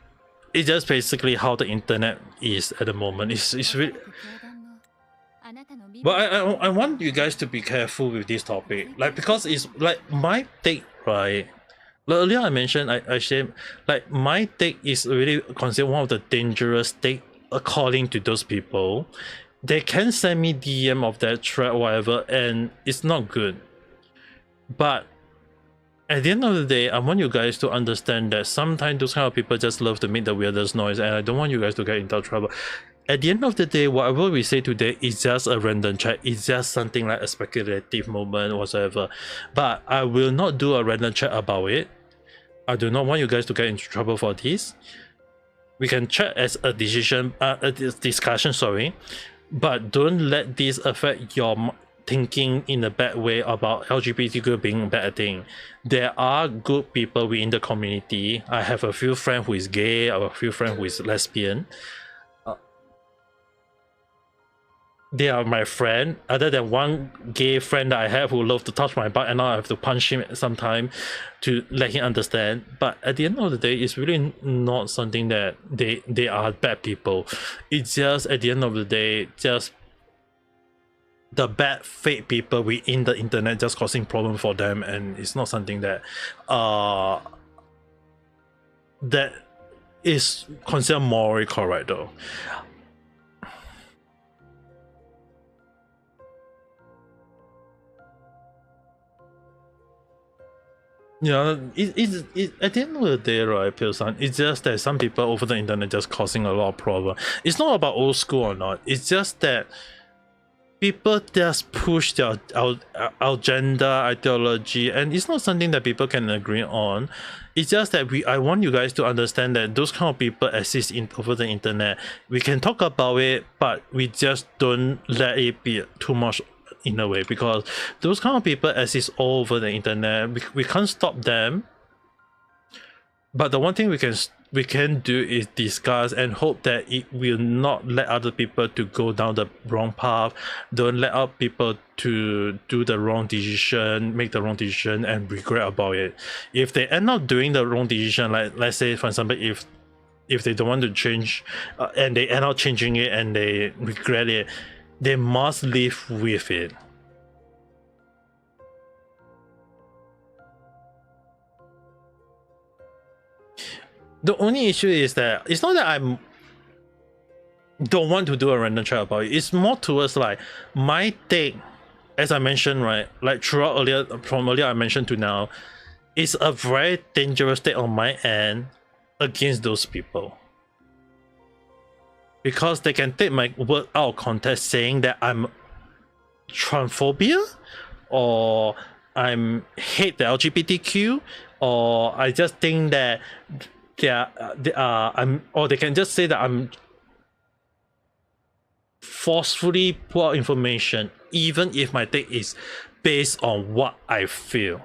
it's just basically how the internet is at the moment. It's really. 教団もあなたの身 But I want you guys to be careful with this topic, like, because it's like my take, right? Like earlier I mentioned, I said, like, my take is really considered one of the dangerous take according to those people. They can send me DM of that thread or whatever, and it's not good. But at the end of the day, I want you guys to understand that sometimes those kind of people just love to make the weirdest noise, and I don't want you guys to get into trouble. At the end of the day, whatever we say today is just a random chat. It's just something like a speculative moment or whatever. But I will not do a random chat about it. I do not want you guys to get into trouble for this. We can chat as a discussion, sorry. But don't let this affect your thinking in a bad way about LGBTQ being a bad thing. There are good people within the community. I have a few friends who is gay, I have a few friends who is lesbian. They are my friend, other than one gay friend that I have who loves to touch my butt, and now I have to punch him sometime to let him understand. But at the end of the day, it's really not something that they are bad people. It's just at the end of the day, just the bad fake people within the internet just causing problem for them, and it's not something that that is considered morally correct though. Yeah, it at the end of the day, right, Pio-san, it's just that some people over the internet just causing a lot of problem. It's not about old school or not. It's just that people just push their agenda, ideology, and it's not something that people can agree on. It's just that I want you guys to understand that those kind of people exist over the internet. We can talk about it, but we just don't let it be too much in a way, because those kind of people exist all over the internet. We can't stop them, but the one thing we can do is discuss and hope that it will not let other people to go down the wrong path. Don't let other people to do the wrong decision, make the wrong decision and regret about it. If they end up doing the wrong decision, like let's say for example, if they don't want to change and they end up changing it and they regret it, they must live with it. The only issue is that it's not that I don't want to do a random chat about it. It's more towards like my take, as I mentioned, right? Like throughout from earlier I mentioned to now, it's a very dangerous take on my end against those people. Because they can take my word out of context saying that I'm transphobia, or I'm hate the LGBTQ, or I just think that or they can just say that I'm forcefully put out information, even if my take is based on what I feel,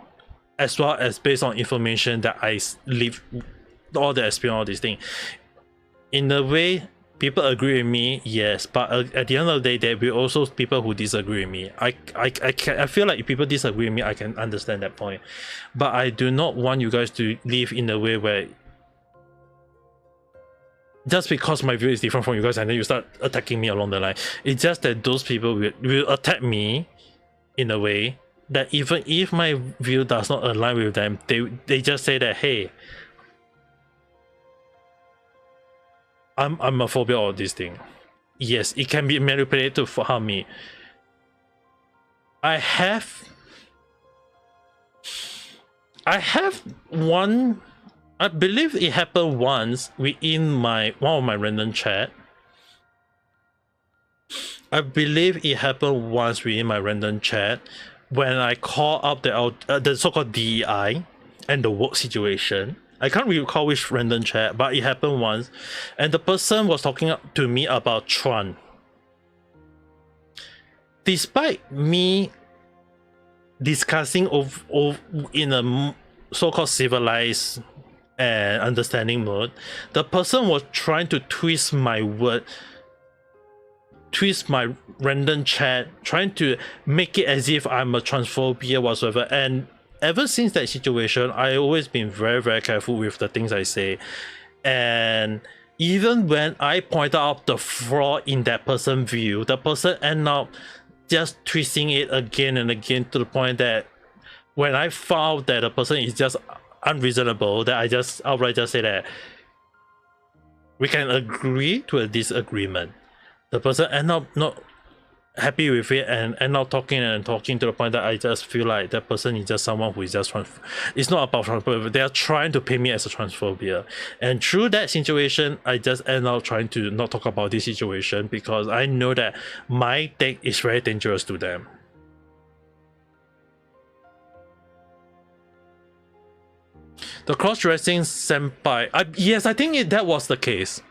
as well as based on information that I live, all the experience, all these things. In a way, people agree with me, yes, but at the end of the day, there will also people who disagree with me. I feel like if people disagree with me, I can understand that point, but I do not want you guys to live in a way where just because my view is different from you guys and then you start attacking me along the line. It's just that those people will attack me in a way that even if my view does not align with them, they just say that, hey, I'm a phobia of this thing. Yes, it can be manipulated to harm me. I have one, I believe it happened once within one of my random chat. I believe it happened once within my random chat when I call up the so-called DEI and the work situation. I can't recall which random chat, but it happened once, and the person was talking to me about Tron. despite me discussing in a so-called civilized and understanding mode, the person was trying to twist my word, twist my random chat, trying to make it as if I'm a transphobia whatsoever. And ever since that situation, I always been very, very careful with the things I say. And even when I pointed out the flaw in that person's view, the person ended up just twisting it again and again, to the point that when I found that the person is just unreasonable, that I just outright just say that we can agree to a disagreement. The person end up not happy with it and end up talking and talking, to the point that I just feel like that person is just someone who is just it's not about transphobia. They are trying to paint me as a transphobia, and through that situation, I just end up trying to not talk about this situation, because I know that my take is very dangerous to them. The cross-dressing senpai. Yes, I think that was the case.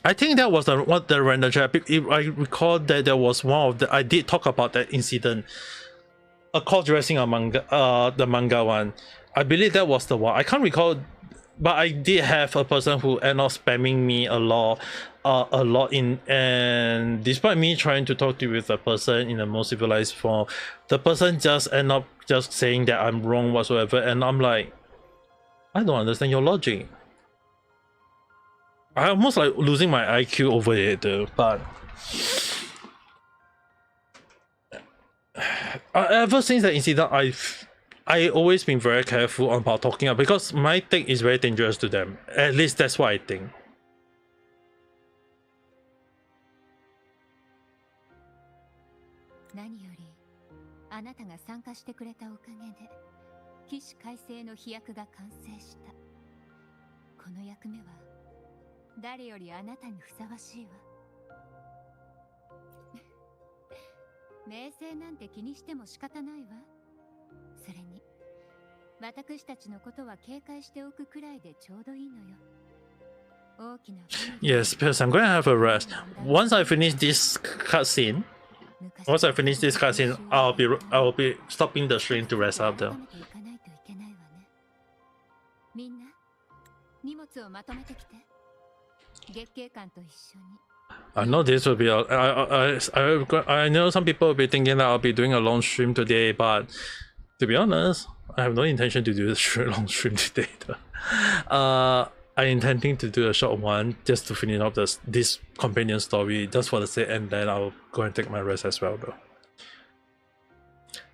I think that was the random chat. I recall that there was one of the. I did talk about that incident. A cross-dressing among the manga one. I believe that was the one. I can't recall, but I did have a person who ended up spamming me a lot in, and despite me trying to talk to with the person in a more civilized form, the person just end up just saying that I'm wrong whatsoever, and I'm like, I don't understand your logic. I almost like losing my IQ over it though, but ever since that incident, I always been very careful about talking about, because my take is very dangerous to them. At least that's what I think. Yes, because I'm going to have a rest. Once I finish this cutscene, I'll be stopping the stream to rest up though. I know this will be I know some people will be thinking that I'll be doing a long stream today, but to be honest, I have no intention to do a long stream today though. I'm intending to do a short one just to finish up this companion story, just for the sake, and then I'll go and take my rest as well though.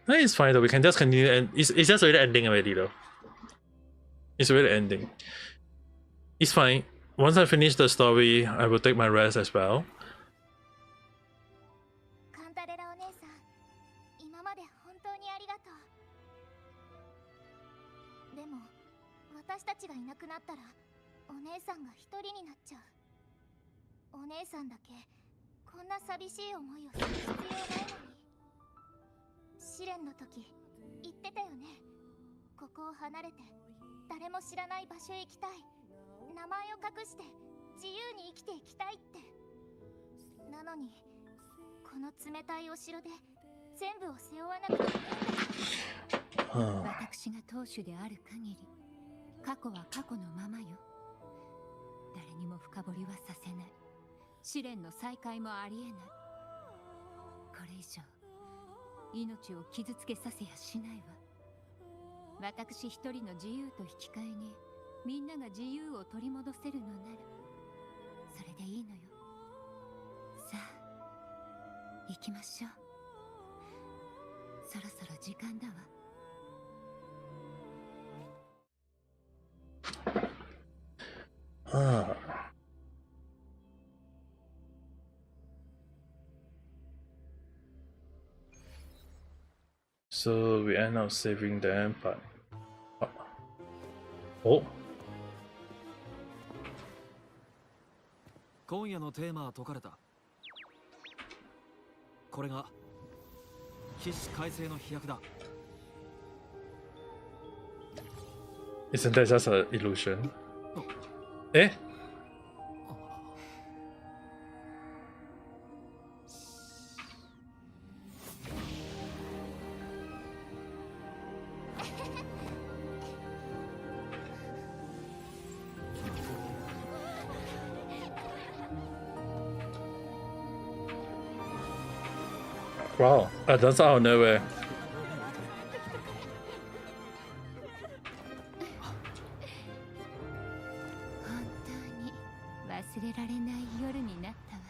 No, it's fine though, we can just continue, and it's just already ending already though. It's already ending. It's fine. Once I finish the story, I will take my rest as well. So we end up saving them, but oh. 今夜のテーマは解かれた。これが起死回生の飛躍だ。 Isn't that just an illusion? Eh? Wow, that's out of nowhere. 本当に忘れられない夜になったわ。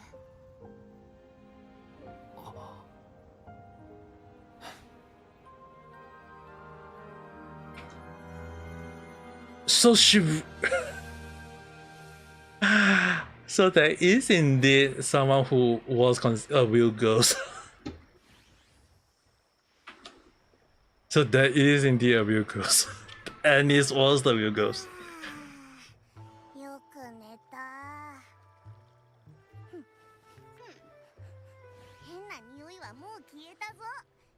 So she. So there is indeed someone who was a real ghost. So there is indeed a real ghost. And it was the real ghost. よく寝た。変な匂いはもう消えたぞ。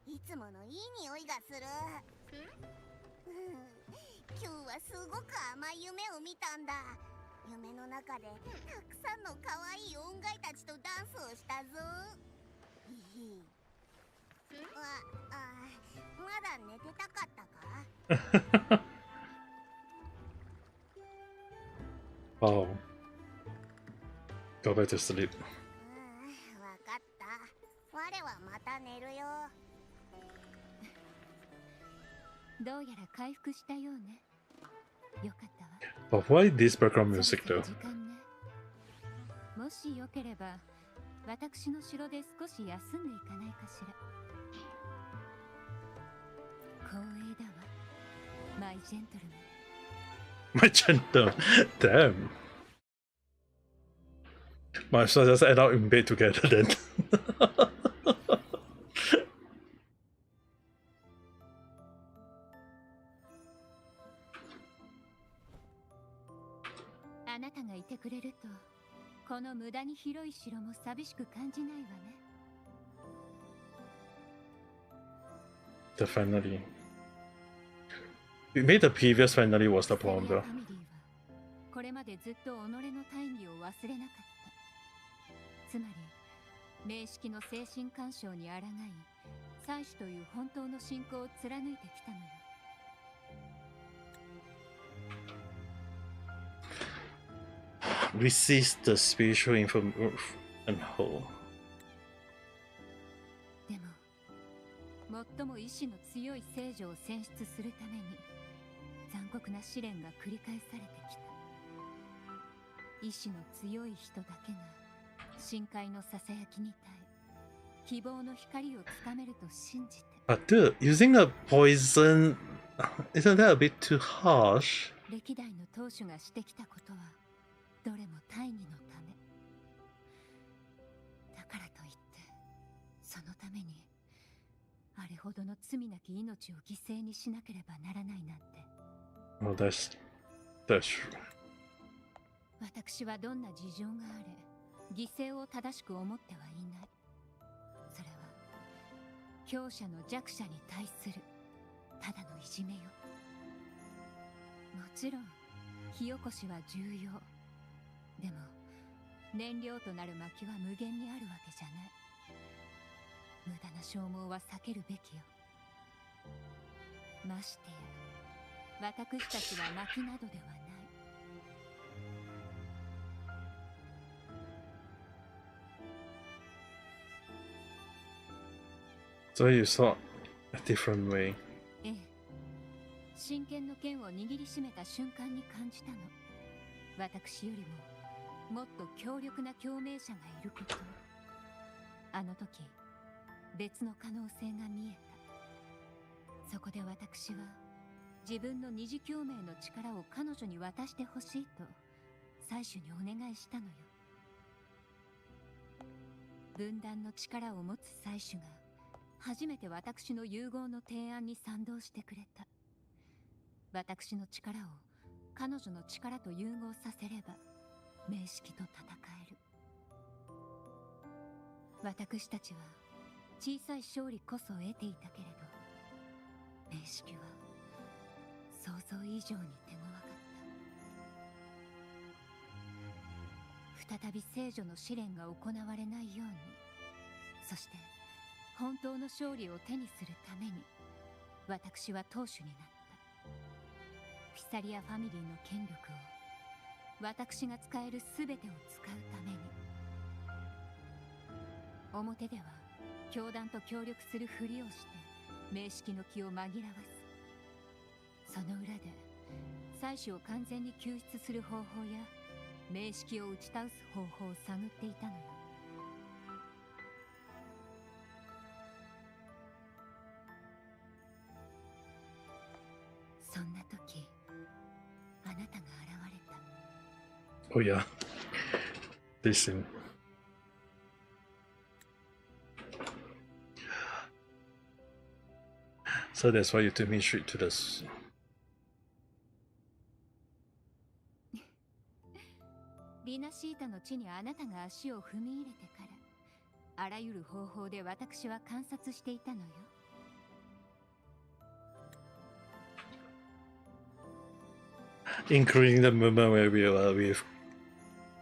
いつものいい匂いがする。今日はすごく甘い夢を見たんだ。夢の中でたくさんの可愛い音階たちとダンスをしたぞ。まだ寝てたかったか？ Oh. Go back to sleep. わかった。我はまた寝るよ。どうやら回復したようね。よかったわ。But why this background music though? 時間ね。もしよければ、私の城で少し休んでいかないかしら。光栄だわ。マイジェントルマン。 My gentle. Damn. Might as well just end up in bed together then. あなたがいてくれると、この無駄に広い城も寂しく感じないわね。The finale. Maybe the previous finale was the problem though. ファミリーはこれまでずっと己の大義を忘れなかった。つまり、名式の精神干渉に抗い、祭司という本当の信仰を貫いてきたのよ。Resist the spiritual info and whole. でも、最も意志の強い聖女を選出するために残酷な試練が繰り返されてきた。意志の強い人だけが深海のささやきに耐え、希望の光をつかめると信じて。 But dude, using a poison, isn't that a bit too harsh? 歴代の当主がしてきたことはどれも大義のため。だからといってそのためにあれほどの罪なき命を犠牲にしなければならないなんて。 Well, that's true. 私はどんな事情があれ犠牲を正しく思ってはいない。それは強者の弱者に対するただのいじめよ。もちろん火起こしは重要。でも燃料となる薪は無限にあるわけじゃない。無駄な消耗は避けるべきよ。ましてや私たちは薪などではない。 So you saw a different way. ええ、真剣の剣を握りしめた瞬間に感じたの。私よりももっと強力な共鳴者がいることを。あの時別の可能性が見えた。そこで私は自分の二次共鳴の力を彼女に渡してほしいと祭司にお願いしたのよ。分断の力を持つ祭司が初めて私の融合の提案に賛同してくれた。私の力を彼女の力と融合させれば名式と戦える。私たちは小さい勝利こそ得ていたけれど、名式は想像以上に手強かった。再び聖女の試練が行われないように、そして本当の勝利を手にするために私は当主になった。フィサリアファミリーの権力を私が使える全てを使うために。表では教団と協力するふりをして名式の気を紛らわす。その裏で妻子を完全に救出する方法や名式を打ち倒す方法を探っていたのよ。そんな時あなたが現れた。 Oh yeah. This scene. So that's why you took me straight to this. リナシータの地にあなたが足を踏み入れてからあらゆる方法で私は観察していたのよ。Including the moment where we were with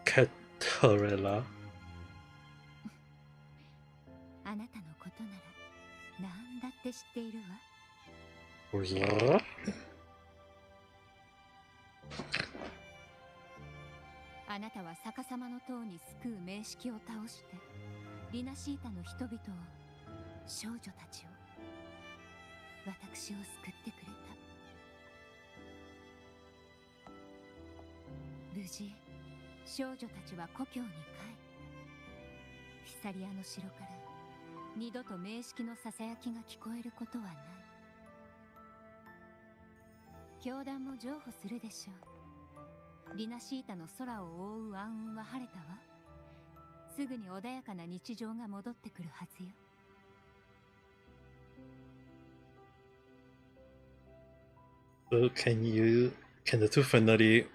Catarella. あなたのことなら何だって知っているわ。 Oh yeah? あなたは逆さまの塔に救う名式を倒してリナシータの人々を、少女たちを、私を救ってくれた。無事少女たちは故郷に帰った。フィサリアの城から二度と名式のささやきが聞こえることはない。教団も譲歩するでしょう。リナシータの空を覆う暗雲は晴れたわ。すぐに穏やかな日常が戻ってくるはずよ。So can the two finally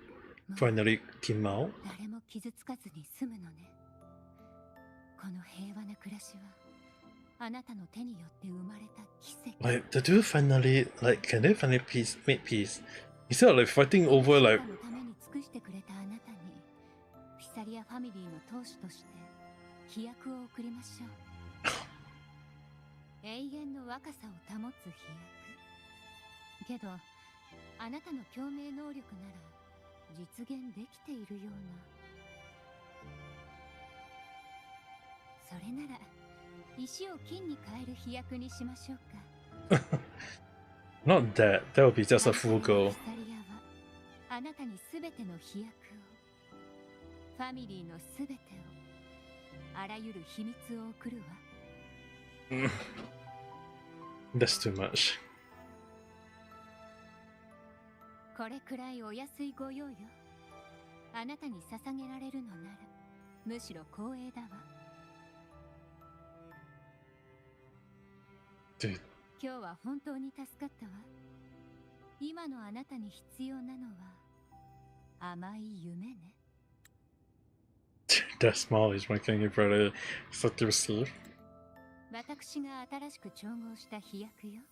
team out? 誰も傷つかずに済むのね。この平和な暮らしはあなたの手によって生まれた奇跡。 Like the two finally can they finally make peace? Instead of like fighting over like のために尽くしてくれたあなたにフィサリアファミリーの当主として飛躍を送りましょう。永遠の若さを保つ飛躍。けどあなたの共鳴能力なら実現できているような。それなら石を金に変える飛躍にしましょうか。not that. That would be just a full go. フィサリアはあなたにすべての飛躍を、ファミリーのすべてを、あらゆる秘密を送るわ。That's too much. これくらいお安いご用よ。あなたに捧げられるのならむしろ光栄だわ。 Dude. 今日は本当に助かったわ。今のあなたに必要なのは甘い夢ね。That smile is making you very sad to receive. 私が新しく調合した飛躍よ。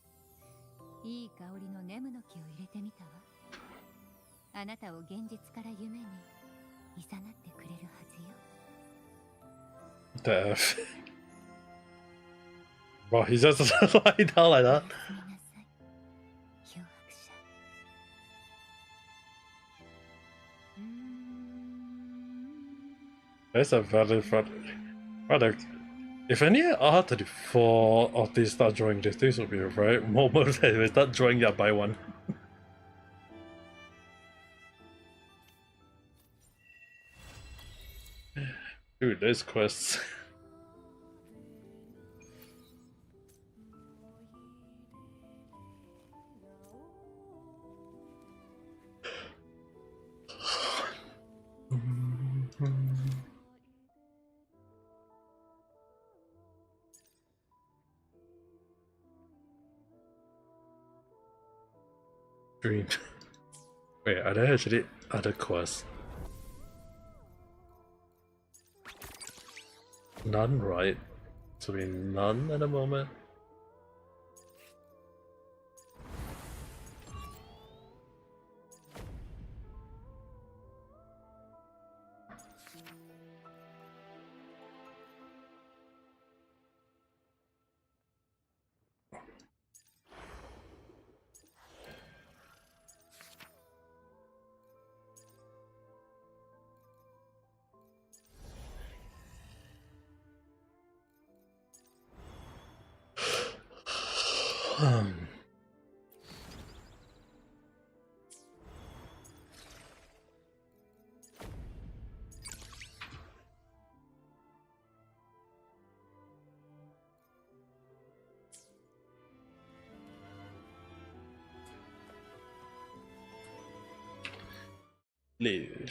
いい香りのネムの木を入れてみたわ。あなたを現実から夢に誘ってくれるはずよ。 The F. Wow, he just lie down like that. おやすみなさい、漂白者。That's a valid product. If any R34 of these start drawing this would be a right moment that they start drawing that by one. Dude, those quests. Dream. Wait, are there actually other quests? None, right? So we none at the moment. Live.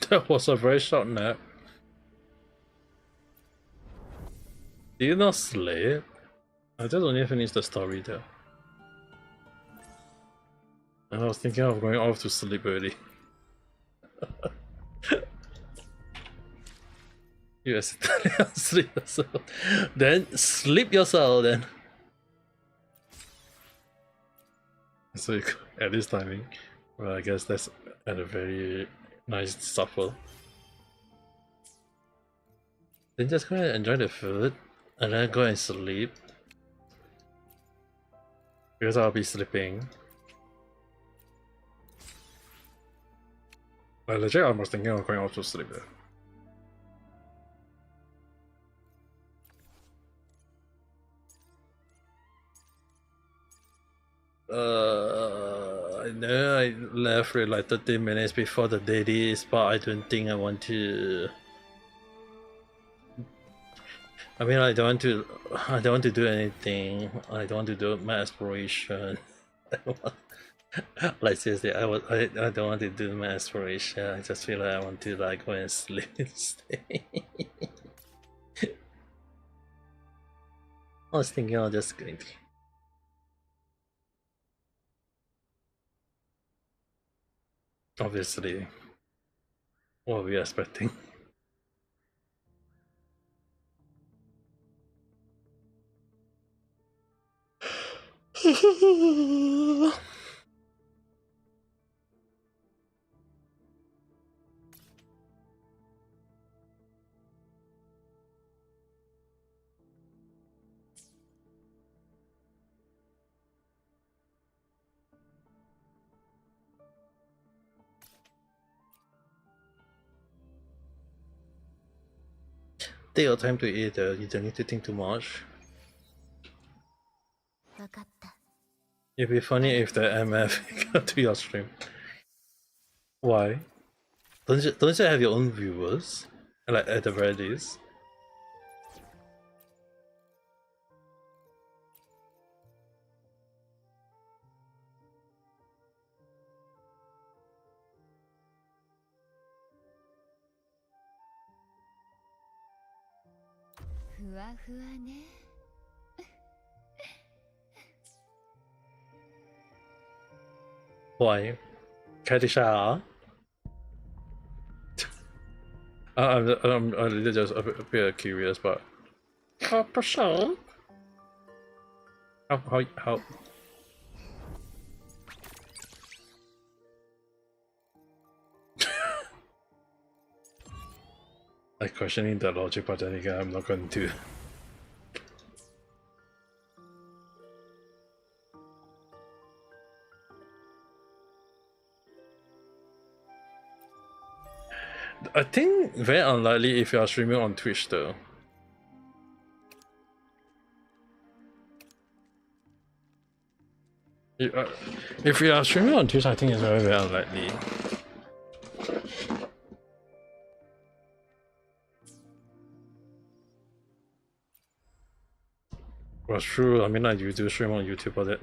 That was a very short nap. Do you not sleep? I just only finished the story there. And I was thinking of going off to sleep already. You accidentally sleep yourself. Then sleep yourself then. So you, at this timing, well, I guess that's at a very nice supper. Then just go ahead and enjoy the food, and then go and sleep. Because I'll be sleeping. Like legit, I was thinking of going off to sleep there. I know I left for like 30 minutes before the dailies, but I don't think I want to. I mean, I don't want to do anything. I don't want to do my exploration. Like seriously, I don't want to do my exploration. I just feel like I want to like go and sleep instead. I was thinking of just going to. Obviously, what are we expecting? Take your time to eat though, you don't need to think too much. It'd be funny if the MF got to your stream. Why? Don't you have your own viewers? Like at the very least? Why? Katisha? I'm just a bit curious, but Katisha? How? I'm questioning the logic, but then again, I'm not going to. I think very unlikely if you are streaming on Twitch though. If you are streaming on Twitch, I think it's very unlikely. Well, true. I mean, like you do stream on YouTube,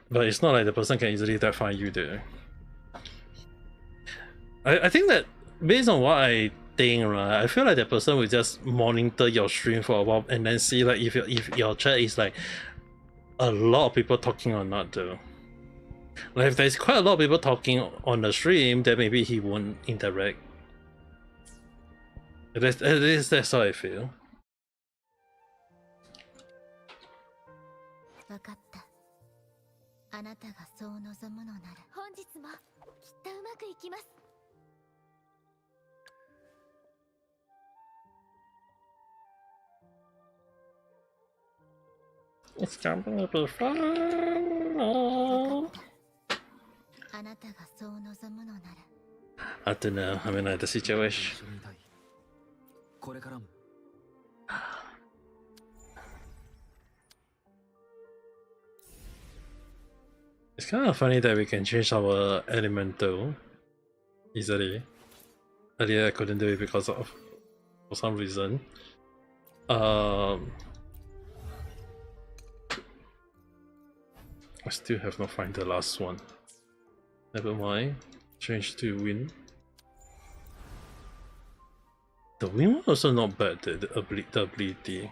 but it's not like the person can easily find you there. I think that based on what I think, right, I feel like the person will just monitor your stream for a while and then see like if your chat is like a lot of people talking or not though. Like if there's quite a lot of people talking on the stream, then maybe he won't interact. At least that's how I feel. あなたがそう望むのなら本日もきっとうまくいきます。 It's gonna be fun. Oh. あなたがそう望むのなら I don't know. I mean, like the 一 situation. 緒にいたい。これからも It's kind of funny that we can change our elemental easily. Earlier I couldn't do it because of for some reason. I still have not found the last one. Never mind. Change to wind. The wind one also not bad. The ability.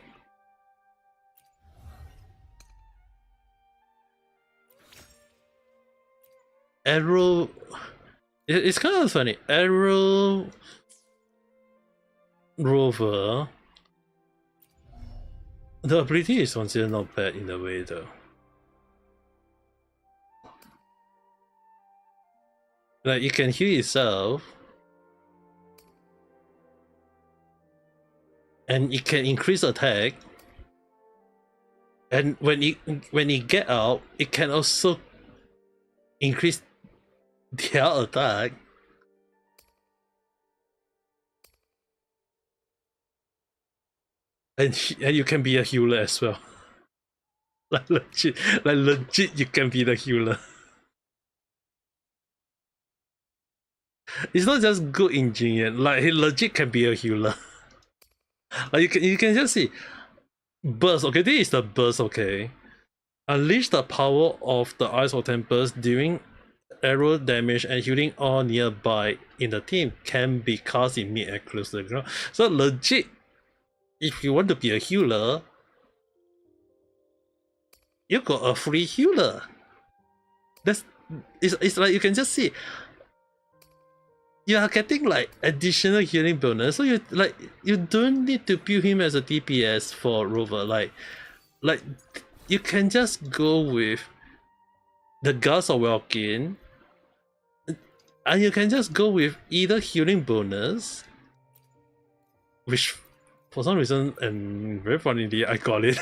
Arrow. It's kind of funny. Arrow Rover. The ability is considered not bad in a way though. Like it can heal itself. And it can increase attack. And when it get out, it can also increase their attack. And you can be a healer as well. Like legit, you can be the healer. It's not just good engineer. Like he legit can be a healer. Like you can just see burst. Okay, this is the burst. Okay, unleash the power of the Ice or Tempest during arrow damage and healing all nearby in the team can be cast in mid and close to the ground. So legit, if you want to be a healer, you got a free healer. It's like you can just see you are getting like additional healing bonus, so you don't need to build him as a DPS for Rover. Like you can just go with the Gust of Welkin, and you can just go with either healing bonus, which for some reason and very funnily I got it.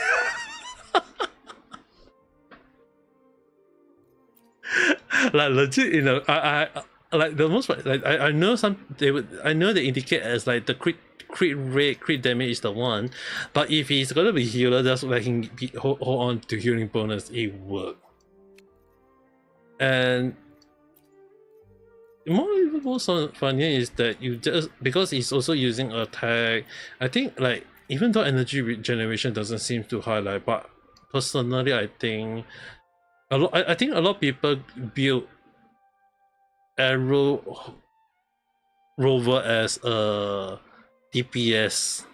Like legit, you know, I like the most like I know I know they indicate as like the crit rate, crit damage is the one, but if he's gonna be healer, just let him hold on to healing bonus, it work. And most funny is that you just because he's also using attack. I think like even though energy regeneration doesn't seem to highlight, but personally I think I think a lot of people build Arrow Rover as a DPS.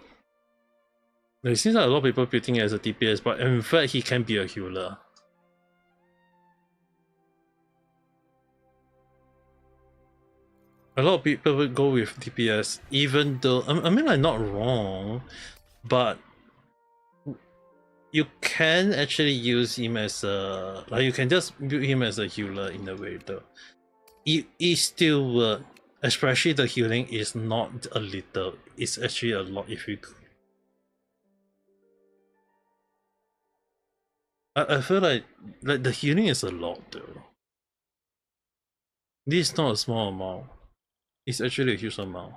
It seems like a lot of people building it as a DPS, but in fact he can be a healer. A lot of people would go with DPS, even though I mean like not wrong, but you can actually use him as a like you can just build him as a healer in a way though. It still work, especially the healing is not a little, it's actually a lot if you. I feel like the healing is a lot though. This is not a small amount. It's actually a huge amount.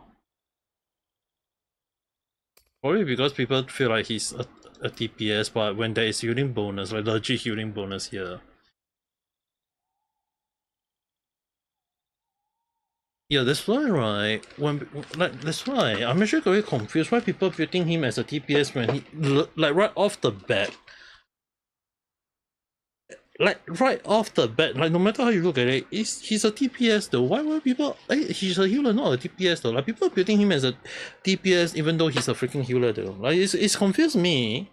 Probably because people feel like he's a DPS, but when there is healing bonus, like legit healing bonus here. Yeah, that's why, right? That's why I'm actually very confused why people building him as a DPS when he like right off the bat. Like right off the bat, like no matter how you look at it, he's a DPS though. Why were people? He's a healer, not a DPS though. Like people are building him as a DPS even though he's a freaking healer though. Like it's confused me.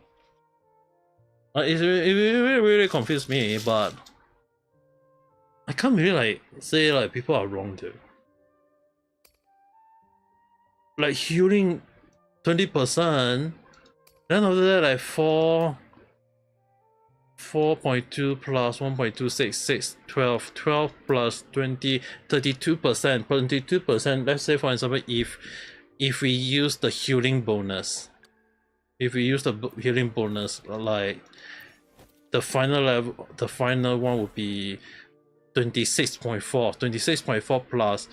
Like it really confused me, but I can't really like say like people are wrong though. Like healing 20%, then after that like 4 4.2 plus 1.266, 12. 12 plus 20, 32%. 32%, let's say for example, if we use the healing bonus. If we use the healing bonus, like the final level, the final one would be 26.4. 26.4 plus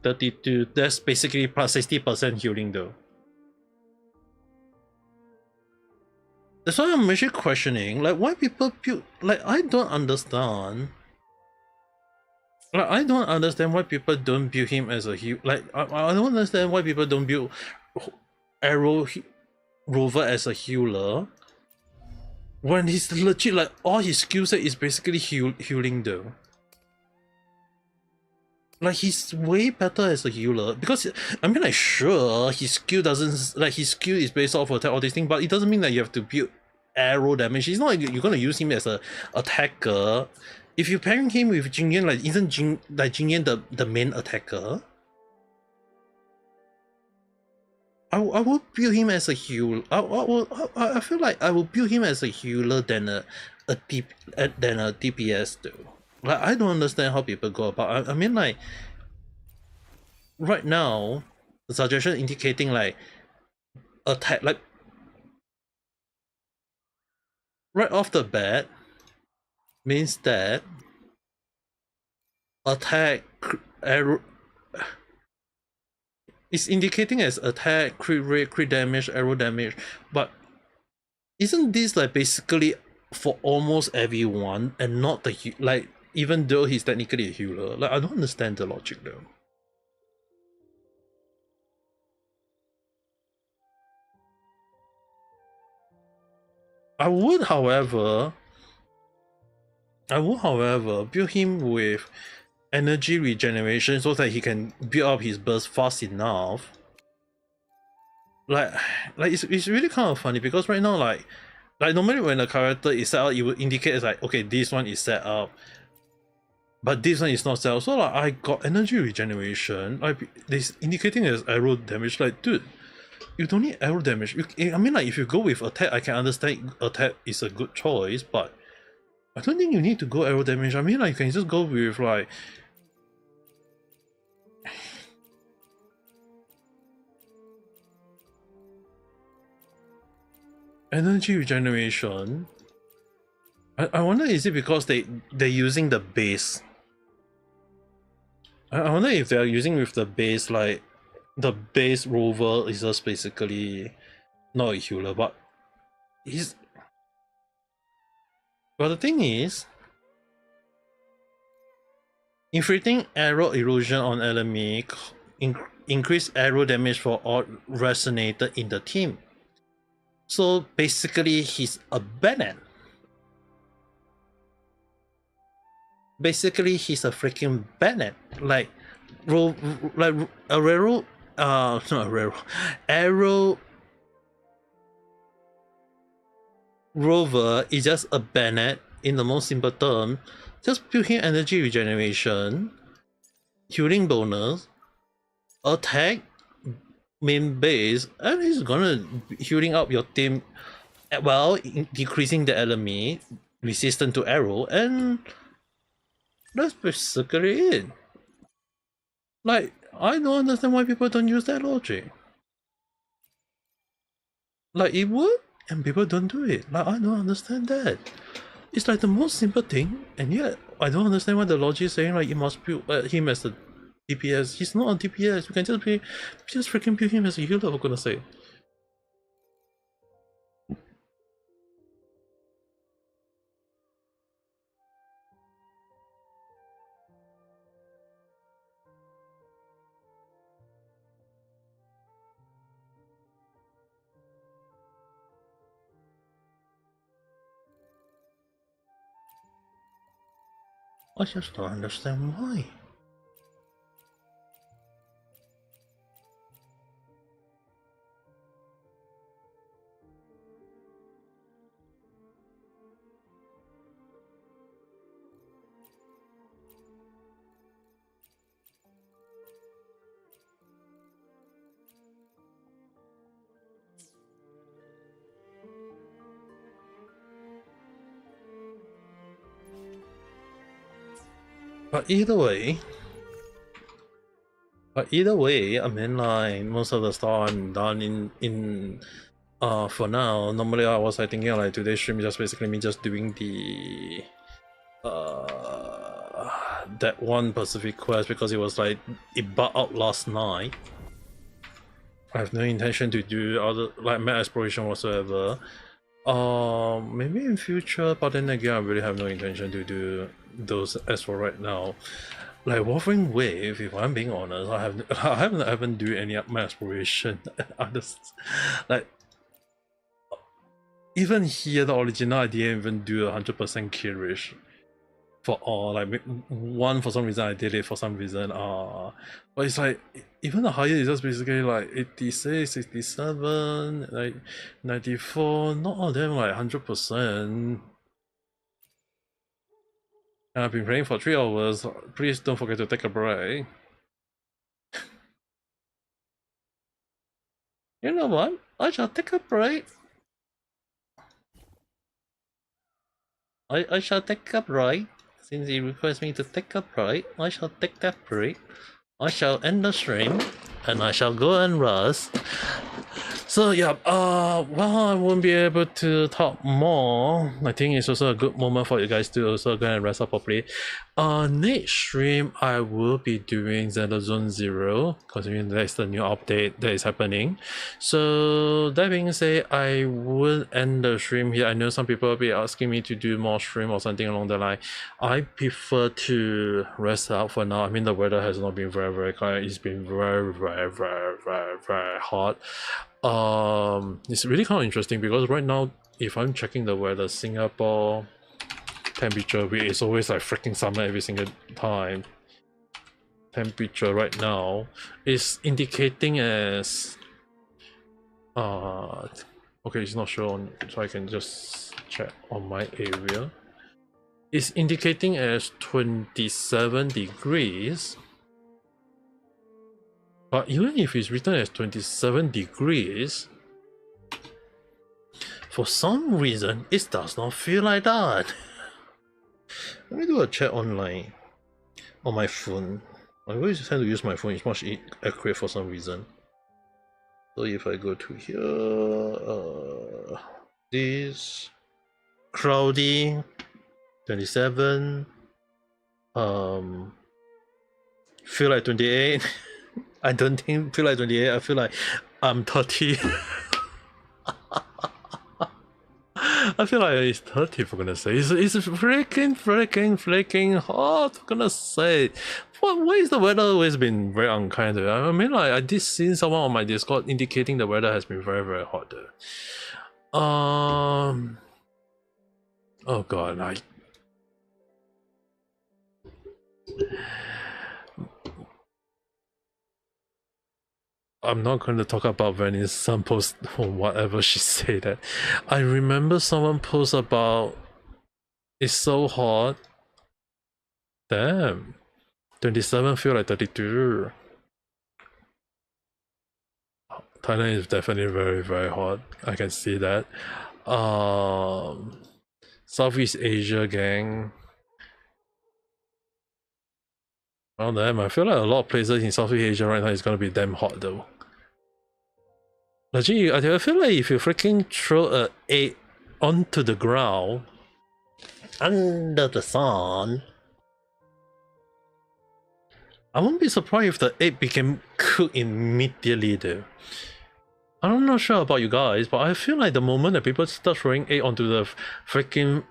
32. That's basically plus 60% healing though. That's why I'm actually questioning, like, why people build, like, I don't understand. Like, I don't understand why people don't build him as a heal. Like, I don't understand why people don't build Arrow Rover as a healer. When he's legit, like, all his skill set is basically healing though. Like, he's way better as a healer, because I mean, like, sure, his skill doesn't, like, his skill is based off attack, all this thing, but it doesn't mean that you have to build arrow damage. It's not like you're gonna use him as a attacker. If you're pairing him with Jingyan, like, isn't Jingyan the main attacker? I would build him as a healer. I feel like I would build him as a healer than a DPS though. Like, I don't understand how people go about. I mean, like, right now, the suggestion indicating like attack, like right off the bat, means that attack arrow is indicating as attack, crit rate, crit damage, arrow damage, but isn't this like basically for almost everyone and not the like, even though he's technically a healer? Like, I don't understand the logic though. I would, however, build him with energy regeneration so that he can build up his burst fast enough. Like it's really kind of funny, because right now, like normally when a character is set up, it will indicate as like, okay, this one is set up, but this one is not set up. So like, I got energy regeneration, like this indicating as arrow damage. Like, dude, you don't need arrow damage. I mean, like, if you go with attack, I can understand attack is a good choice, but I don't think you need to go arrow damage. I mean, like, you can just go with like energy regeneration. I wonder, is it because they're using the base? I wonder if they're using with the base, like the base rover is just basically not a healer, but he's. But the thing is, inflicting arrow erosion on enemy increase arrow damage for all resonated in the team. So basically, he's a Bennett. Basically, he's a freaking Bennett. Like, Arrow, not Arrow, Arrow Rover is just a Bennett in the most simple term. Just build him energy regeneration, healing bonus, attack, main base, and he's gonna healing up your team, well, decreasing the enemy resistant to arrow, and that's basically it. Like, I don't understand why people don't use that logic. Like, it would, and people don't do it. Like, I don't understand that. It's like the most simple thing, and yet I don't understand why the logic is saying like you must build him as a DPS. He's not a DPS. You can just freaking build him as a healer, for goodness sake. I just don't understand why. But either way, I mean, like, most of the stuff I'm done in for now. Normally I was like thinking like today's stream is just basically me just doing the that one Pacific quest because it was like it bugged out last night. I have no intention to do other like map exploration whatsoever. Maybe in future, but then again I really have no intention to do those as for right now. Like Wuthering Wave, if I'm being honest, I haven't do any map exploration. Like even here, the original I didn't even do 100% killage for all. Like one for some reason I did it for some reason. But it's like even the higher is just basically like 86, 87, like 94. Not all of them like 100%. And I've been playing for 3 hours. Please don't forget to take a break. You know what? I shall take a break. I shall take a break. Since he requests me to take a break, I shall take that break. I shall end the stream, and I shall go and rest. So yeah, well, I won't be able to talk more. I think it's also a good moment for you guys to also go and rest up properly. Next stream, I will be doing Zelda Zone Zero, considering that's the new update that is happening. So that being said, I will end the stream here. I know some people will be asking me to do more stream or something along the line. I prefer to rest out for now. I mean, the weather has not been very kind. It's been very hot. It's really kind of interesting because right now, if I'm checking the weather, Singapore temperature, it's always like freaking summer every single time. Temperature right now is indicating as okay, it's not shown, so I can just check on my area. It's indicating as 27 degrees. But even if it's written as 27 degrees, for some reason, it does not feel like that. Let me do a check online on my phone. I always tend to use my phone, it's much accurate for some reason. So if I go to here, this, cloudy, 27, feel like 28. I don't think feel like 28, I feel like I'm 30. I feel like it's 30 for goodness sake. It's freaking hot for goodness sake. Why is the weather always been very unkind? I mean, like I did see someone on my Discord indicating the weather has been very hot there. Oh god, I'm not going to talk about Venice. Some post or whatever she said that. I remember someone post about it's so hot. Damn. 27 feel like 32. Thailand is definitely very hot. I can see that. Southeast Asia gang. Oh damn, I feel like a lot of places in Southeast Asia right now is gonna be damn hot though. Legit, I feel like if you freaking throw a egg onto the ground under the sun, I won't be surprised if the egg became cooked immediately though. I'm not sure about you guys, but I feel like the moment that people start throwing egg onto the freaking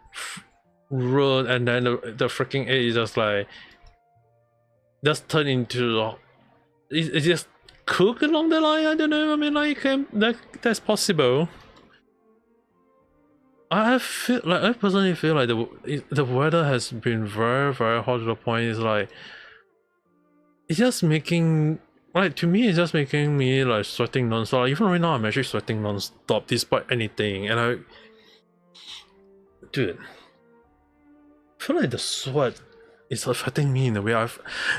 road and then the freaking egg is just like just turn into it just cook along the line. I don't know. I mean, like that's possible. I personally feel like the weather has been very hot to the point. It's like it's just making like to me it's just making me like sweating non-stop. Like, even right now I'm actually sweating non-stop despite anything, and dude, I feel like the sweat is affecting me in a way.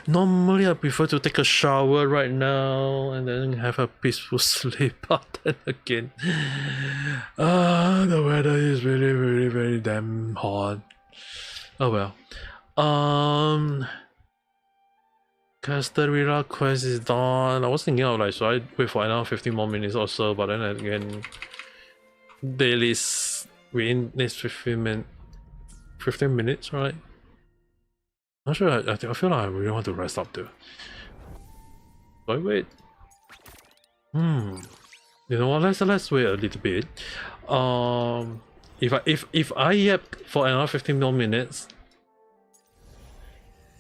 Normally I prefer to take a shower right now and then have a peaceful sleep, but then again, the weather is really very damn hot. Oh well. Casterira quest is done. I was thinking of like, should I wait for another 15 more minutes or so, but then again, dailies within next 15 minutes, right? Not sure. I feel like I really want to rest up too. Do I wait? You know what? Let's wait a little bit. If I yap for another 15 more minutes,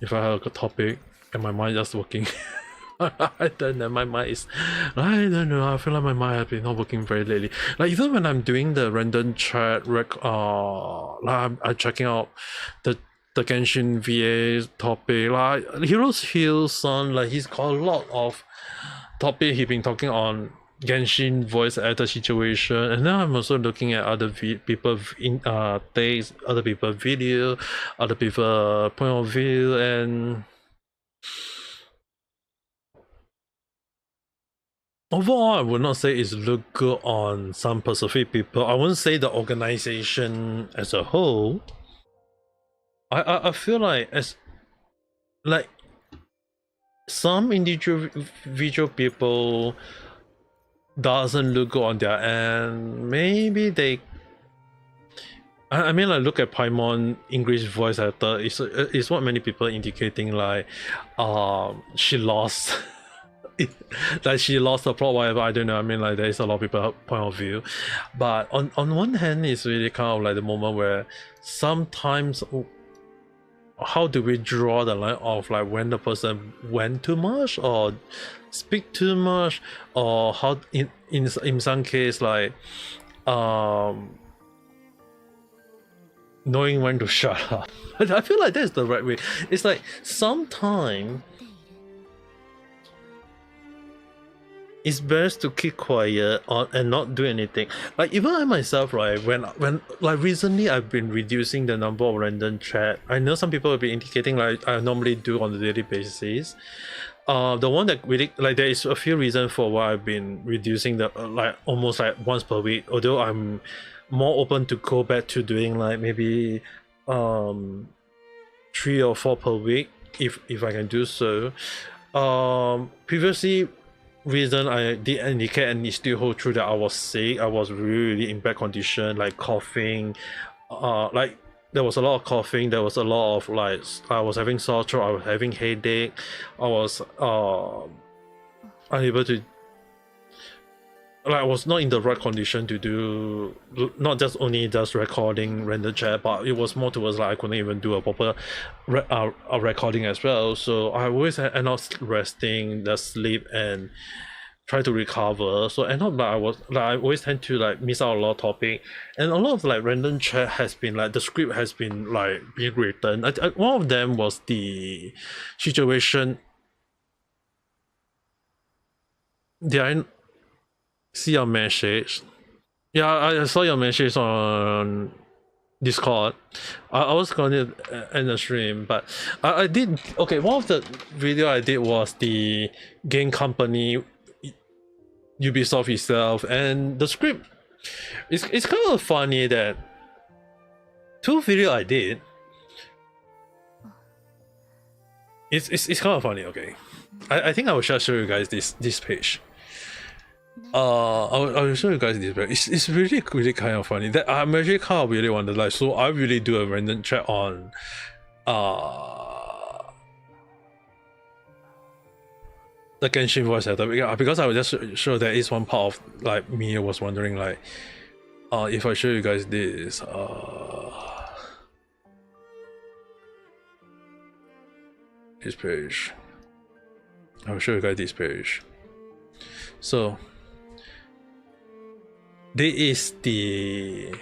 if I have a topic and my mind just working, I don't know. My mind is, I don't know. I feel like my mind has been not working very lately. Like even when I'm doing the random chat, like I'm checking out the Genshin VA topic, like Heroes Heal Son, like he's got a lot of topic he's been talking on Genshin voice actor situation, and now I'm also looking at other people in takes, other people video, other people point of view, and overall I would not say it's look good on some specific people. I wouldn't say the organization as a whole. I feel like as like some individual people doesn't look good on their end. Maybe they, I mean, like look at Paimon English voice actor. It's what many people indicating like she lost like she lost the plot, whatever. I don't know. I mean, like there's a lot of people point of view, but on one hand it's really kind of like the moment where sometimes how do we draw the line of like when the person went too much or speak too much, or how in some case like knowing when to shut up. I feel like that's the right way. It's like sometimes it's best to keep quiet and not do anything. Like even I myself, right, when like recently I've been reducing the number of random chat. I know some people will be indicating like I normally do on a daily basis. The one that really like there is a few reasons for why I've been reducing the like almost like once per week, although I'm more open to go back to doing like maybe 3 or 4 per week if I can do so. Previously reason I did indicate and it still hold true that I was sick. I was really in bad condition, like coughing, like there was a lot of coughing, there was a lot of like I was having sore throat, I was having headache, I was unable to, like I was not in the right condition to do not just only just recording random chat, but it was more towards like I couldn't even do a proper recording as well. So I always end up resting, the sleep, and try to recover. So end up like I always tend to like miss out a lot of topic, and a lot of like random chat has been like the script has been like being written. One of them was the situation. Did I see your message? Yeah, I saw your message on Discord. I was going to end the stream, but I did. Okay, one of the video I did was the game company, Ubisoft itself, and the script. It's kind of funny that 2 video I did. It's kind of funny. Okay, I think I will just show you guys this page. I will show you guys this page. It's really kind of funny. That I'm actually kind of really wonder like, so I really do a random check on the Genshin voice actor because I was just sure there is one part of like me was wondering like if I show you guys this this page. I will show you guys this page. So this is the,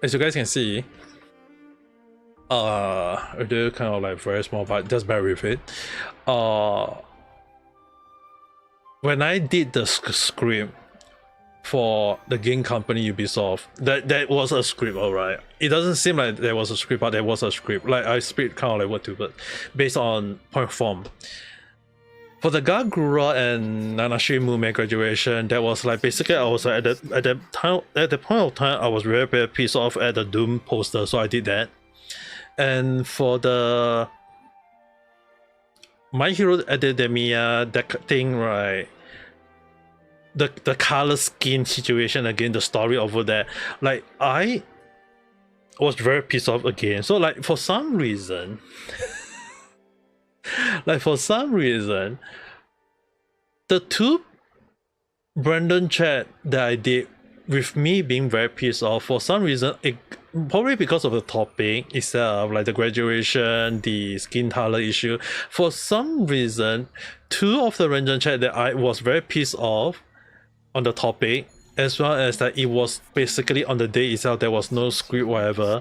as you guys can see, they're kind of like very small, but just bear with it. When I did the script for the game company Ubisoft, that was a script, alright. It doesn't seem like there was a script, but there was a script. Like I speak kind of like word to word, based on point form. For the Gagura and Nanashi Mume graduation, that was like basically I was at the point of time I was very pissed off at the Doom poster, so I did that. And for the My Hero Academia, that thing, right? The color skin situation again, the story over there, like I was very pissed off again. So like for some reason, the two Brandon chat that I did with me being very pissed off, for some reason, it probably because of the topic itself, like the graduation, the skin color issue. For some reason, two of the random chat that I was very pissed off on the topic, as well as that it was basically on the day itself, there was no script, whatever.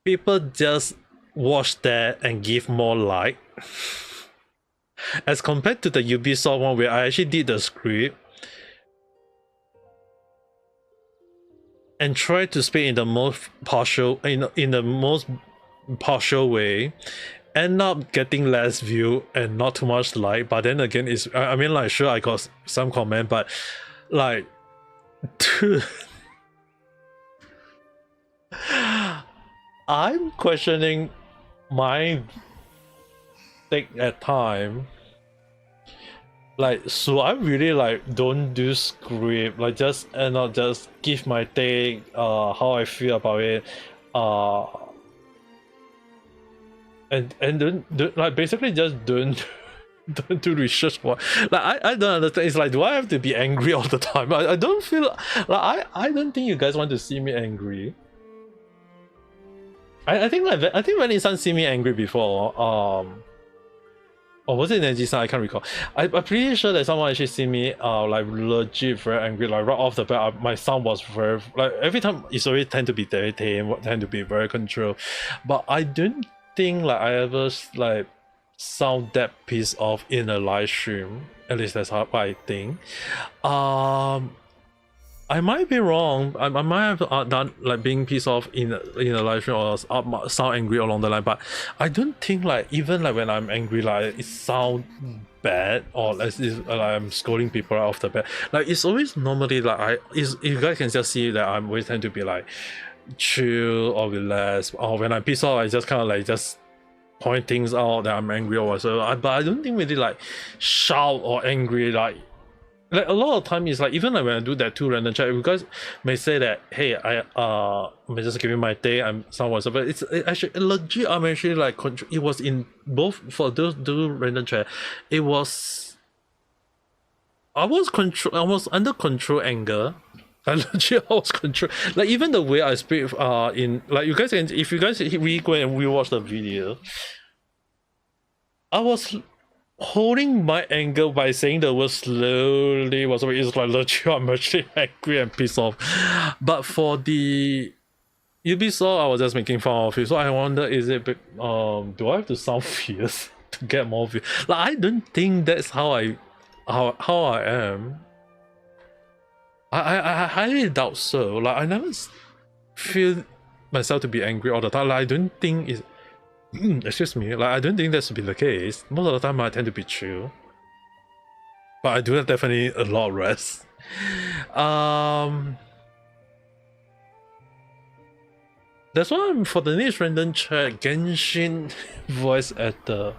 People just watch that and give more like. As compared to the Ubisoft one where I actually did the script and tried to speak in the most partial, in the most partial way, end up getting less view and not too much like. But then again, it's, I mean, like, sure, I got some comment, but like, I'm questioning my take at time. Like, so I really like don't do script, like just and not just give my take, how I feel about it, and don't like basically just don't do research. What, like I don't understand. It's like, do I have to be angry all the time? I don't feel like I don't think you guys want to see me angry. I think when Isan see me angry before, or was it Neji-san? I can't recall. I'm pretty sure that someone actually see me like legit very angry, like right off the bat. My sound was very, like, every time it's always tend to be very tame, tend to be very controlled. But I don't think like I ever like sound that pissed off in a live stream. At least that's how I think. I might be wrong. I might have done like being pissed off in a live stream or sound angry along the line, but I don't think like even like when I'm angry, like it sound bad or as if like I'm scolding people right off the bat. Like it's always normally like you guys can just see that I'm always tend to be like chill or relaxed, or when I'm pissed off I just kind of like just point things out that I'm angry or whatever. But I don't think really like shout or angry like a lot of time is like, even like when I do that two random chat, you guys may say that, hey, I'm just giving my day, I'm someone, but it's actually legit. I'm actually like it was in both for those two random chat. It was I was under control anger. I legit I was control, like even the way I speak in like, you guys can, if you guys really go and rewatch the video, I was holding my anger by saying the word slowly. Whatever, it's like legit I'm actually angry and pissed off. But for the Ubisoft, I was just making fun of it. So I wonder, is it do I have to sound fierce to get more views? Like I don't think that's how I am. I highly doubt so. Like I never feel myself to be angry all the time. Like I don't think it's excuse me, like I don't think that should be the case. Most of the time I tend to be chill, but I do have definitely a lot of rest. That's why I'm, for the next random chat, Genshin voice actor.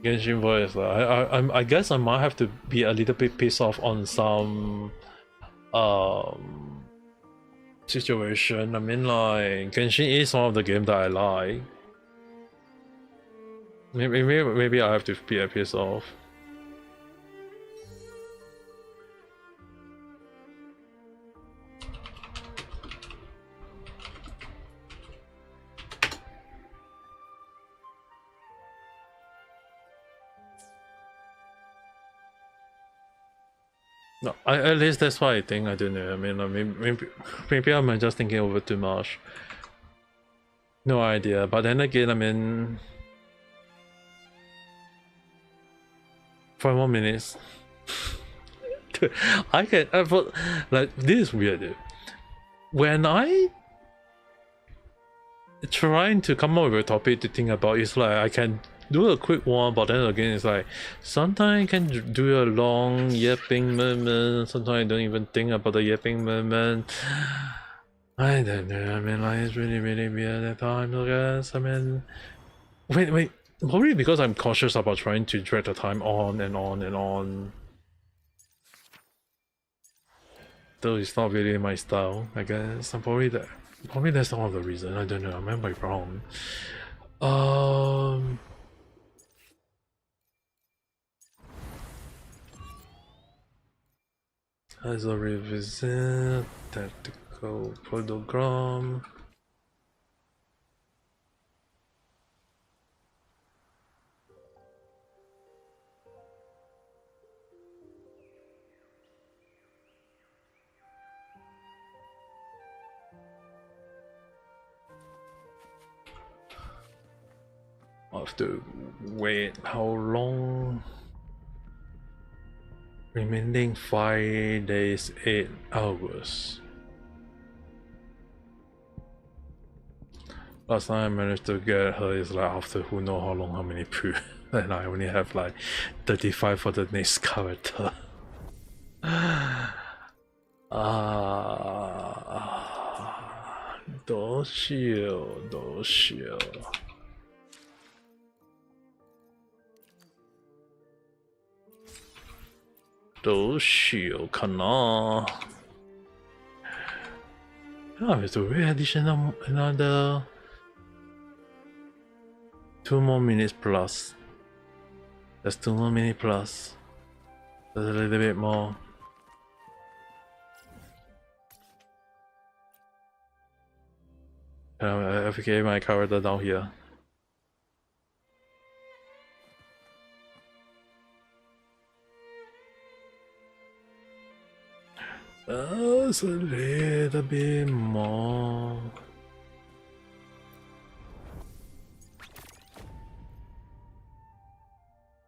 Genshin voice. I guess I might have to be a little bit pissed off on some situation. I mean, like, Genshin is one of the games that I like. Maybe I have to be a piss off. No, at least that's what I think. I don't know. I mean, maybe I'm just thinking over too much. No idea. But then again, I mean, 5 more minutes. I can. Like, this is weird, dude. When I trying to come up with a topic to think about, it's like I can do a quick one, but then again, it's like sometimes I can do a long yapping moment. Sometimes I don't even think about the yapping moment. I don't know. I mean, like, it's really weird at times, I guess. I mean, Wait. Probably because I'm cautious about trying to drag the time on and on and on. Though it's not really my style, I guess. Probably that's one of the reasons. I don't know. I might be wrong. As a revisit, tactical program. I have to wait how long? Remaining 5 days, 8 hours. Last time I managed to get her is like after who know how long, how many poo, and I only have like 35 for the next character.どうしようどうしよう。どうしようかな。I have to re-addition another 2 more minutes plus. That's 2 more minutes plus. That's a little bit more. I FK my character down here. That's a little bit more.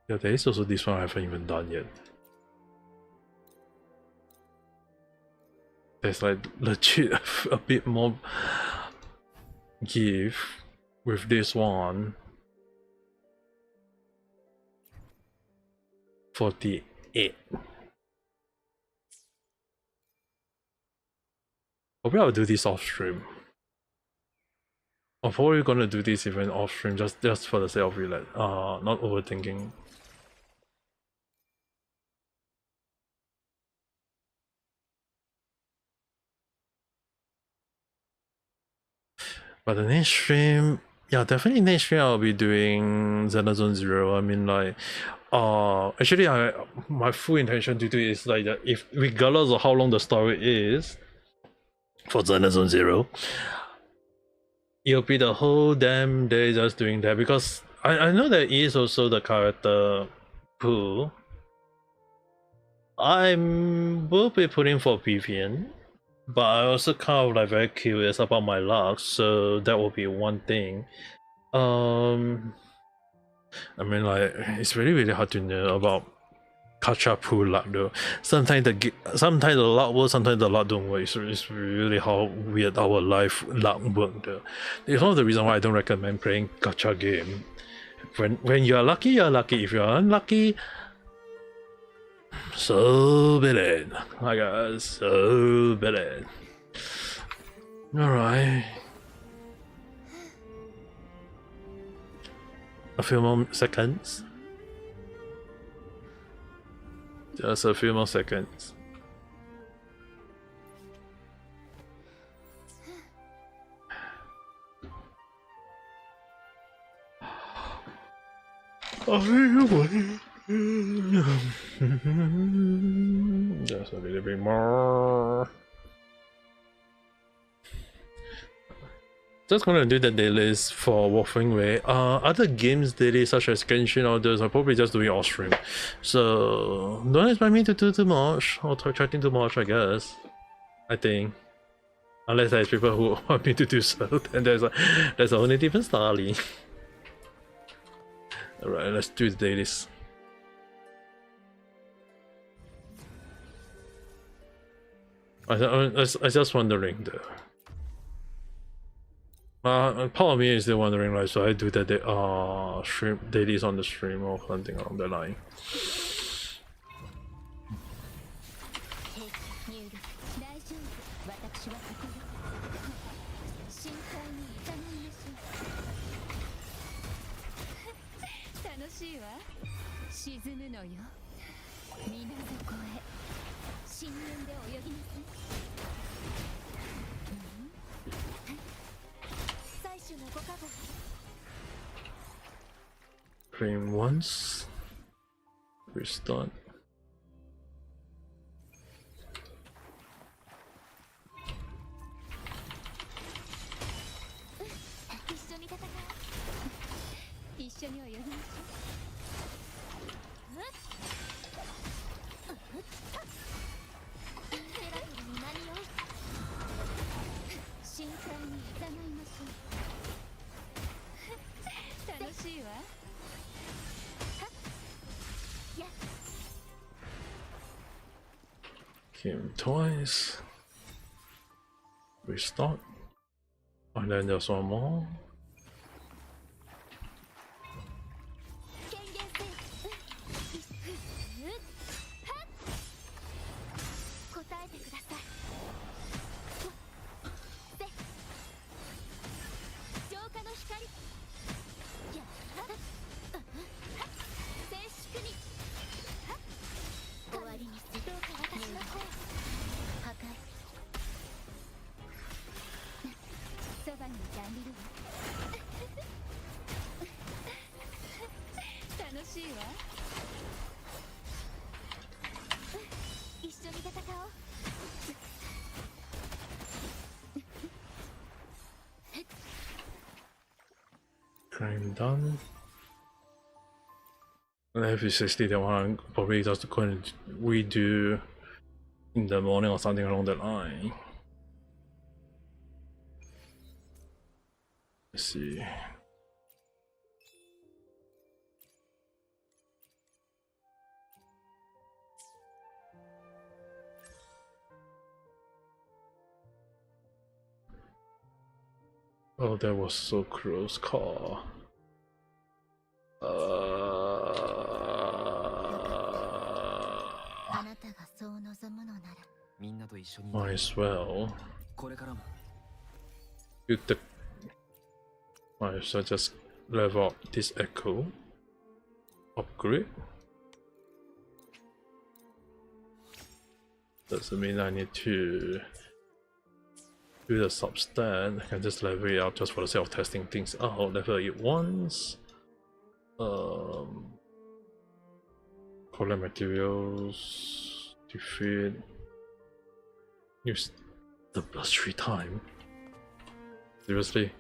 Yeah, there is also this one I haven't even done yet. There's like legit a bit more give with this one. 48. Probably I'll do this off stream. I'm probably gonna do this even off stream just for the sake of not overthinking. But the next stream, yeah, definitely next stream I'll be doing Zelda Zone Zero. I mean, like, actually, my full intention to do it is like that. If regardless of how long the story is for Zelda Zone Zero, it'll be the whole damn day just doing that, because I know there is also the character pool. I will be putting for PVN. But I also kind of like very curious about my luck, so that will be one thing. I mean, like, it's really hard to know about gacha pool luck though. Sometimes the luck works, sometimes the luck don't work. It's really how weird our life luck work though. It's one of the reasons why I don't recommend playing gacha game. When you are lucky, you're lucky. If you're unlucky, so bad, I guess, so bad. Alright. A few more seconds. Just a few more seconds. Just a little bit more. Just gonna do the dailies for Wuthering Way. Other games dailies such as Genshin or those, I'll probably just do it off stream. So don't expect me to do too much or chatting too much, I guess. I think. Unless there's people who want me to do so, then there's a only different story. Alright, let's do the dailies. I just wondering though. Part of me is still wondering, like, so I do the stream dailies on the stream or something along the line. しいわ。沈むのよ。水底へ。深淵で泳ぎなさい。採取のご加護。 Claim once. Restart. 一緒に戦おう。一緒に泳ぎましょセラフルに何を。う。深海にいざないましょう。楽しいわ。 Came twice. Restart. And then there's one more. 権限せよ。答えてください。浄化の光。や静粛に。終わりにする。どうか私の方。破壊。そばにいてあげるわ。楽しいわ。一緒に戦おう。 Claim done. Level 60, the one probably just going to redo in the morning or something along the line. Let's see. Oh, that was so close call. Might as well. これからも Use the. Might as well just level up this echo. Upgrade. Doesn't mean I need to do the substat. I can just level it up just for the sake of testing things out. Level it once. Collect materials. Defeat. Use the +3 time. Seriously?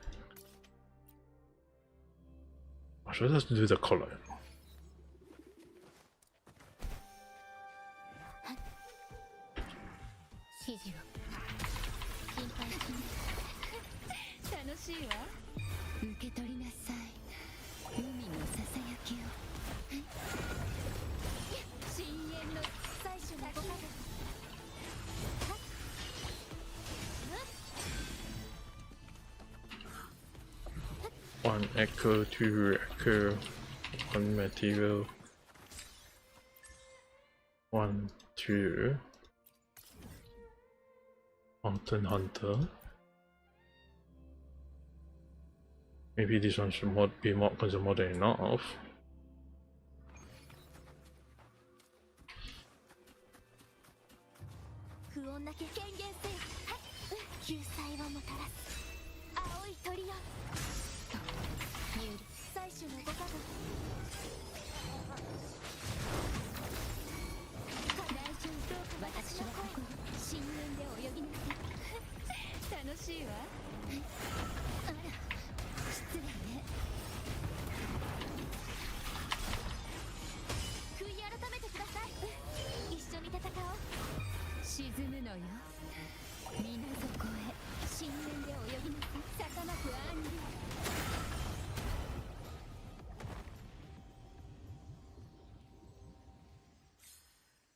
I should just do the color. 指示を。心配しない。楽しいわ。受け取りなさい。海のささやきを。深淵の採取のご加護。 One echo, two echo, one material. 1, 2. Mountain Hunter. Maybe this one should be more considered more than enough.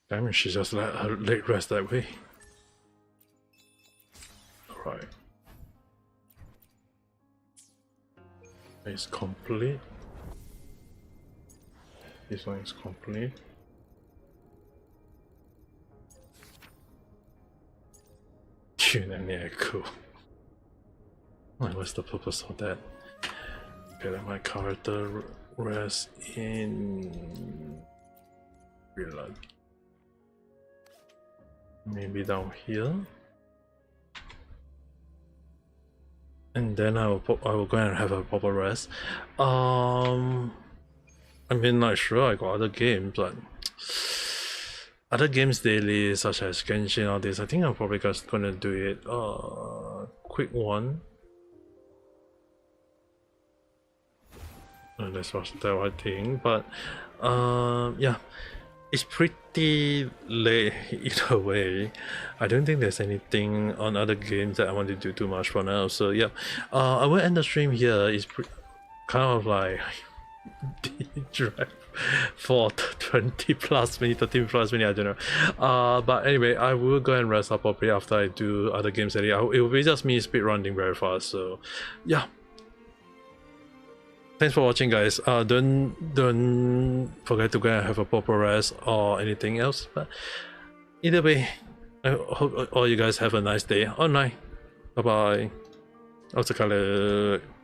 Damn it, she just let her leg rest that way. Alright. It's complete. This one is complete. Tune and echo. What's the purpose of that? Okay, let my character rest in Finland. Maybe down here. And then I will go and have a proper rest. I mean, not sure I got other games, but other games daily such as Genshin, all this, I think I'm probably just gonna do it quick one. And that's what's the right thing, but yeah, it's pretty late either way. I don't think there's anything on other games that I want to do too much for now, so yeah, I will end the stream here. It's kind of like drive for 20 plus minutes, 13 plus minutes, I don't know. But anyway, I will go and rest up properly after I do other games. It will be just me speedrunning very fast, so yeah. Thanks for watching, guys. Don't forget to go and have a proper rest or anything else. But either way, I hope all you guys have a nice day or night. Bye bye. お疲れ。